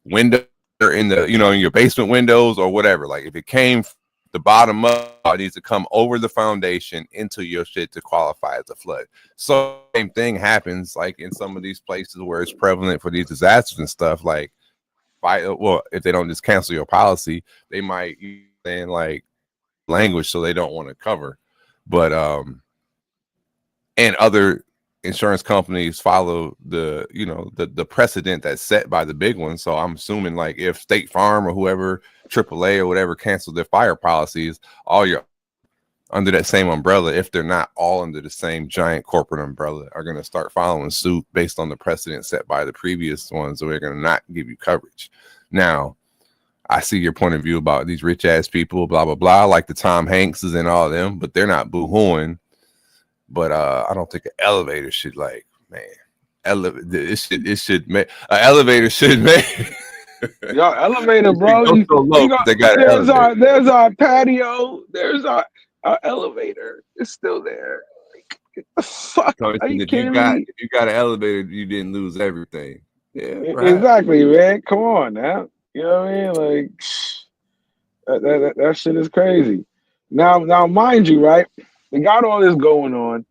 window in the, in your basement windows or whatever. Like if it came the bottom up, it needs to come over the foundation into your shit to qualify as a flood. So same thing happens like in some of these places where it's prevalent for these disasters and stuff. Like, if they don't just cancel your policy, they might use like language so they don't want to cover. But and other insurance companies follow the precedent that's set by the big ones. So I'm assuming like if State Farm or whoever, AAA or whatever, canceled their fire policies, all you're under that same umbrella, if they're not all under the same giant corporate umbrella, are going to start following suit based on the precedent set by the previous ones. So they're going to not give you coverage. Now, I see your point of view about these rich ass people, blah, blah, blah, like the Tom Hankses and all of them, but they're not boo-hooing. But I don't think an elevator should it should make an elevator should make yo, elevator, bro. There's our patio. There's our elevator. It's still there. Get the fuck. So if you got an elevator, you didn't lose everything. Yeah, right. Exactly, man. Come on now. You know what I mean? Like that shit is crazy. Now, mind you, right? We got all this going on,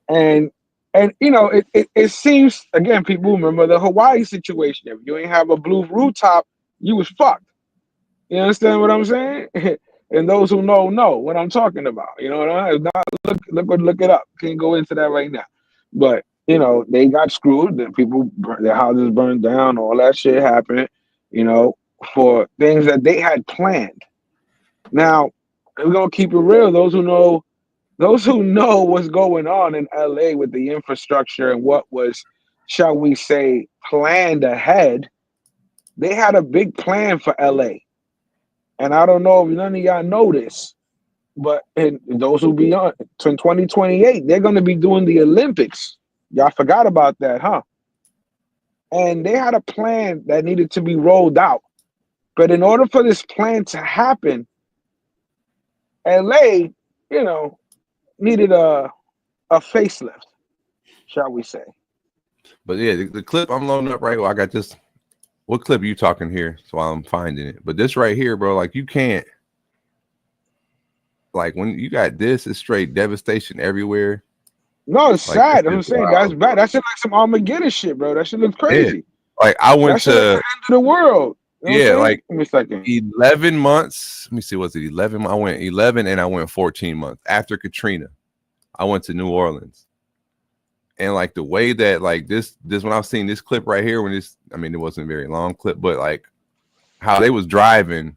and it seems, again, people remember the Hawaii situation. If you ain't have a blue rooftop, you was fucked. You understand what I'm saying? And those who know what I'm talking about. You know what I mean? Look it up. Can't go into that right now. But they got screwed. Their houses burned down. All that shit happened. For things that they had planned. Now we're gonna keep it real. Those who know what's going on in LA with the infrastructure and what was, shall we say, planned ahead. They had a big plan for LA. And I don't know if none of y'all know this, but those who be on in 2028, they're going to be doing the Olympics. Y'all forgot about that, huh? And they had a plan that needed to be rolled out. But in order for this plan to happen, LA, needed a facelift, shall we say. But yeah, the clip I'm loading up right now, I got this. What clip are you talking here? So I'm finding it. But this right here, bro, like you can't, like when you got this, it's straight devastation everywhere. No, it's sad. I'm saying that's bad. That shit like some Armageddon shit, bro. That shit looks crazy. Yeah. Like I went to the end of the world. Yeah, like 11 months. Let me see, was it 11? I went 11 and I went 14 months after Katrina. I went to New Orleans, And like the way that like this when I've seen this clip right here, when this, I mean, it wasn't a very long clip, but like how they was driving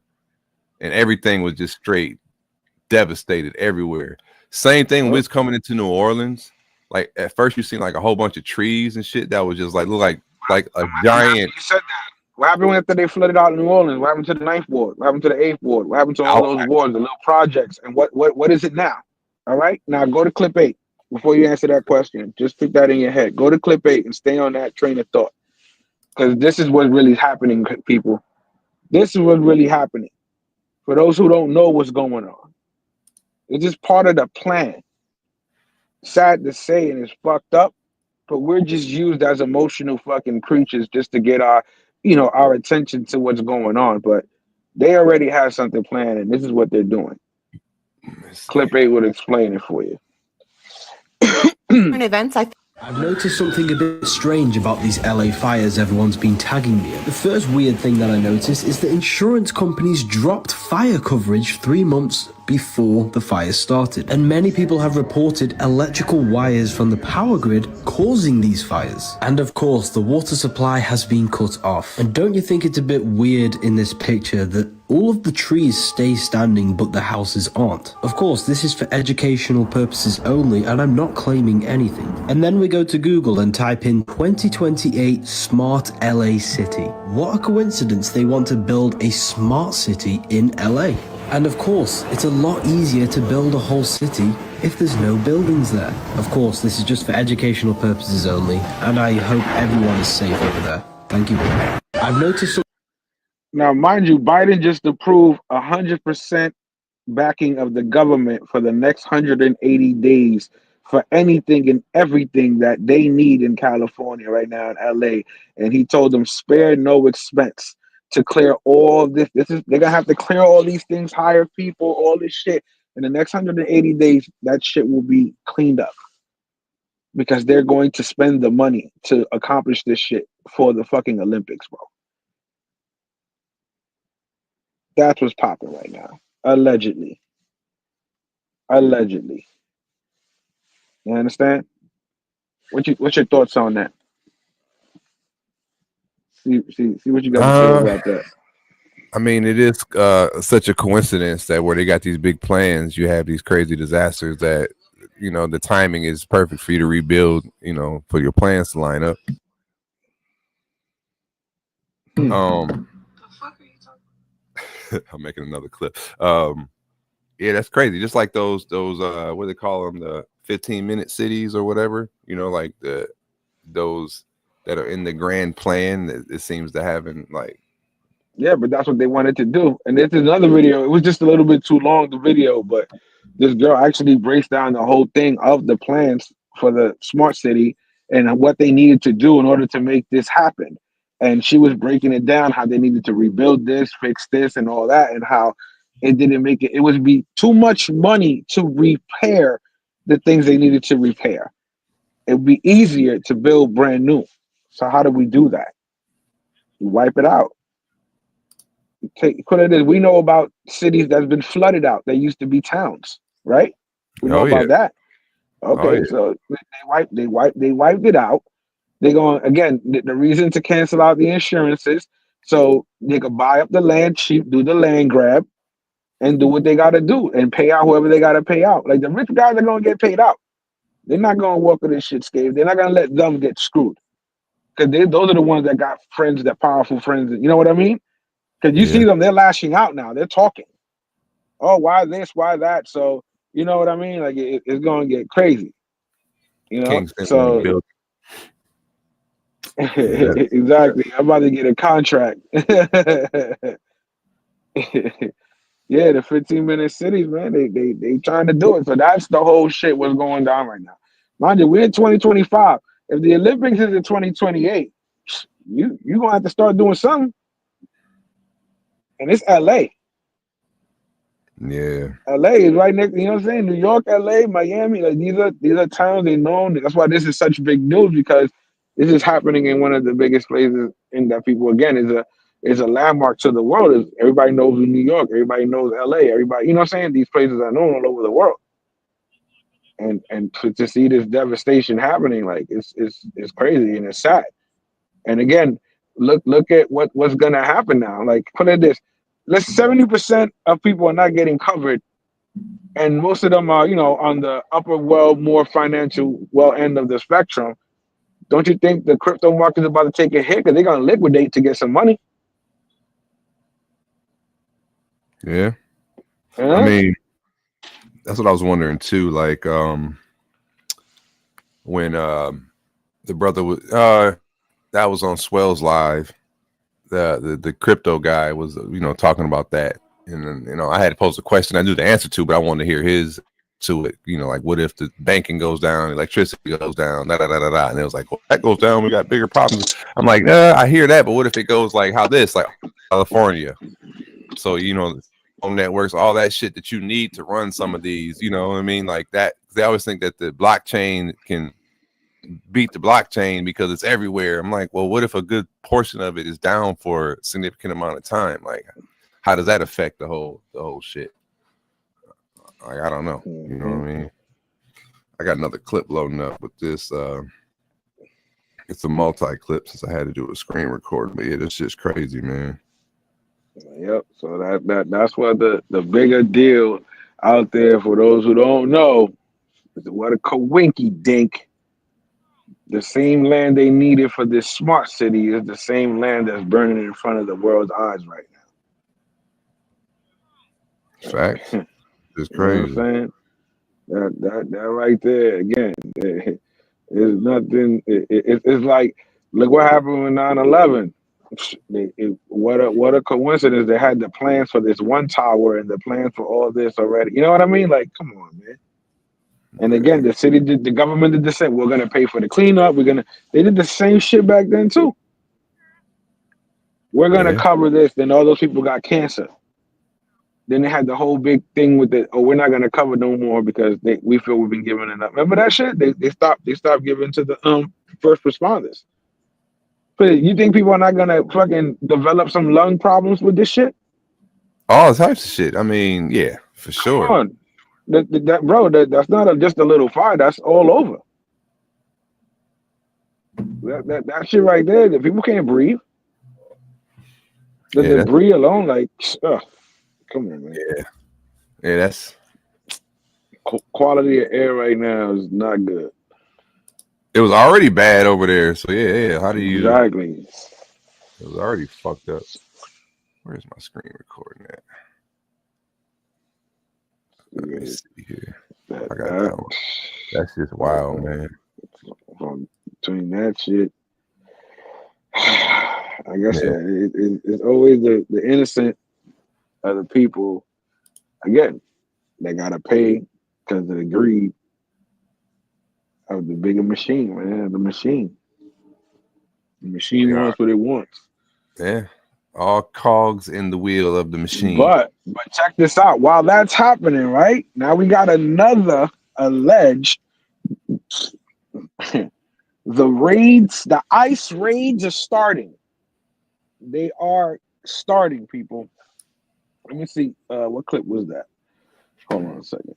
and everything was just straight devastated everywhere. Same thing with coming into New Orleans. Like at first you seen like a whole bunch of trees and shit that was just like look like a giant. You said that. What happened after they flooded out New Orleans? What happened to the 9th ward? What happened to the 8th ward? What happened to all those wards, the little projects? And what is it now? All right, now go to clip 8 before you answer that question. Just put that in your head. Go to clip 8 and stay on that train of thought, because this is what's really happening, people. This is what's really happening. For those who don't know what's going on, it's just part of the plan. Sad to say, and it's fucked up, but we're just used as emotional fucking creatures just to get our, our attention to what's going on. But they already have something planned, and this is what they're doing. Clip 8 would explain it for you. Events, I've noticed something a bit strange about these LA fires everyone's been tagging me in. The first weird thing that I noticed is that insurance companies dropped fire coverage 3 months before the fire started. And many people have reported electrical wires from the power grid causing these fires. And of course, the water supply has been cut off. And don't you think it's a bit weird in this picture that all of the trees stay standing but the houses aren't? Of course, this is for educational purposes only, and I'm not claiming anything. And then we go to Google and type in 2028 Smart LA City. What a coincidence they want to build a smart city in LA. And of course, it's a lot easier to build a whole city if there's no buildings there. Of course, this is just for educational purposes only, and I hope everyone is safe over there. Thank you. I've noticed... Now, mind you, Biden just approved 100% backing of the government for the next 180 days for anything and everything that they need in California right now in LA. And he told them spare no expense to clear all this. They're gonna have to clear all these things, hire people, all this shit. In the next 180 days, that shit will be cleaned up because they're going to spend the money to accomplish this shit for the fucking Olympics, bro. That's what's popping right now. Allegedly. Allegedly. You understand? What's your thoughts on that? See what you got to say about that. I mean, it is such a coincidence that where they got these big plans, you have these crazy disasters that, the timing is perfect for you to rebuild, for your plans to line up. I'm making another clip. Yeah, that's crazy. Just like those what do they call them, the 15-minute cities or whatever, like those that are in the grand plan. It seems to having like. Yeah, but that's what they wanted to do. And this is another video. It was just a little bit too long, the video, but this girl actually breaks down the whole thing of the plans for the smart city and what they needed to do in order to make this happen. And she was breaking it down, how they needed to rebuild this, fix this, and all that, and how it didn't make it. It would be too much money to repair the things they needed to repair. It would be easier to build brand new. So how do we do that? You wipe it out. We know about cities that's been flooded out. They used to be towns, right? We know about that. Okay, so they wiped it out. They're going, again, the reason to cancel out the insurances so they could buy up the land cheap, do the land grab, and do what they got to do and pay out whoever they got to pay out. Like the rich guys are going to get paid out. They're not going to walk with this shit scathed. They're not going to let them get screwed. Because those are the ones that got friends, that powerful friends. You know what I mean? Because you see them, they're lashing out now. They're talking. Oh, why this? Why that? So, you know what I mean? Like, it's going to get crazy. So... Exactly. I'm about to get a contract. Yeah, the 15-minute cities, man, they trying to do it. So that's the whole shit what's going down right now. Mind you, we're in 2025. If the Olympics is in 2028, you gonna have to start doing something. And it's LA. Yeah. LA is right next, you know what I'm saying? New York, LA, Miami, like these are towns they know. That's why this is such big news, because this is happening in one of the biggest places in that people, again, is a landmark to the world. Everybody knows in New York, everybody knows LA, everybody, you know what I'm saying? These places are known all over the world. and to see this devastation happening, like it's crazy and it's sad. And again, look at what's gonna happen now. Like, put it this: 70% of people are not getting covered, and most of them are, on the upper, more financial end of the spectrum. Don't you think the crypto market is about to take a hit because they're gonna liquidate to get some money? Yeah. I mean, that's what I was wondering too. Like, when the brother was that was on Swell's Live, the crypto guy was talking about that, and then, I had to pose a question I knew the answer to, but I wanted to hear his to it. Like, what if the banking goes down, electricity goes down, and it was like, well, that goes down, we got bigger problems. I'm like, I hear that, but what if it goes like how this, like California? So home networks, all that shit that you need to run some of these, you know what I mean? Like that, they always think that the blockchain can beat the blockchain because it's everywhere. I'm like, well, what if a good portion of it is down for a significant amount of time? Like, how does that affect the whole shit? Like, I don't know. You know what I mean? I got another clip loading up with this. It's a multi-clip since I had to do a screen recording, but yeah, this shit's crazy, man. Yep. So that's what the bigger deal out there for those who don't know is what a coinky dink. The same land they needed for this smart city is the same land that's burning in front of the world's eyes right now. Facts. It's crazy. You know what I'm saying? That right there again. It's nothing. It's like, look what happened with 9/11. What a coincidence! They had the plans for this one tower and the plans for all this already. You know what I mean? Like, come on, man. And again, the government did the same. We're gonna pay for the cleanup. They did the same shit back then too. We're gonna cover this. Then all those people got cancer. Then they had the whole big thing with it. Oh, we're not gonna cover no more because we feel we've been giving enough. Remember that shit? They stopped giving to the first responders. But you think people are not gonna fucking develop some lung problems with this shit? All types of shit. I mean, yeah, for sure. Come on. That's not just a little fire. That's all over. That shit right there. The people can't breathe. The debris alone, like, come on, man. Yeah, that's quality of air right now is not good. It was already bad over there, so yeah. How do you exactly? It was already fucked up. Where's my screen recording at? Let me see here. I got that one. That's just wild, man. Between that shit, like I said, it's always the innocent of the people. Again, they gotta pay because of the greed of the bigger machine, man. The machine wants what it wants. Yeah. All cogs in the wheel of the machine. But check this out. While that's happening, right? Now we got another alleged the ICE raids are starting. They are starting, people. Let me see. What clip was that? Hold on a second.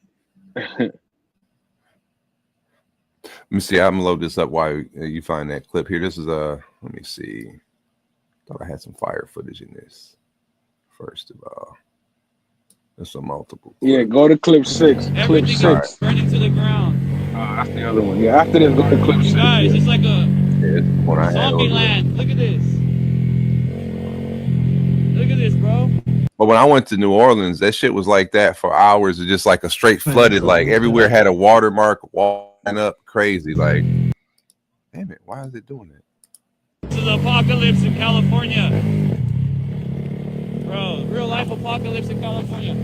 Let me see. I'm gonna load this up while you find that clip here. This is let me see. Thought I had some fire footage in this. First of all, there's some multiple. Yeah, go to clip 6. Clip 6. Is burning to the ground. That's the other one. Yeah, after this, go to clip 6. Guys, it's like a zombie land. Look at this. Look at this, bro. But when I went to New Orleans, that shit was like that for hours. It's just like a straight flooded. Like everywhere had a watermark walking up crazy. Like, damn it, why is it doing that? This is the apocalypse in California. Bro, real life apocalypse in California.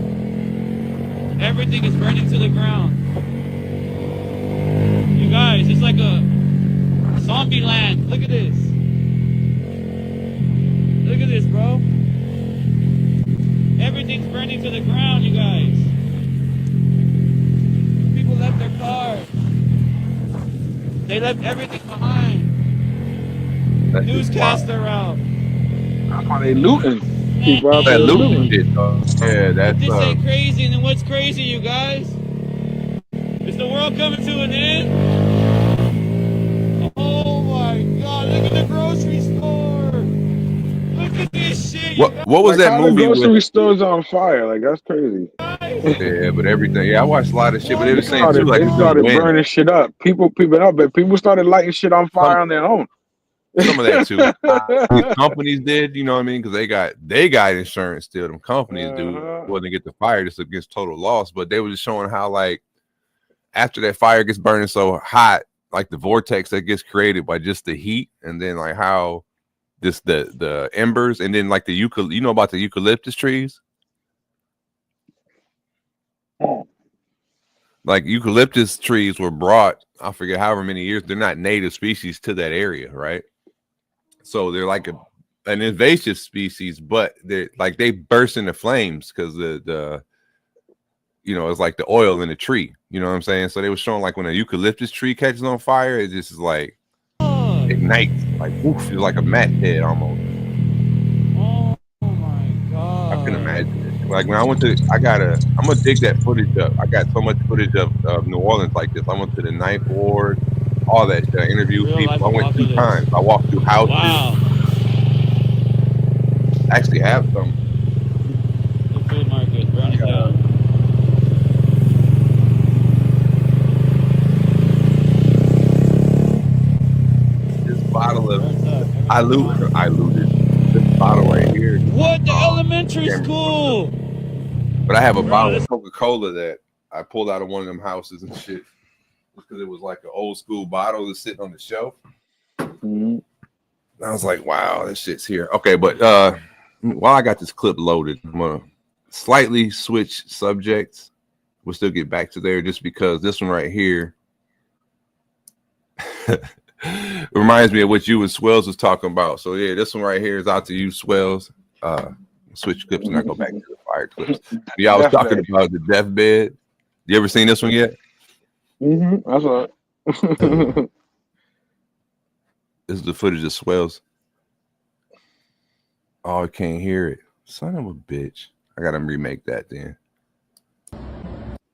Everything is burning to the ground. You guys, it's like a zombie land. Look at this. Look at this, bro. Everything's burning to the ground, you guys. People left their cars. They left everything behind. Newscaster out. That's why they looting. People out there looting shit. Yeah, that's This ain't crazy, and then what's crazy, you guys? It's the the world coming to an end? Oh my God! Look at the grocery store. Look at this shit. What was that movie? The grocery stores on fire. Like that's crazy. Yeah, but everything. Yeah, I watched a lot of shit, but they were saying They too, like started burning shit up. People started lighting shit on fire on their own. Some of that too. These companies did, you know what I mean? Because they got insurance still. Them companies do wasn't get the fire just against total loss, but they were just showing how like after that fire gets burning so hot, like the vortex that gets created by just the heat, and then like how just the embers, and then like the you know about the eucalyptus trees. Like eucalyptus trees were brought, I forget however many years. They're not native species to that area, right? So they're like an invasive species, but they're like they burst into flames because the it's like the oil in the tree. You know what I'm saying? So they were showing like when a eucalyptus tree catches on fire, it just is like ignites, like woof, it's like a match head almost. Oh my God! I can imagine it. Like when I'm gonna dig that footage up. I got so much footage of New Orleans like this. I went to the 9th Ward, all that shit. I interviewed people. I went 2 times. I walked through houses. Wow. I actually have some. The food market burning down. This bottle of I looted this bottle right here. What? The elementary school? But I have a bottle of Coca-Cola that I pulled out of one of them houses and shit because it was like an old school bottle that's sitting on the shelf. And I was like, wow, this shit's here. Okay, but while I got this clip loaded, I'm gonna slightly switch subjects. We'll still get back to there just because this one right here reminds me of what you and Swells was talking about. So yeah, this one right here is out to you, Swells. Switch clips and I go back to the fire clips. Y'all was talking about the deathbed. You ever seen this one yet? I saw it. This is the footage of Swells. Oh, I can't hear it. Son of a bitch. I gotta remake that then.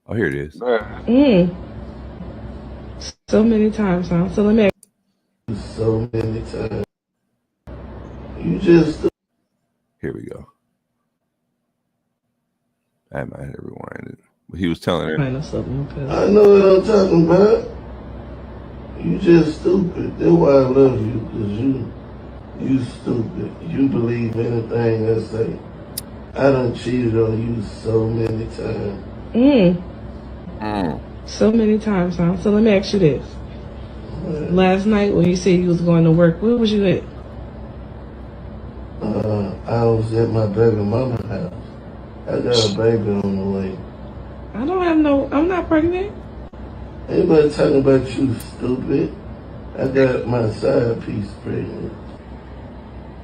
Oh, here it is. So many times, huh? So let me. So many times. You just. Here we go. I might have rewind it. But he was telling her. I know what I'm talking about. You just stupid. That's why I love you, because you stupid. You believe anything I say. I done cheated on you so many times. So many times, huh? So let me ask you this. Last night when you said you was going to work, where was you at? I was at my baby mama's house. I got a baby on the way. I'm not pregnant. Anybody talking about you, stupid? I got my side piece pregnant.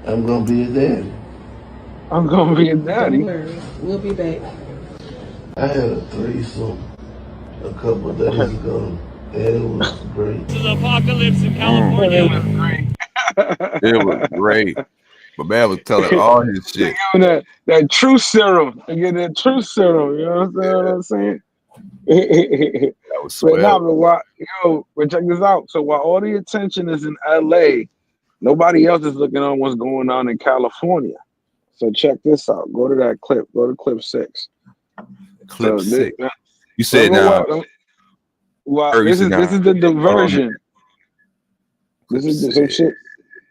I'm gonna be a daddy. Don't worry. We'll be back. I had a threesome a couple of days ago, and it was great. This is apocalypse in California. It was great. My man was telling all his shit. That truth serum. They get that truth serum. You know what I'm saying? That was swell. But check this out. So while all the attention is in LA, nobody else is looking on what's going on in California. So check this out. Go to that clip. Go to clip 6. Clip 6. You said now. Well, this is the diversion. This is some shit.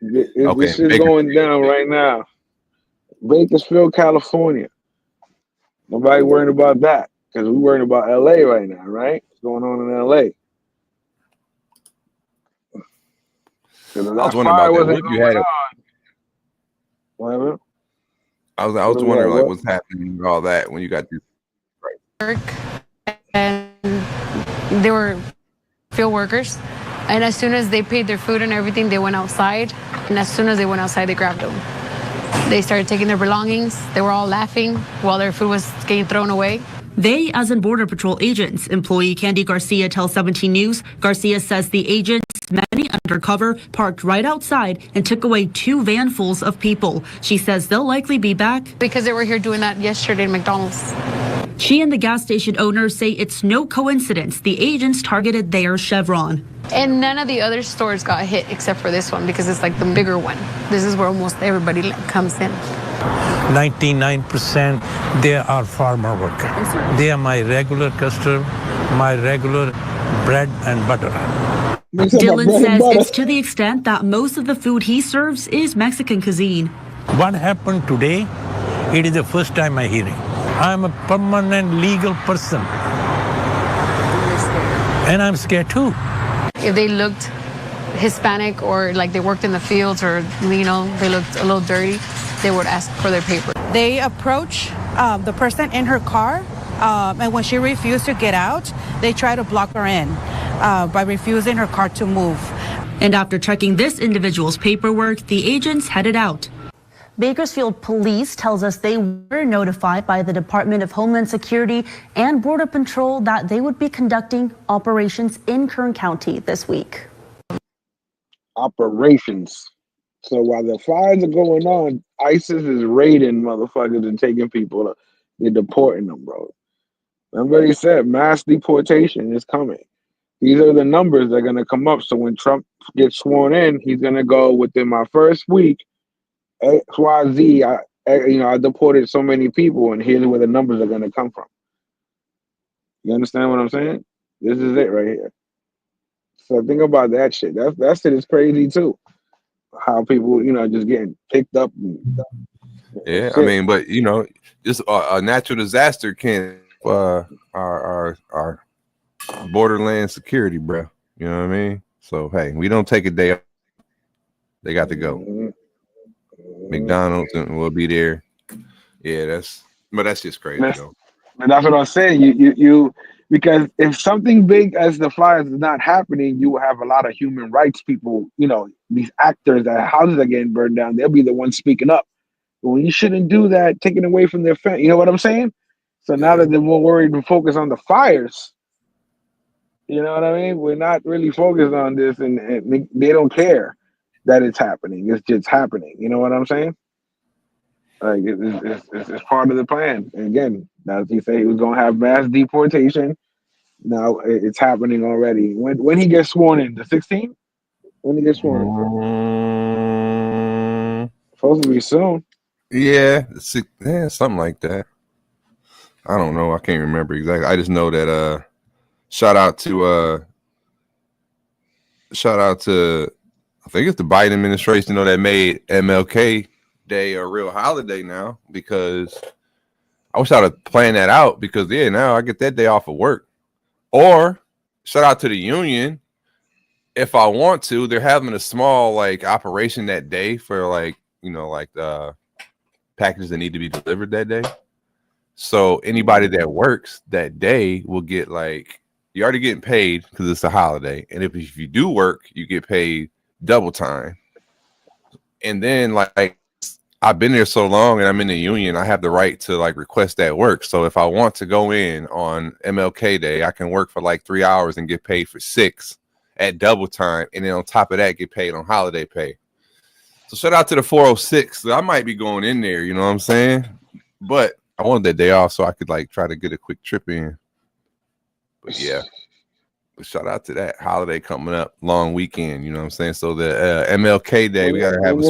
This shit's going down right now. Bakersfield, California. Nobody worrying about that because we're worrying about LA right now, right? What's going on in LA? I was wondering about that. What you had? Whatever. I was wondering like what's happening with all that when you got this. Work, and they were field workers. And as soon as they paid their food and everything, they went outside. And as soon as they went outside, they grabbed them. They started taking their belongings. They were all laughing while their food was getting thrown away. They, as in Border Patrol agents. Employee Candy Garcia tells 17 News. Garcia says the agents, many undercover, parked right outside and took away 2 vanfuls of people. She says they'll likely be back. Because they were here doing that yesterday at McDonald's. She and the gas station owners say it's no coincidence the agents targeted their Chevron. And none of the other stores got hit except for this one because it's like the bigger one. This is where almost everybody comes in. 99% they are farmer workers. They are my regular customer, my regular bread and butter. Dylan says it's to the extent that most of the food he serves is Mexican cuisine. What happened today, it is the first time I hear it. I'm a permanent legal person. And I'm scared too. If they looked Hispanic or like they worked in the fields or, you know, they looked a little dirty, they would ask for their paper. They approach the person in her car, and when she refused to get out, they try to block her in by refusing her car to move. And after checking this individual's paperwork, the agents headed out. Bakersfield Police tells us they were notified by the Department of Homeland Security and Border Patrol that they would be conducting operations in Kern County this week. Operations. So while the fires are going on, ISIS is raiding motherfuckers and taking people. They're deporting them, bro. Somebody said mass deportation is coming. These are the numbers that are going to come up. So when Trump gets sworn in, he's going to go within my first week, XYZ, I deported so many people, and here's where the numbers are going to come from. You understand what I'm saying? This is it right here. So think about that shit. That shit is crazy too. How people, just getting picked up. Yeah, I mean, but just a natural disaster can our borderland security, bro. You know what I mean? So hey, we don't take a day off. They got to go. McDonald's and we'll be there. Yeah, that's just crazy though. And that's what I'm saying. You because if something big as the fires is not happening, you will have a lot of human rights people, these actors that houses are getting burned down, they'll be the ones speaking up. But when you shouldn't do that, taking away from their family, you know what I'm saying? So now that they're more worried and focused on the fires, you know what I mean? We're not really focused on this, and they don't care that it's happening. It's just happening. You know what I'm saying? Like it's part of the plan. And again, as he said, he was gonna have mass deportation. Now it's happening already. When he gets sworn in, the 16th? When he gets sworn in? Supposed to be soon. Yeah, something like that. I don't know. I can't remember exactly. I just know that shout out to I think it's the Biden administration, that made MLK Day a real holiday now, because I wish I'd have planned that out, because now I get that day off of work. Or shout out to the union. If I want to, they're having a small operation that day for packages that need to be delivered that day. So anybody that works that day will get you're already getting paid because it's a holiday. And if you do work, you get paid double time. And then I've been there so long and I'm in the union, I have the right to request that work. So if I want to go in on MLK Day, I can work for 3 hours and get paid for 6 at double time, and then on top of that get paid on holiday pay. So shout out to the 406. I might be going in there, you know what I'm saying? But I wanted that day off so I could try to get a quick trip in. But yeah. But shout out to that holiday coming up, long weekend, you know what I'm saying? So the MLK Day, we gotta have a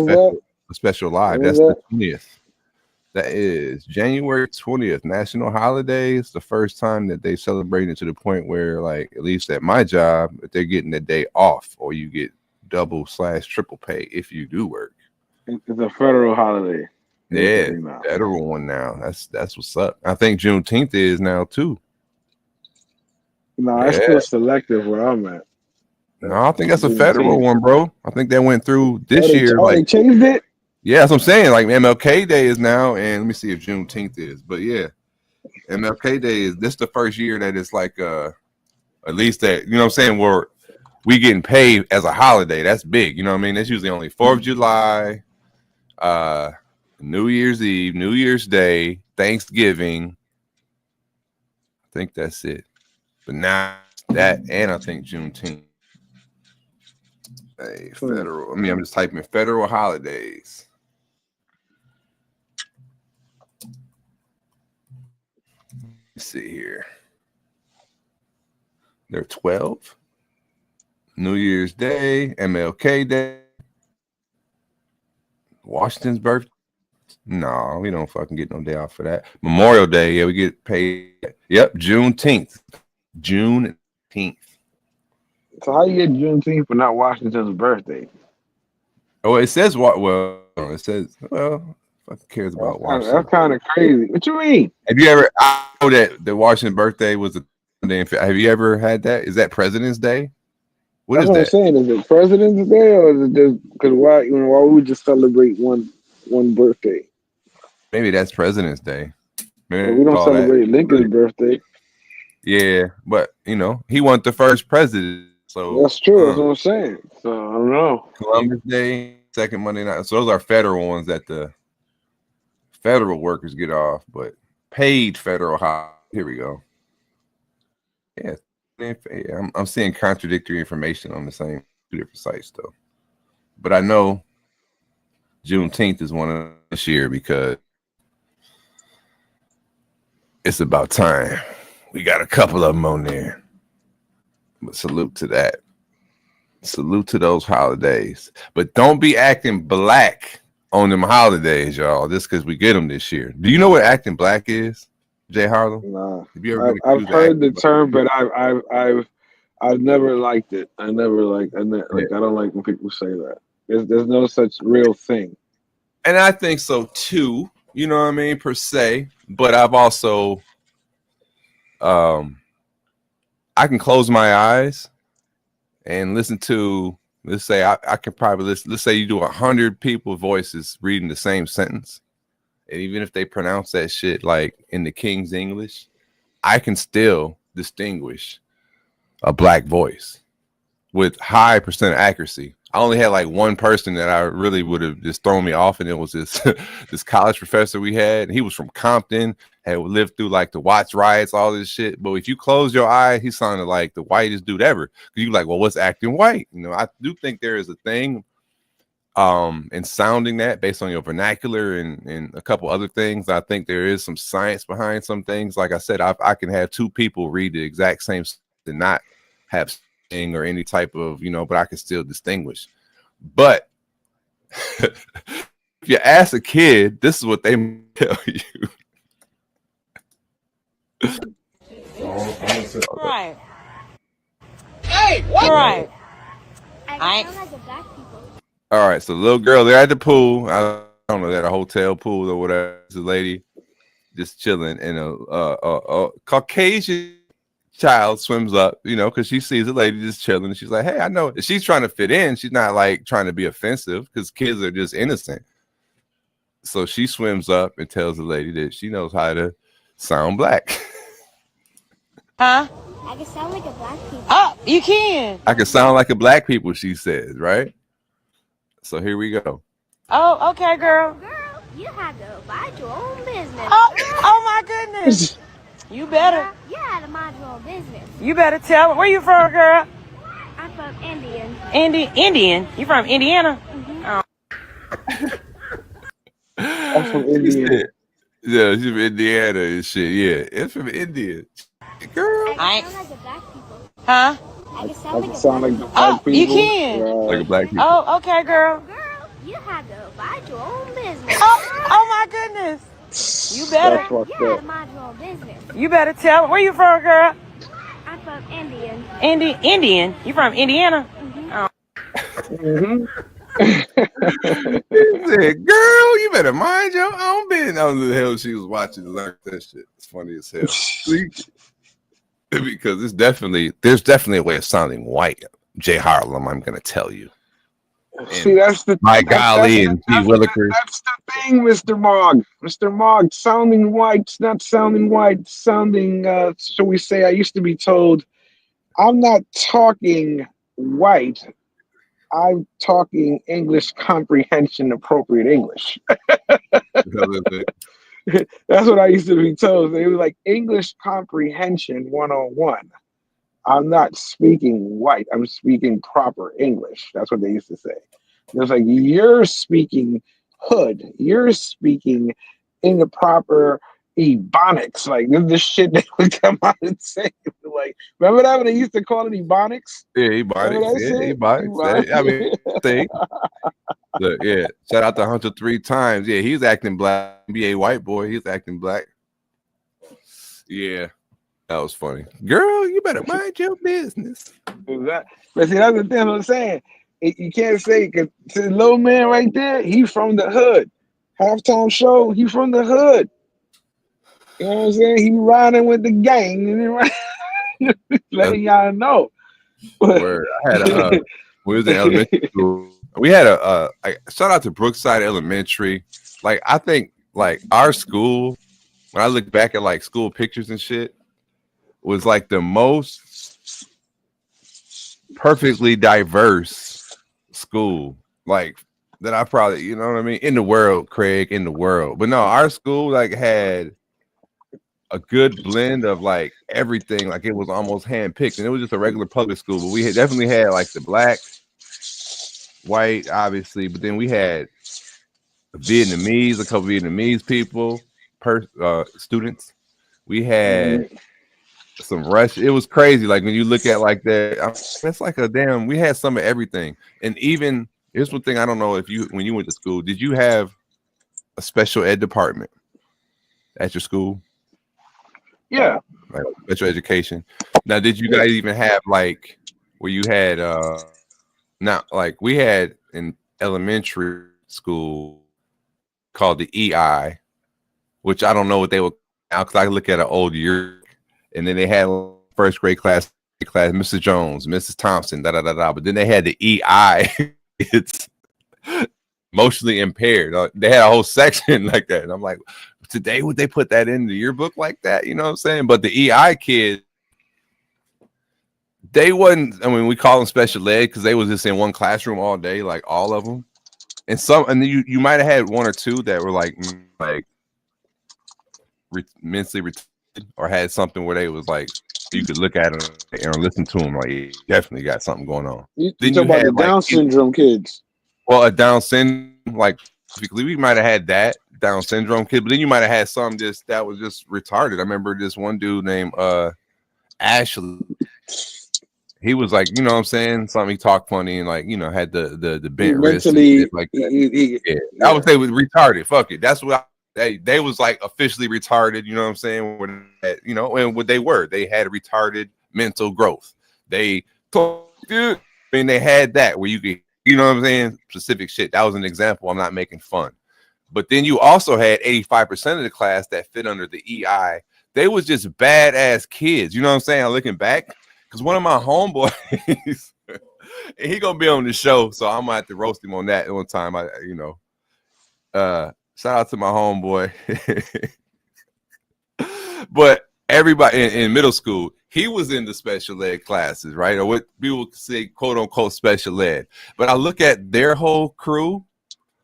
special live. That's the 20th. That is January 20th, national holiday. It's the first time that they celebrated to the point where, at least at my job, that they're getting the day off, or you get double/triple pay if you do work. It's a federal holiday. Yeah, federal one now. That's what's up. I think Juneteenth is now too. No, it's still selective where I'm at. No, I think that's a federal one, bro. I think that went through this year. They changed it? Yeah, that's what I'm saying. MLK Day is now, and let me see if Juneteenth is. But yeah, MLK Day is this the first year that it's at least that, you know what I'm saying, where we getting paid as a holiday. That's big. You know what I mean? That's usually only 4th of July, New Year's Eve, New Year's Day, Thanksgiving. I think that's it. But now that, and I think Juneteenth. Hey, federal. I'm just typing in federal holidays. Let's see here. They're 12. New Year's Day, MLK Day, Washington's birthday. No, we don't fucking get no day off for that. Memorial Day, yeah, we get paid. Yep, Juneteenth. Juneteenth. So how you get Juneteenth but not Washington's birthday? Oh, it says what? Well, it says, well, fucking cares about Washington. That's kind of crazy. What you mean? Have you ever? I know that the Washington birthday was a day. Have you ever had that? Is that President's Day? That's what I'm saying. Is it President's Day or is it just because why would we just celebrate one birthday? Maybe that's President's Day. Maybe we don't celebrate Lincoln's birthday. Yeah, but he wasn't the first president. So that's true. That's what I'm saying. So I don't know. Columbus Day, second Monday night. So those are federal ones that the federal workers get off, but paid federal holiday. Here we go. Yeah. I'm seeing contradictory information on the same two different sites though, but I know Juneteenth is one of this year because it's about time. We got a couple of them on there, but salute to that. Salute to those holidays, but don't be acting black on them holidays, y'all. Just because we get them this year. Do you know what acting black is? Jay Harlow? Nah. Have you ever I've heard the term, but I've never liked it. I don't like when people say that. There's no such real thing. And I think so too. You know what I mean, per se. But I've also, I can close my eyes and listen to. Let's say I can probably listen. Let's say you do 100 people's voices reading the same sentence. And even if they pronounce that shit like in the King's English, I can still distinguish a black voice with high percent of accuracy. I only had like one person that I really would have just thrown me off, and it was this this college professor we had. He was from Compton, had lived through like the Watts riots, all this shit. But if you close your eye, he sounded like the whitest dude ever. Because you're like, well, what's acting white? I do think there is a thing and sounding that based on your vernacular and a couple other things. I think there is some science behind some things. Like I said, I can have two people read the exact same and not have sing or any type of, but I can still distinguish. But if you ask a kid, this is what they tell you. Right. Hey, what? Right. All right, so the little girl, they're at the pool. I don't know, at a hotel pool or whatever. It's a lady just chilling, and a Caucasian child swims up, because she sees a lady just chilling, and she's like, "Hey, I know." She's trying to fit in. She's not like trying to be offensive because kids are just innocent. So she swims up and tells the lady that she knows how to sound black. Huh? I can sound like a black people. Oh, you can. I can sound like a black people, she says, right? So here we go. Oh, okay, girl. Girl, you have to mind your own business. Oh my goodness. You better. You have to mind your own business. You better tell her. Where you from, girl? I'm from Indian. Indian? You from Indiana? Mm-hmm. I'm from Indiana. Yeah, she's from Indiana and shit. Yeah, it's from India. Girl. I can sound like a black people. Huh? I can sound like the black people. You can. Like a black people. Oh, okay, girl. Girl, you have to mind your own business. Oh my goodness. You better. You have to mind your own business. You better tell her. Where you from, girl? I'm from Indian. Indian? You from Indiana? Mm-hmm. He said, "Girl, you better mind your own business." I don't know the hell she was watching. Like that shit. It's funny as hell. Because there's definitely a way of sounding white. Jay Harlem, I'm gonna tell you. See, that's the my golly, and T. Willikers. That's the thing, Mr. Mogg. Mr. Mogg, sounding white, not sounding white, sounding. Shall we say? I used to be told, I'm not talking white. I'm talking English comprehension, appropriate English. That's what I used to be told. It was like English comprehension 101. I'm not speaking white. I'm speaking proper English. That's what they used to say. It was like, you're speaking hood. You're speaking in the proper Ebonics. Like, this is the shit they would come out and say. Like, remember that when they used to call it Ebonics? Yeah, Ebonics. Yeah, Ebonics. I mean, thing. Look, yeah. Shout out to Hunter 3 times. Yeah, he's acting black. NBA white boy. He's acting black. Yeah, that was funny. Girl, you better mind your business. But see, that's the thing I'm saying. You can't say, because the little man right there, he from the hood. Halftime show, he from the hood. You know what I'm saying? He riding with the gang and letting y'all know. Word. I had when we was in elementary school, we had shout out to Brookside Elementary. Like, I think like our school, when I look back at like school pictures and shit, was like the most perfectly diverse school. Like, that I probably, you know what I mean, in the world, Craig, in the world. But no, our school like had a good blend of like everything. Like, it was almost handpicked, and it was just a regular public school. But we definitely had like the black, white, obviously, but then we had Vietnamese, a couple Vietnamese people, students. We had some Russian. It was crazy. Like, when you look at like that, that's like a damn. We had some of everything, and even. Here's one thing I don't know if when you went to school, did you have a special ed department at your school? Yeah. Like special education. Now, did you guys even have like where you had not like we had in elementary school called the EI, which I don't know what they were now because I look at an old year, and then they had first grade class, Mrs. Jones, Mrs. Thompson, but then they had the EI. It's emotionally impaired. They had a whole section like that, and I'm like, today would they put that in the yearbook like that? You know what I'm saying? But the EI kids, they wasn't. I mean, we call them special ed because they was just in one classroom all day, like all of them. And you might have had one or two that were like mentally retarded or had something where they was like. You could look at them and listen to them. Like, you definitely got something going on. You talk about the Down syndrome kids. Well, a Down syndrome, like we might have had that Down syndrome kid, but then you might have had some that was just retarded. I remember this one dude named Ashley. He was like, you know what I'm saying? Something he talked funny and like, you know, had the bent wrist and shit like that. I would say it was retarded. Fuck it. That's what they was like officially retarded, you know what I'm saying? You know, and what they were, they had retarded mental growth. They they had that where you could, you know what I'm saying? Specific shit. That was an example. I'm not making fun. But then you also had 85% of the class that fit under the EI. They was just badass kids. You know what I'm saying? Looking back, because one of my homeboys, and he gonna be on the show, so I'm gonna have to roast him on that one time. Shout out to my homeboy. But everybody in middle school, he was in the special ed classes, right? Or what people say, quote unquote, special ed. But I look at their whole crew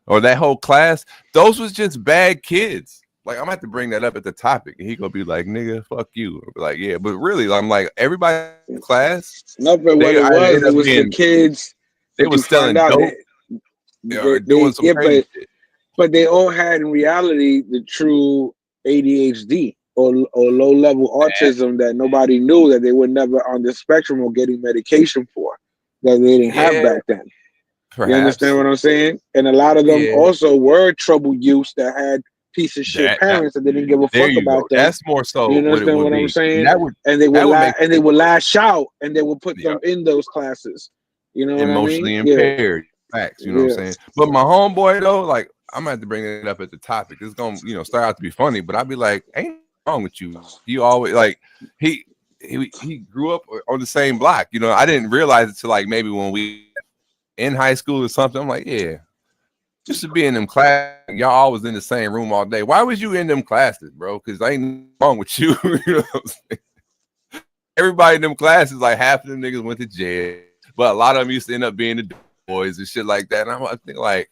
or that whole class, those was just bad kids. Like, I'm gonna have to bring that up at the topic, and he gonna be like, "Nigga, fuck you." I'll be like, yeah, but really, I'm like, everybody in class. No, but what it was the kids. They was selling dope. Doing some crazy shit. But they all had, in reality, the true ADHD or low-level autism that nobody knew, that they were never on the spectrum or getting medication for, that they didn't have back then. Perhaps. You understand what I'm saying? And a lot of them also were trouble youths that had piece of shit parents that didn't give a fuck about them. That's more so. You understand what I'm saying? And they would lash out, and they would put them in those classes. You know what I mean? Emotionally impaired. Facts. You know what I'm saying? But my homeboy though, like, I'm gonna have to bring it up at the topic. It's gonna, start out to be funny, but I'd be like, ain't wrong with you. You always like he grew up on the same block. You know, I didn't realize it till like maybe when we in high school or something. I'm like, yeah, just to be in them class, y'all always in the same room all day. Why was you in them classes, bro? Because ain't wrong with you. You know what I'm saying? Everybody in them classes, like half of them niggas went to jail, but a lot of them used to end up being the boys and shit like that. And I think like,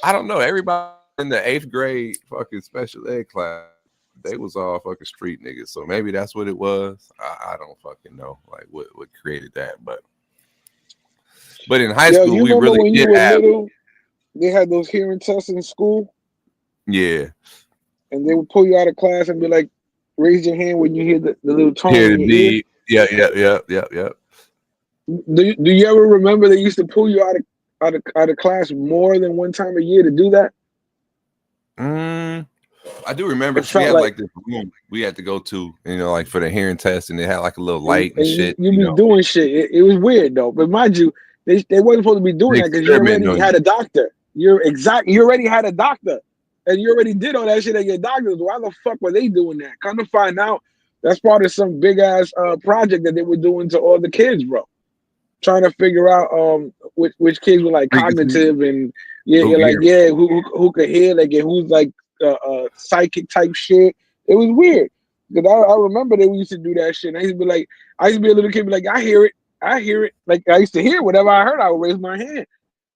I don't know, everybody in the 8th grade fucking special ed class, they was all fucking street niggas. So maybe that's what it was. I don't fucking know, like what created that. But in high school, we really did have. They had those hearing tests in school. Yeah. and they would pull you out of class and be like, raise your hand when you hear the little tone. Hear in the your ear. beat. Yeah. Do you ever remember they used to pull you out of class more than one time a year to do that? I do remember It we felt had like- like this room we had to go to, you know, like for the hearing test, and they had like a little light and shit. You be doing shit. It was weird though. But mind you, they wasn't supposed to be doing They that because you experiment already on had you. a doctor. You already had a doctor, and you already did all that shit at your doctor's. Why the fuck were they doing that? Come to find out, that's part of some big ass project that they were doing to all the kids, bro. Trying to figure out which kids were like cognitive and who could hear, like, and who's like psychic type shit. It was weird because I remember they used to do that shit. And I used to be a little kid, be like, I hear it. Like I used to hear whatever I heard, I would raise my hand,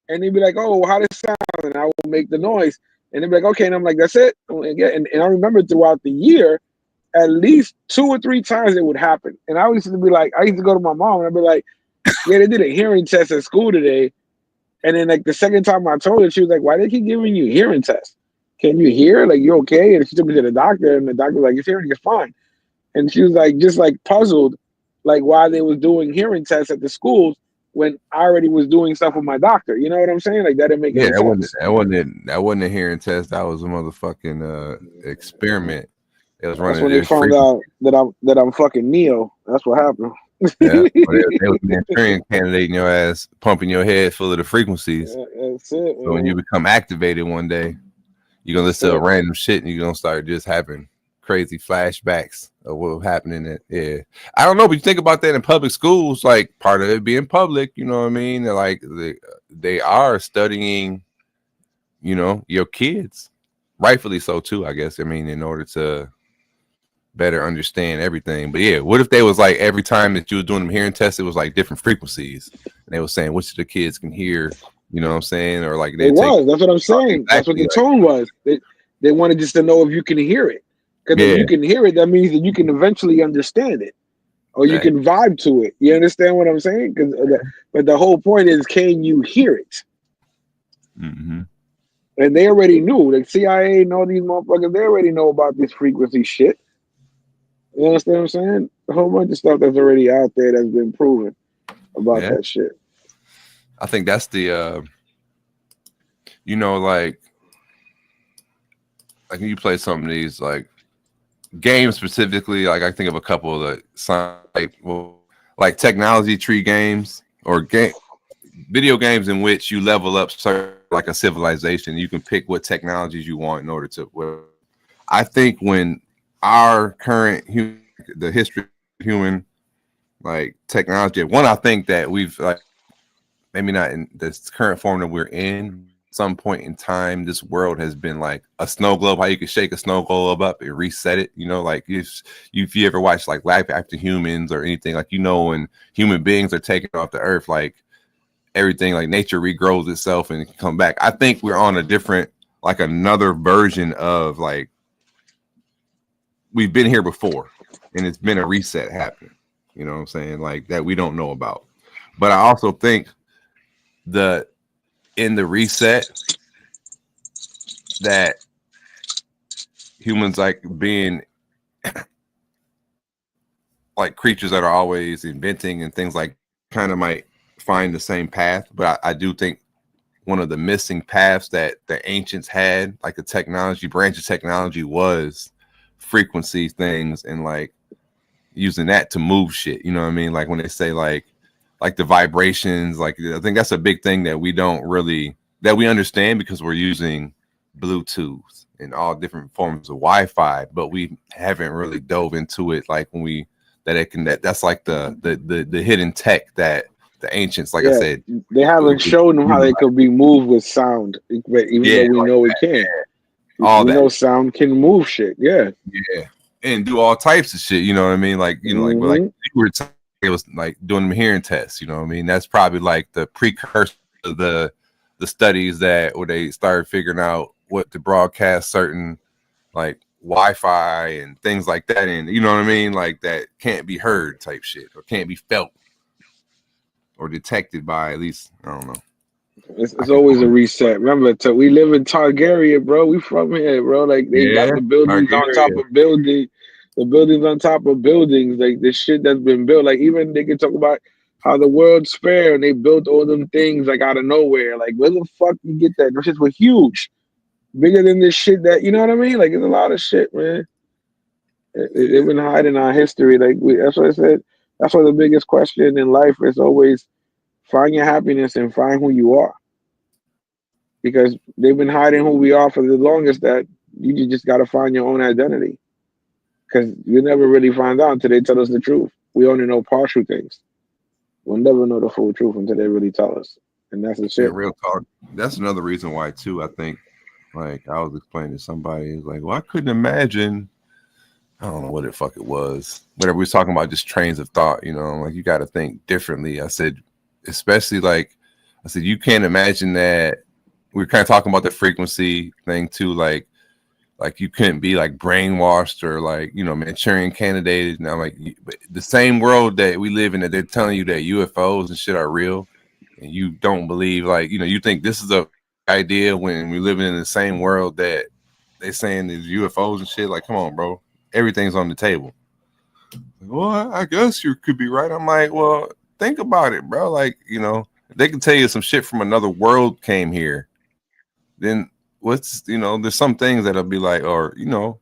and they'd be like, oh, how does it sound? And I would make the noise, and they'd be like, okay, and I'm like, that's it. And I remember throughout the year, at least 2 or 3 times it would happen, and I used to be like, I used to go to my mom and I'd be like, yeah, they did a hearing test at school today. And then like the second time I told her, she was like, why they keep giving you hearing tests? Can you hear? Like, you're okay? And she took me to the doctor, and the doctor was like, your hearing is fine. And she was like, just like puzzled, like why they was doing hearing tests at the schools when I already was doing stuff with my doctor. You know what I'm saying? Like that didn't make any sense. That wasn't a hearing test. That was a motherfucking experiment. It was running. That's when they found out that I'm fucking Neo. That's what happened. Yeah, they was Manchurian candidate in your ass, pumping your head full of the frequencies. That's it. So when you become activated one day, you're gonna listen to random shit, and you're gonna start just having crazy flashbacks of what was happening. I don't know, but you think about that in public schools, like part of it being public. You know what I mean? They're like they are studying, you know, your kids, rightfully so too, I guess. I mean, in order to better understand everything. But yeah, what if they was like every time that you were doing them hearing tests, it was like different frequencies, and they were saying which of the kids can hear, you know what I'm saying? Or like that's what I'm saying. That's what the tone was. They wanted just to know if you can hear it, because if you can hear it, that means that you can eventually understand it, or you can vibe to it. You understand what I'm saying? But the whole point is, can you hear it? Mm-hmm. And they already knew. The CIA and all these motherfuckers, they already know about this frequency shit. You understand what I'm saying? A whole bunch of stuff that's already out there that's been proven about that shit. I think that's the you know, like when you play some of these like games specifically, like I think of a couple of the like technology tree games or video games in which you level up like a civilization. You can pick what technologies you want in order to. I think when our current the history of human like technology, I think that we've like maybe not in this current form that we're in. Some point in time, this world has been like a snow globe. How you can shake a snow globe up and reset it. You know, like if you ever watch like Life After Humans or anything, like, you know, when human beings are taken off the earth, like everything, like nature regrows itself and it can come back. I think we're on a different, like another version of like we've been here before, and it's been a reset happening. You know what I'm saying? Like that we don't know about. But I also think in the reset that humans like being like creatures that are always inventing and things like kind of might find the same path. But I do think one of the missing paths that the ancients had, like the technology branch of technology, was frequency things and like using that to move shit. You know what I mean? Like when they say like the vibrations, like I think that's a big thing that we understand because we're using Bluetooth and all different forms of Wi-Fi, but we haven't really dove into it like when that's like the hidden tech that the ancients, like I said, they haven't shown them how they could be moved with sound, even though we know it can. All that. We know sound can move shit. Yeah, and do all types of shit. You know what I mean? Like, you know, like you were talking, it was like doing them hearing tests. You know what I mean? That's probably like the precursor to the studies where they started figuring out what to broadcast certain like Wi-Fi and things like that, and you know what I mean, like that can't be heard type shit or can't be felt or detected by, at least I don't know. It's always a reset. Remember, we live in Targaryen, bro. We from here, bro. Like they got the buildings on top of buildings, the buildings on top of buildings. Like the shit that's been built. Like even they can talk about how the World's Fair and they built all them things like out of nowhere. Like where the fuck you get that? Those shits were huge, bigger than this shit. That you know what I mean? Like it's a lot of shit, man. They've been hiding our history. Like that's what I said. That's why the biggest question in life is always find your happiness and find who you are. Because they've been hiding who we are for the longest, that you just got to find your own identity. Because you never really find out until they tell us the truth. We only know partial things. We'll never know the full truth until they really tell us. And that's the shit. Yeah, real talk. That's another reason why, too, I think, like, I was explaining to somebody, it's like, well, I couldn't imagine, I don't know what the fuck it was. Whatever we was talking about, just trains of thought, you know, like, you got to think differently. I said, especially, like, I said, you can't imagine that. We were kind of talking about the frequency thing too, like you couldn't be like brainwashed or like, you know, Manchurian candidated. Now, like the same world that we live in, that they're telling you that UFOs and shit are real, and you don't believe, like, you know, you think this is a idea when we're living in the same world that they're saying there's UFOs and shit. Like, come on, bro, everything's on the table. Well, I guess you could be right. I'm like, well, think about it, bro. Like, you know, if they can tell you some shit from another world came here, then what's, you know, there's some things that'll be like, or, you know,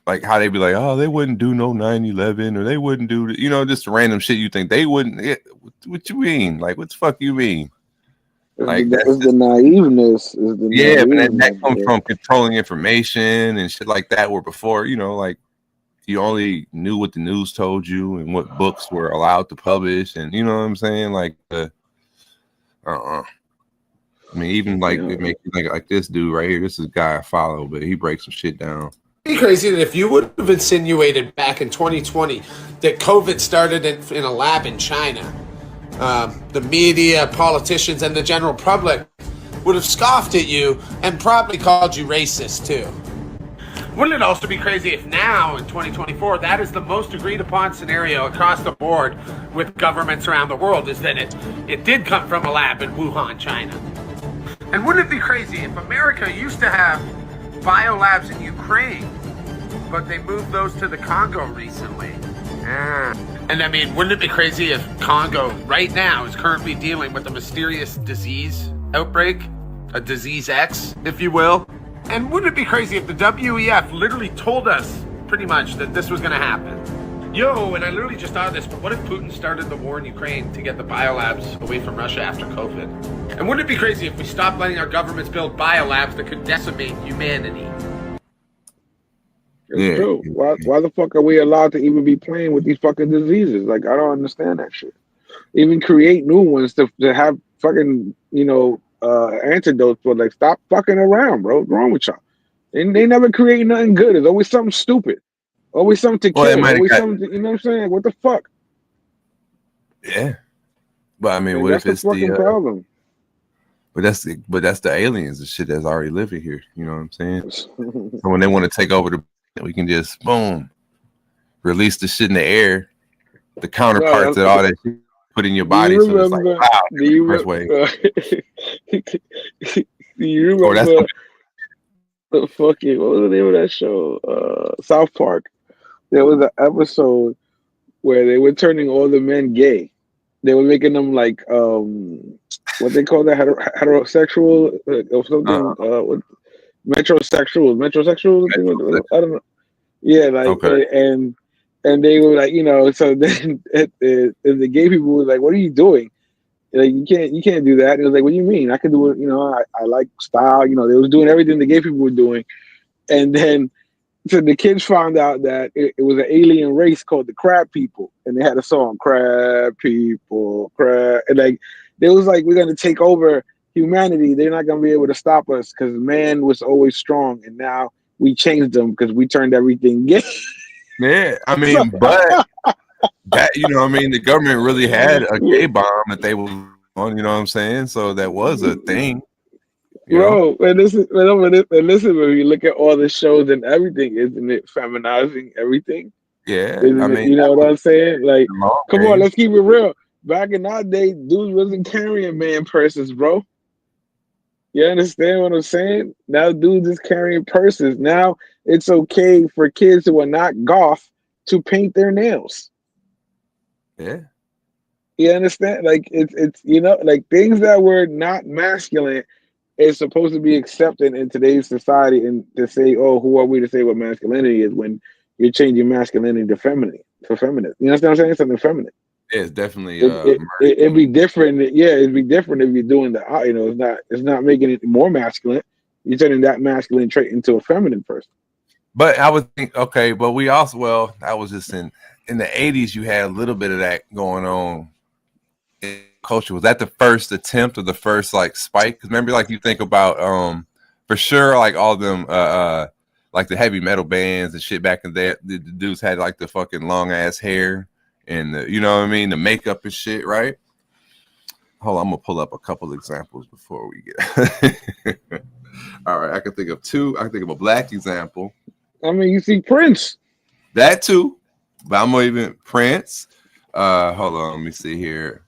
like how they be like, oh, they wouldn't do no 9/11, or they wouldn't do, you know, just random shit you think they wouldn't. What you mean? Like, what the fuck you mean? Like that's the naiveness. Yeah, but that comes from controlling information and shit like that. Where before, you know, like you only knew what the news told you and what books were allowed to publish, and you know what I'm saying, like I mean, even like it makes you think like this dude right here. This is a guy I follow, but he breaks some shit down. It'd be crazy that if you would have insinuated back in 2020 that COVID started in a lab in China, the media, politicians, and the general public would have scoffed at you and probably called you racist too. Wouldn't it also be crazy if now in 2024 that is the most agreed upon scenario across the board with governments around the world, is that it did come from a lab in Wuhan, China? And wouldn't it be crazy if America used to have biolabs in Ukraine, but they moved those to the Congo recently? And I mean, wouldn't it be crazy if Congo right now is currently dealing with a mysterious disease outbreak, a disease X, if you will? And wouldn't it be crazy if the WEF literally told us pretty much that this was going to happen? Yo, and I literally just thought of this, but what if Putin started the war in Ukraine to get the biolabs away from Russia after COVID? And wouldn't it be crazy if we stopped letting our governments build biolabs that could decimate humanity? It's true. Why the fuck are we allowed to even be playing with these fucking diseases? Like, I don't understand that shit. Even create new ones to have fucking, you know, antidotes for. Like, stop fucking around, bro. What's wrong with y'all? And they never create nothing good. There's always something stupid. Always something to kill. Always something to, you know what I'm saying? What the fuck? Yeah. But I mean, Man, what if that's it's the fucking problem? But that's the aliens and shit that's already living here. You know what I'm saying? So when they want to take over we can just boom, release the shit in the air, the counterparts that all that shit put in your body. So it's like, wow, first way. Do you remember the fucking, what was the name of that show? South Park. There was an episode where they were turning all the men gay. They were making them like what they call that, heterosexual or something. Metrosexuals. I don't know. Yeah, like okay. and they were like, you know, so then the gay people were like, "What are you doing? Like, you can't do that." And it was like, "What do you mean? I can do it. You know, I like style. You know, they was doing everything the gay people were doing." And then so the kids found out that it was an alien race called the Crab People, and they had a song, "Crab People, Crab," and like they was like, "We're gonna take over humanity. They're not gonna be able to stop us because man was always strong, and now we changed them because we turned everything gay." Yeah, I mean, but that, you know, I mean, the government really had a gay bomb that they were on. You know what I'm saying? So that was a thing. Bro, and listen, when you look at all the shows and everything, isn't it feminizing everything? Yeah, I mean, you know what I'm saying? Like, come on, let's keep it real. Back in our day, dudes wasn't carrying man purses, bro. You understand what I'm saying? Now dudes is carrying purses. Now it's okay for kids who are not goth to paint their nails. Yeah. You understand? Like it's you know, like things that were not masculine is supposed to be accepted in today's society, and to say, oh, who are we to say what masculinity is when you're changing masculinity to feminine for feminine. You know what I'm saying? Something feminine. Yeah, it's definitely It'd be different. Yeah, it'd be different if you're doing the you know, it's not making it more masculine. You're turning that masculine trait into a feminine person. But I would think, okay, but we also, well, I was just in the 80s, you had a little bit of that going on in culture. Was that the first attempt or the first like spike? Because remember, like you think about for sure, like all them like the heavy metal bands and shit back in there, the dudes had like the fucking long ass hair and the, you know what I mean, the makeup and shit, right? Hold on, I'm gonna pull up a couple examples before we get all right. I can think of two. I can think of a black example. I mean, you see Prince. That too. But I'm gonna even Prince. Hold on, let me see here.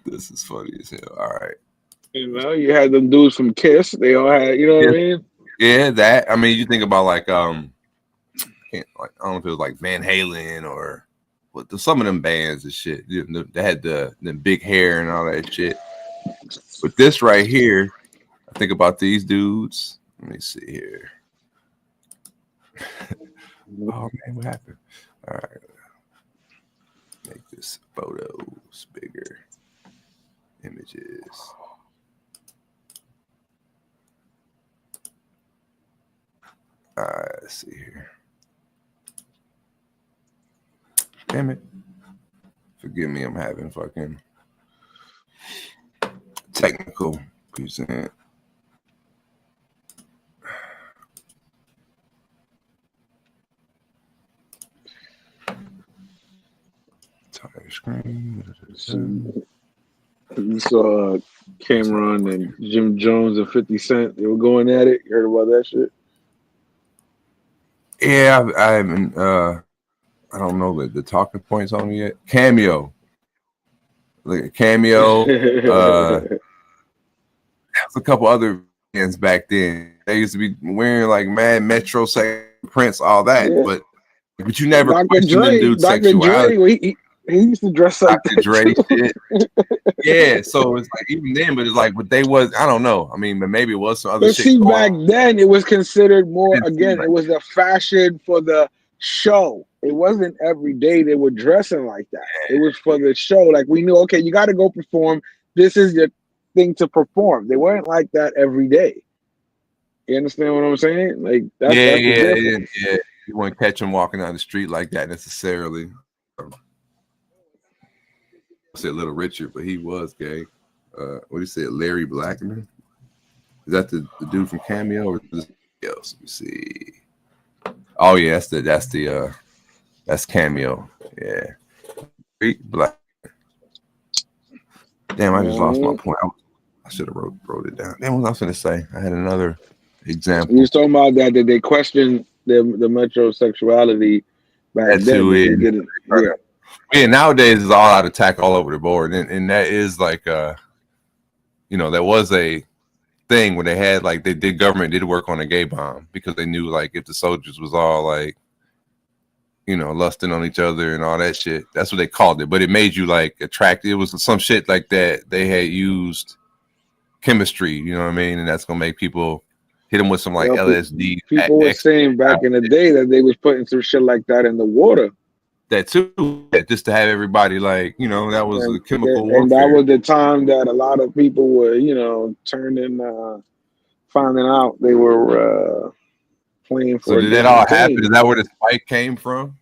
This is funny as hell. All right. You know, you had them dudes from Kiss. They all had, you know what I mean? Yeah, that. I mean, you think about like I don't know if it was like Van Halen or what some of them bands and shit. They had the big hair and all that shit. But this right here, I think about these dudes. Let me see here. Oh man, what happened? All right. Make this photos bigger. Images. All right, let's see here. Damn it. Forgive me, I'm having fucking technical present. Screen. You saw Cameron and Jim Jones and 50 Cent. They were going at it. You heard about that shit? Yeah, I haven't. I don't know the talking points on it yet. Cameo. Like a Cameo. There's a couple other bands back then. They used to be wearing like Mad Metro, Prince, all that. Yeah. But you never questioned them dude's sexuality. He used to dress like Dr. Dre shit. Yeah, so it's like even then, but it's like, but they was, I don't know. I mean, but maybe it was some other but shit. See, back then it was considered more. Again, it was a fashion for the show. It wasn't every day they were dressing like that. It was for the show. Like we knew, okay, you got to go perform. This is your thing to perform. They weren't like that every day. You understand what I'm saying? Like that's yeah. You wouldn't catch them walking down the street like that necessarily. I said Little Richard, but he was gay. What do you say, Larry Blackman? Is that the dude from Cameo or is this else? Let me see. Oh yeah, that's Cameo. Yeah, Black. Damn, I just lost my point. I should have wrote it down. Damn, what was I going to say? I had another example. You was talking about that they questioned the metrosexuality back then. Yeah, nowadays it's all out attack all over the board, and that is like you know, that was a thing where they had like government did work on a gay bomb because they knew like if the soldiers was all like, you know, lusting on each other and all that shit, that's what they called it. But it made you like attracted. It was some shit like that. They had used chemistry, you know what I mean, and that's gonna make people hit them with some like LSD. People were saying back in the day that they was putting some shit like that in the water. That too, just to have everybody like, you know, that was a chemical warfare. And that was the time that a lot of people were, you know, finding out they were playing for. So did that all happen? Is that where the spike came from?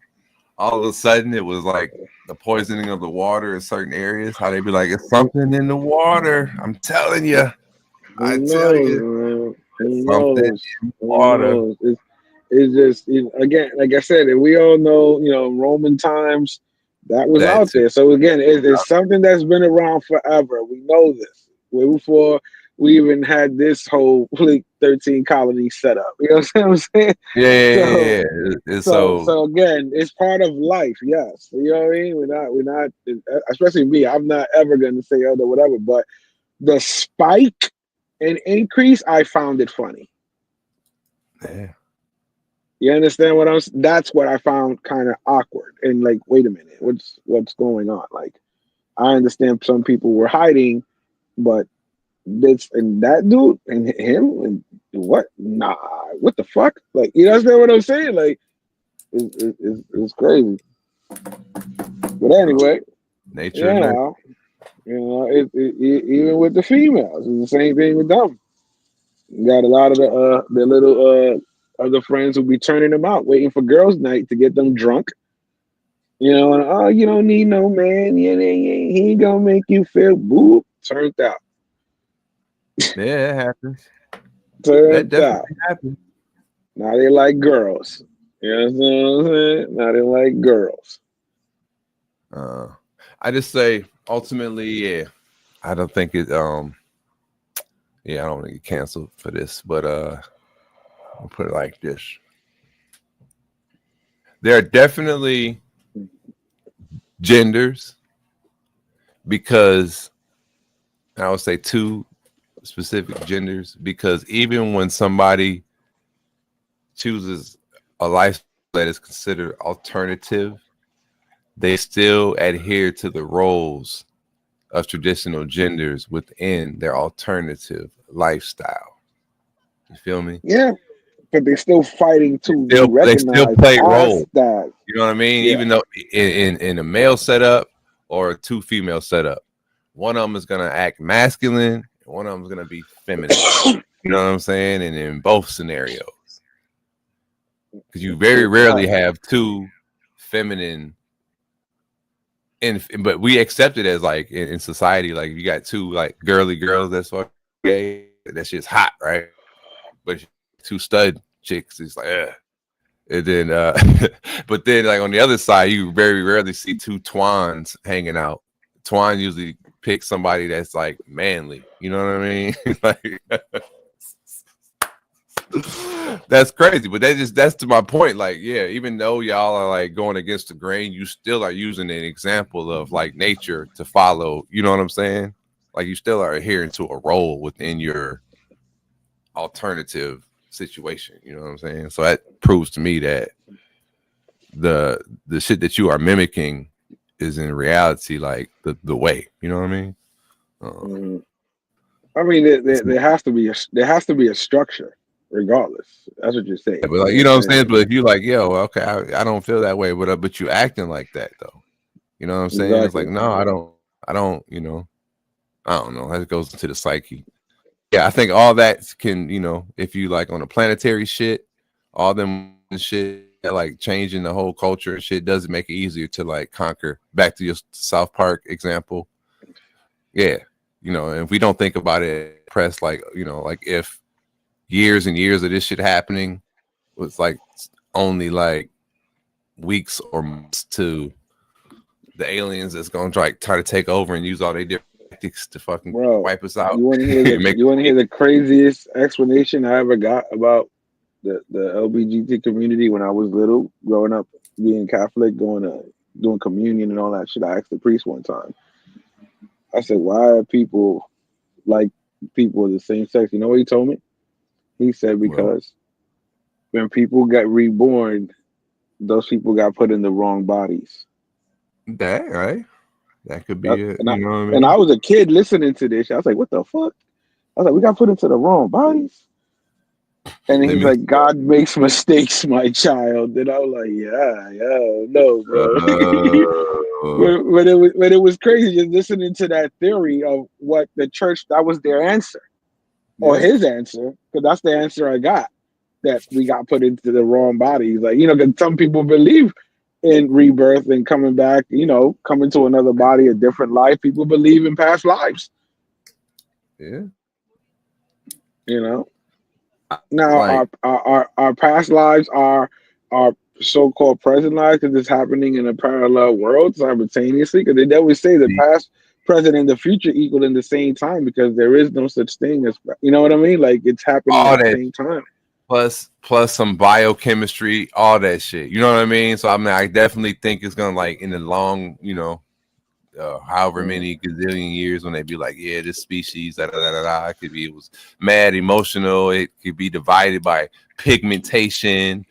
All of a sudden, it was like the poisoning of the water in certain areas. How they be like, it's something in the water. I'm telling you. I tell you. Something in the water. It's just, again, like I said, we all know, you know, Roman times, that was out there. So again, it's something that's been around forever. We know this. Way before we even had this whole 13 colony setup. You know what I'm saying? Yeah. So again, it's part of life. Yes, you know what I mean. We're not, especially me. I'm not ever going to say other whatever. But the spike and increase, I found it funny. Yeah. You understand what I'm? That's what I found kind of awkward. And like, wait a minute, what's going on? Like, I understand some people were hiding, but this and that dude and him and what? Nah, what the fuck? Like, you understand what I'm saying? Like, it's crazy. But anyway, nature. Even with the females, it's the same thing with them. You got a lot of the little other friends who be turning them out, waiting for girls' night to get them drunk. You know, and oh, you don't need no man. He ain't gonna make you feel boop. Turned out. Yeah, it happens. Turned out. Happens. Now they like girls. You know what I'm saying? Now they like girls. I just say ultimately, yeah. I don't think it. Yeah, I don't want to get canceled for this, but I'll put it like this: there are definitely genders, because I would say two specific genders, because even when somebody chooses a life that is considered alternative, they still adhere to the roles of traditional genders within their alternative lifestyle. You feel me? Yeah, but they're still fighting to they still play roles. That. You know what I mean? Yeah. Even though in a male setup or a two female setup, one of them is gonna act masculine, and one of them is gonna be feminine. You know what I'm saying? And in both scenarios, because you very rarely have two feminine. But we accept it as like in society, like you got two like girly girls that's fucking gay, that shit's hot, right? But two stud chicks, it's like, and then but then like on the other side, you very rarely see two twans hanging out. Twan usually picks somebody that's like manly, you know what I mean? Like that's crazy, but that's to my point. Like, yeah, even though y'all are like going against the grain, you still are using an example of like nature to follow. You know what I'm saying? Like, you still are adhering to a role within your alternative situation. You know what I'm saying? So that proves to me that the shit that you are mimicking is in reality like the way. You know what I mean? I mean, there has to be a structure. Regardless, that's what you're saying. Yeah, but like, you know what I'm saying? But if you like, yo, okay, I don't feel that way, but you acting like that though. You know what I'm saying? Exactly. It's like, no, I don't, you know, I don't know. That goes into the psyche. Yeah, I think all that can, you know, if you like on the planetary shit, all them shit, like changing the whole culture and shit doesn't make it easier to like conquer. Back to your South Park example. Yeah, you know, and if we don't think about it, press like, you know, like if years and years of this shit happening was like only like weeks or months to the aliens that's gonna try to take over and use all their different tactics to fucking wipe us out. You want to hear the craziest explanation I ever got about the LGBT community when I was little, growing up, being Catholic, doing communion and all that shit? I asked the priest one time. I said, "Why are people like people of the same sex?" You know what he told me? He said, because when people got reborn, those people got put in the wrong bodies. That right? That could be it. And I was a kid listening to this. I was like, what the fuck? I was like, we got put into the wrong bodies. And he's like, God makes mistakes, my child. And I was like, no, bro. But it was crazy just listening to that theory of what the church, that was their answer. Or his answer, because that's the answer I got, that we got put into the wrong bodies. Like, you know, because some people believe in rebirth and coming back, you know, coming to another body, a different life. People believe in past lives. Yeah. You know. Now, our past lives are our so-called present lives, because it's happening in a parallel world simultaneously. Because they always say that present and the future equal in the same time because there is no such thing as, you know what I mean? Like it's happening All at the that same time. plus some biochemistry, all that shit. You know what I mean? So I mean, I definitely think it's gonna like in the long, you know, however many gazillion years when they be like, yeah, this species, it could be, it was mad emotional. It could be divided by pigmentation,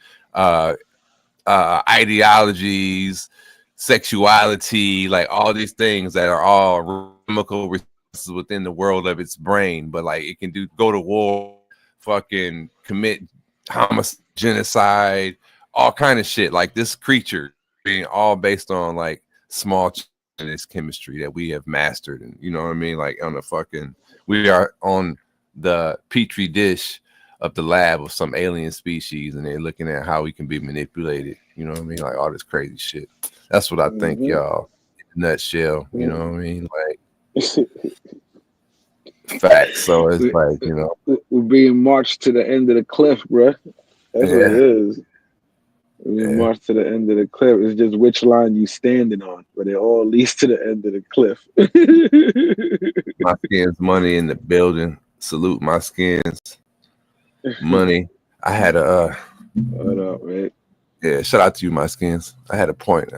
ideologies, sexuality, like all these things that are all chemical responses within the world of its brain. But like it can go to war, fucking commit homicide, genocide, all kind of shit. Like this creature being all based on like small in this chemistry that we have mastered, and you know what I mean, like on the fucking, we are on the petri dish of the lab of some alien species, and they're looking at how we can be manipulated. You know what I mean, like all this crazy shit. That's what I think, y'all. In a nutshell, you know what I mean, like facts. So it's like, you know, we're being marched to the end of the cliff, bro. That's what it is. We march to the end of the cliff. It's just which line you standing on, but it all leads to the end of the cliff. My skins money in the building. Salute my skins money. I had a what up, man? Yeah, shout out to you, my skins. I had a point.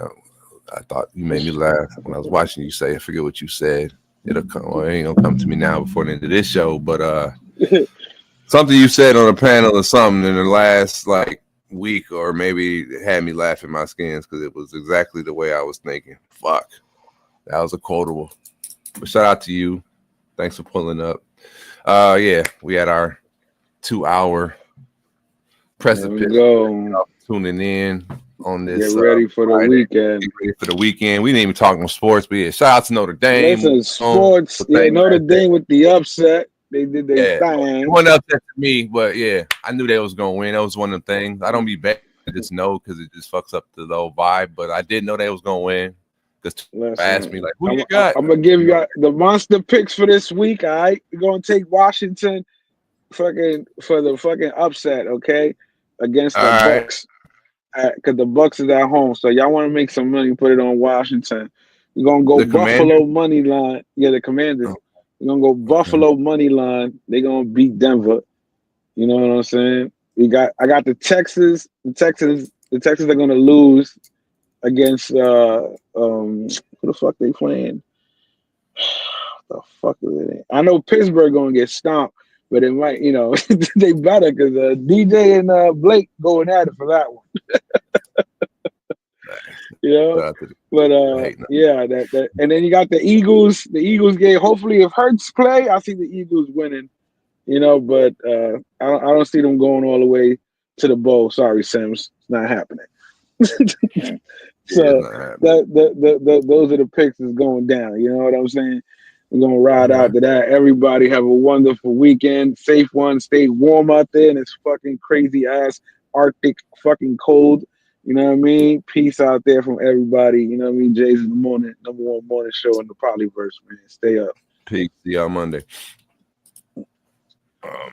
I thought you made me laugh when I was watching you say. I forget what you said. It'll come. Well, it ain't gonna come to me now before the end of this show. But something you said on a panel or something in the last like week, or maybe it had me laughing my skins because it was exactly the way I was thinking. Fuck, that was a quotable. But shout out to you. Thanks for pulling up. Yeah, we had our 2-hour precipice. Tuning in on this. Get ready for the weekend. Get ready for the weekend. We didn't even talk no sports, but yeah, shout out to Notre Dame. Listen, sports. Yeah, Notre Dame with the upset. They did their thing. It wasn't upset to me, but yeah, I knew they was gonna win. That was one of the things. I don't be bad. I just know because it just fucks up the whole vibe. But I did know they was gonna win. Just asked me like, who you got? I'm gonna give you the monster picks for this week. All right, we're gonna take Washington, fucking for the fucking upset. Okay, against the Bucks, because the Bucks is at home. So y'all want to make some money? Put it on Washington. We're gonna go Buffalo money line. Yeah, the Commanders. Oh. We're gonna go Buffalo money line. They're gonna beat Denver. You know what I'm saying? I got the Texans. The Texans are gonna lose against who the fuck they playing? What the fuck is it? I know Pittsburgh gonna get stomped, but it might, you know, they better because DJ and Blake going at it for that one. You know, but yeah, that and then you got the Eagles. The Eagles game. Hopefully, if Hurts play, I see the Eagles winning. You know, but I don't see them going all the way to the bowl. Sorry, Sims, it's not happening. So those are the picks that's going down. You know what I'm saying? We're gonna ride out to that. Everybody have a wonderful weekend. Safe one. Stay warm out there in this fucking crazy ass Arctic fucking cold. You know what I mean? Peace out there from everybody. You know what I mean? Jay's in the morning, number one morning show in the Polyverse, man. Stay up. Peace. See y'all Monday.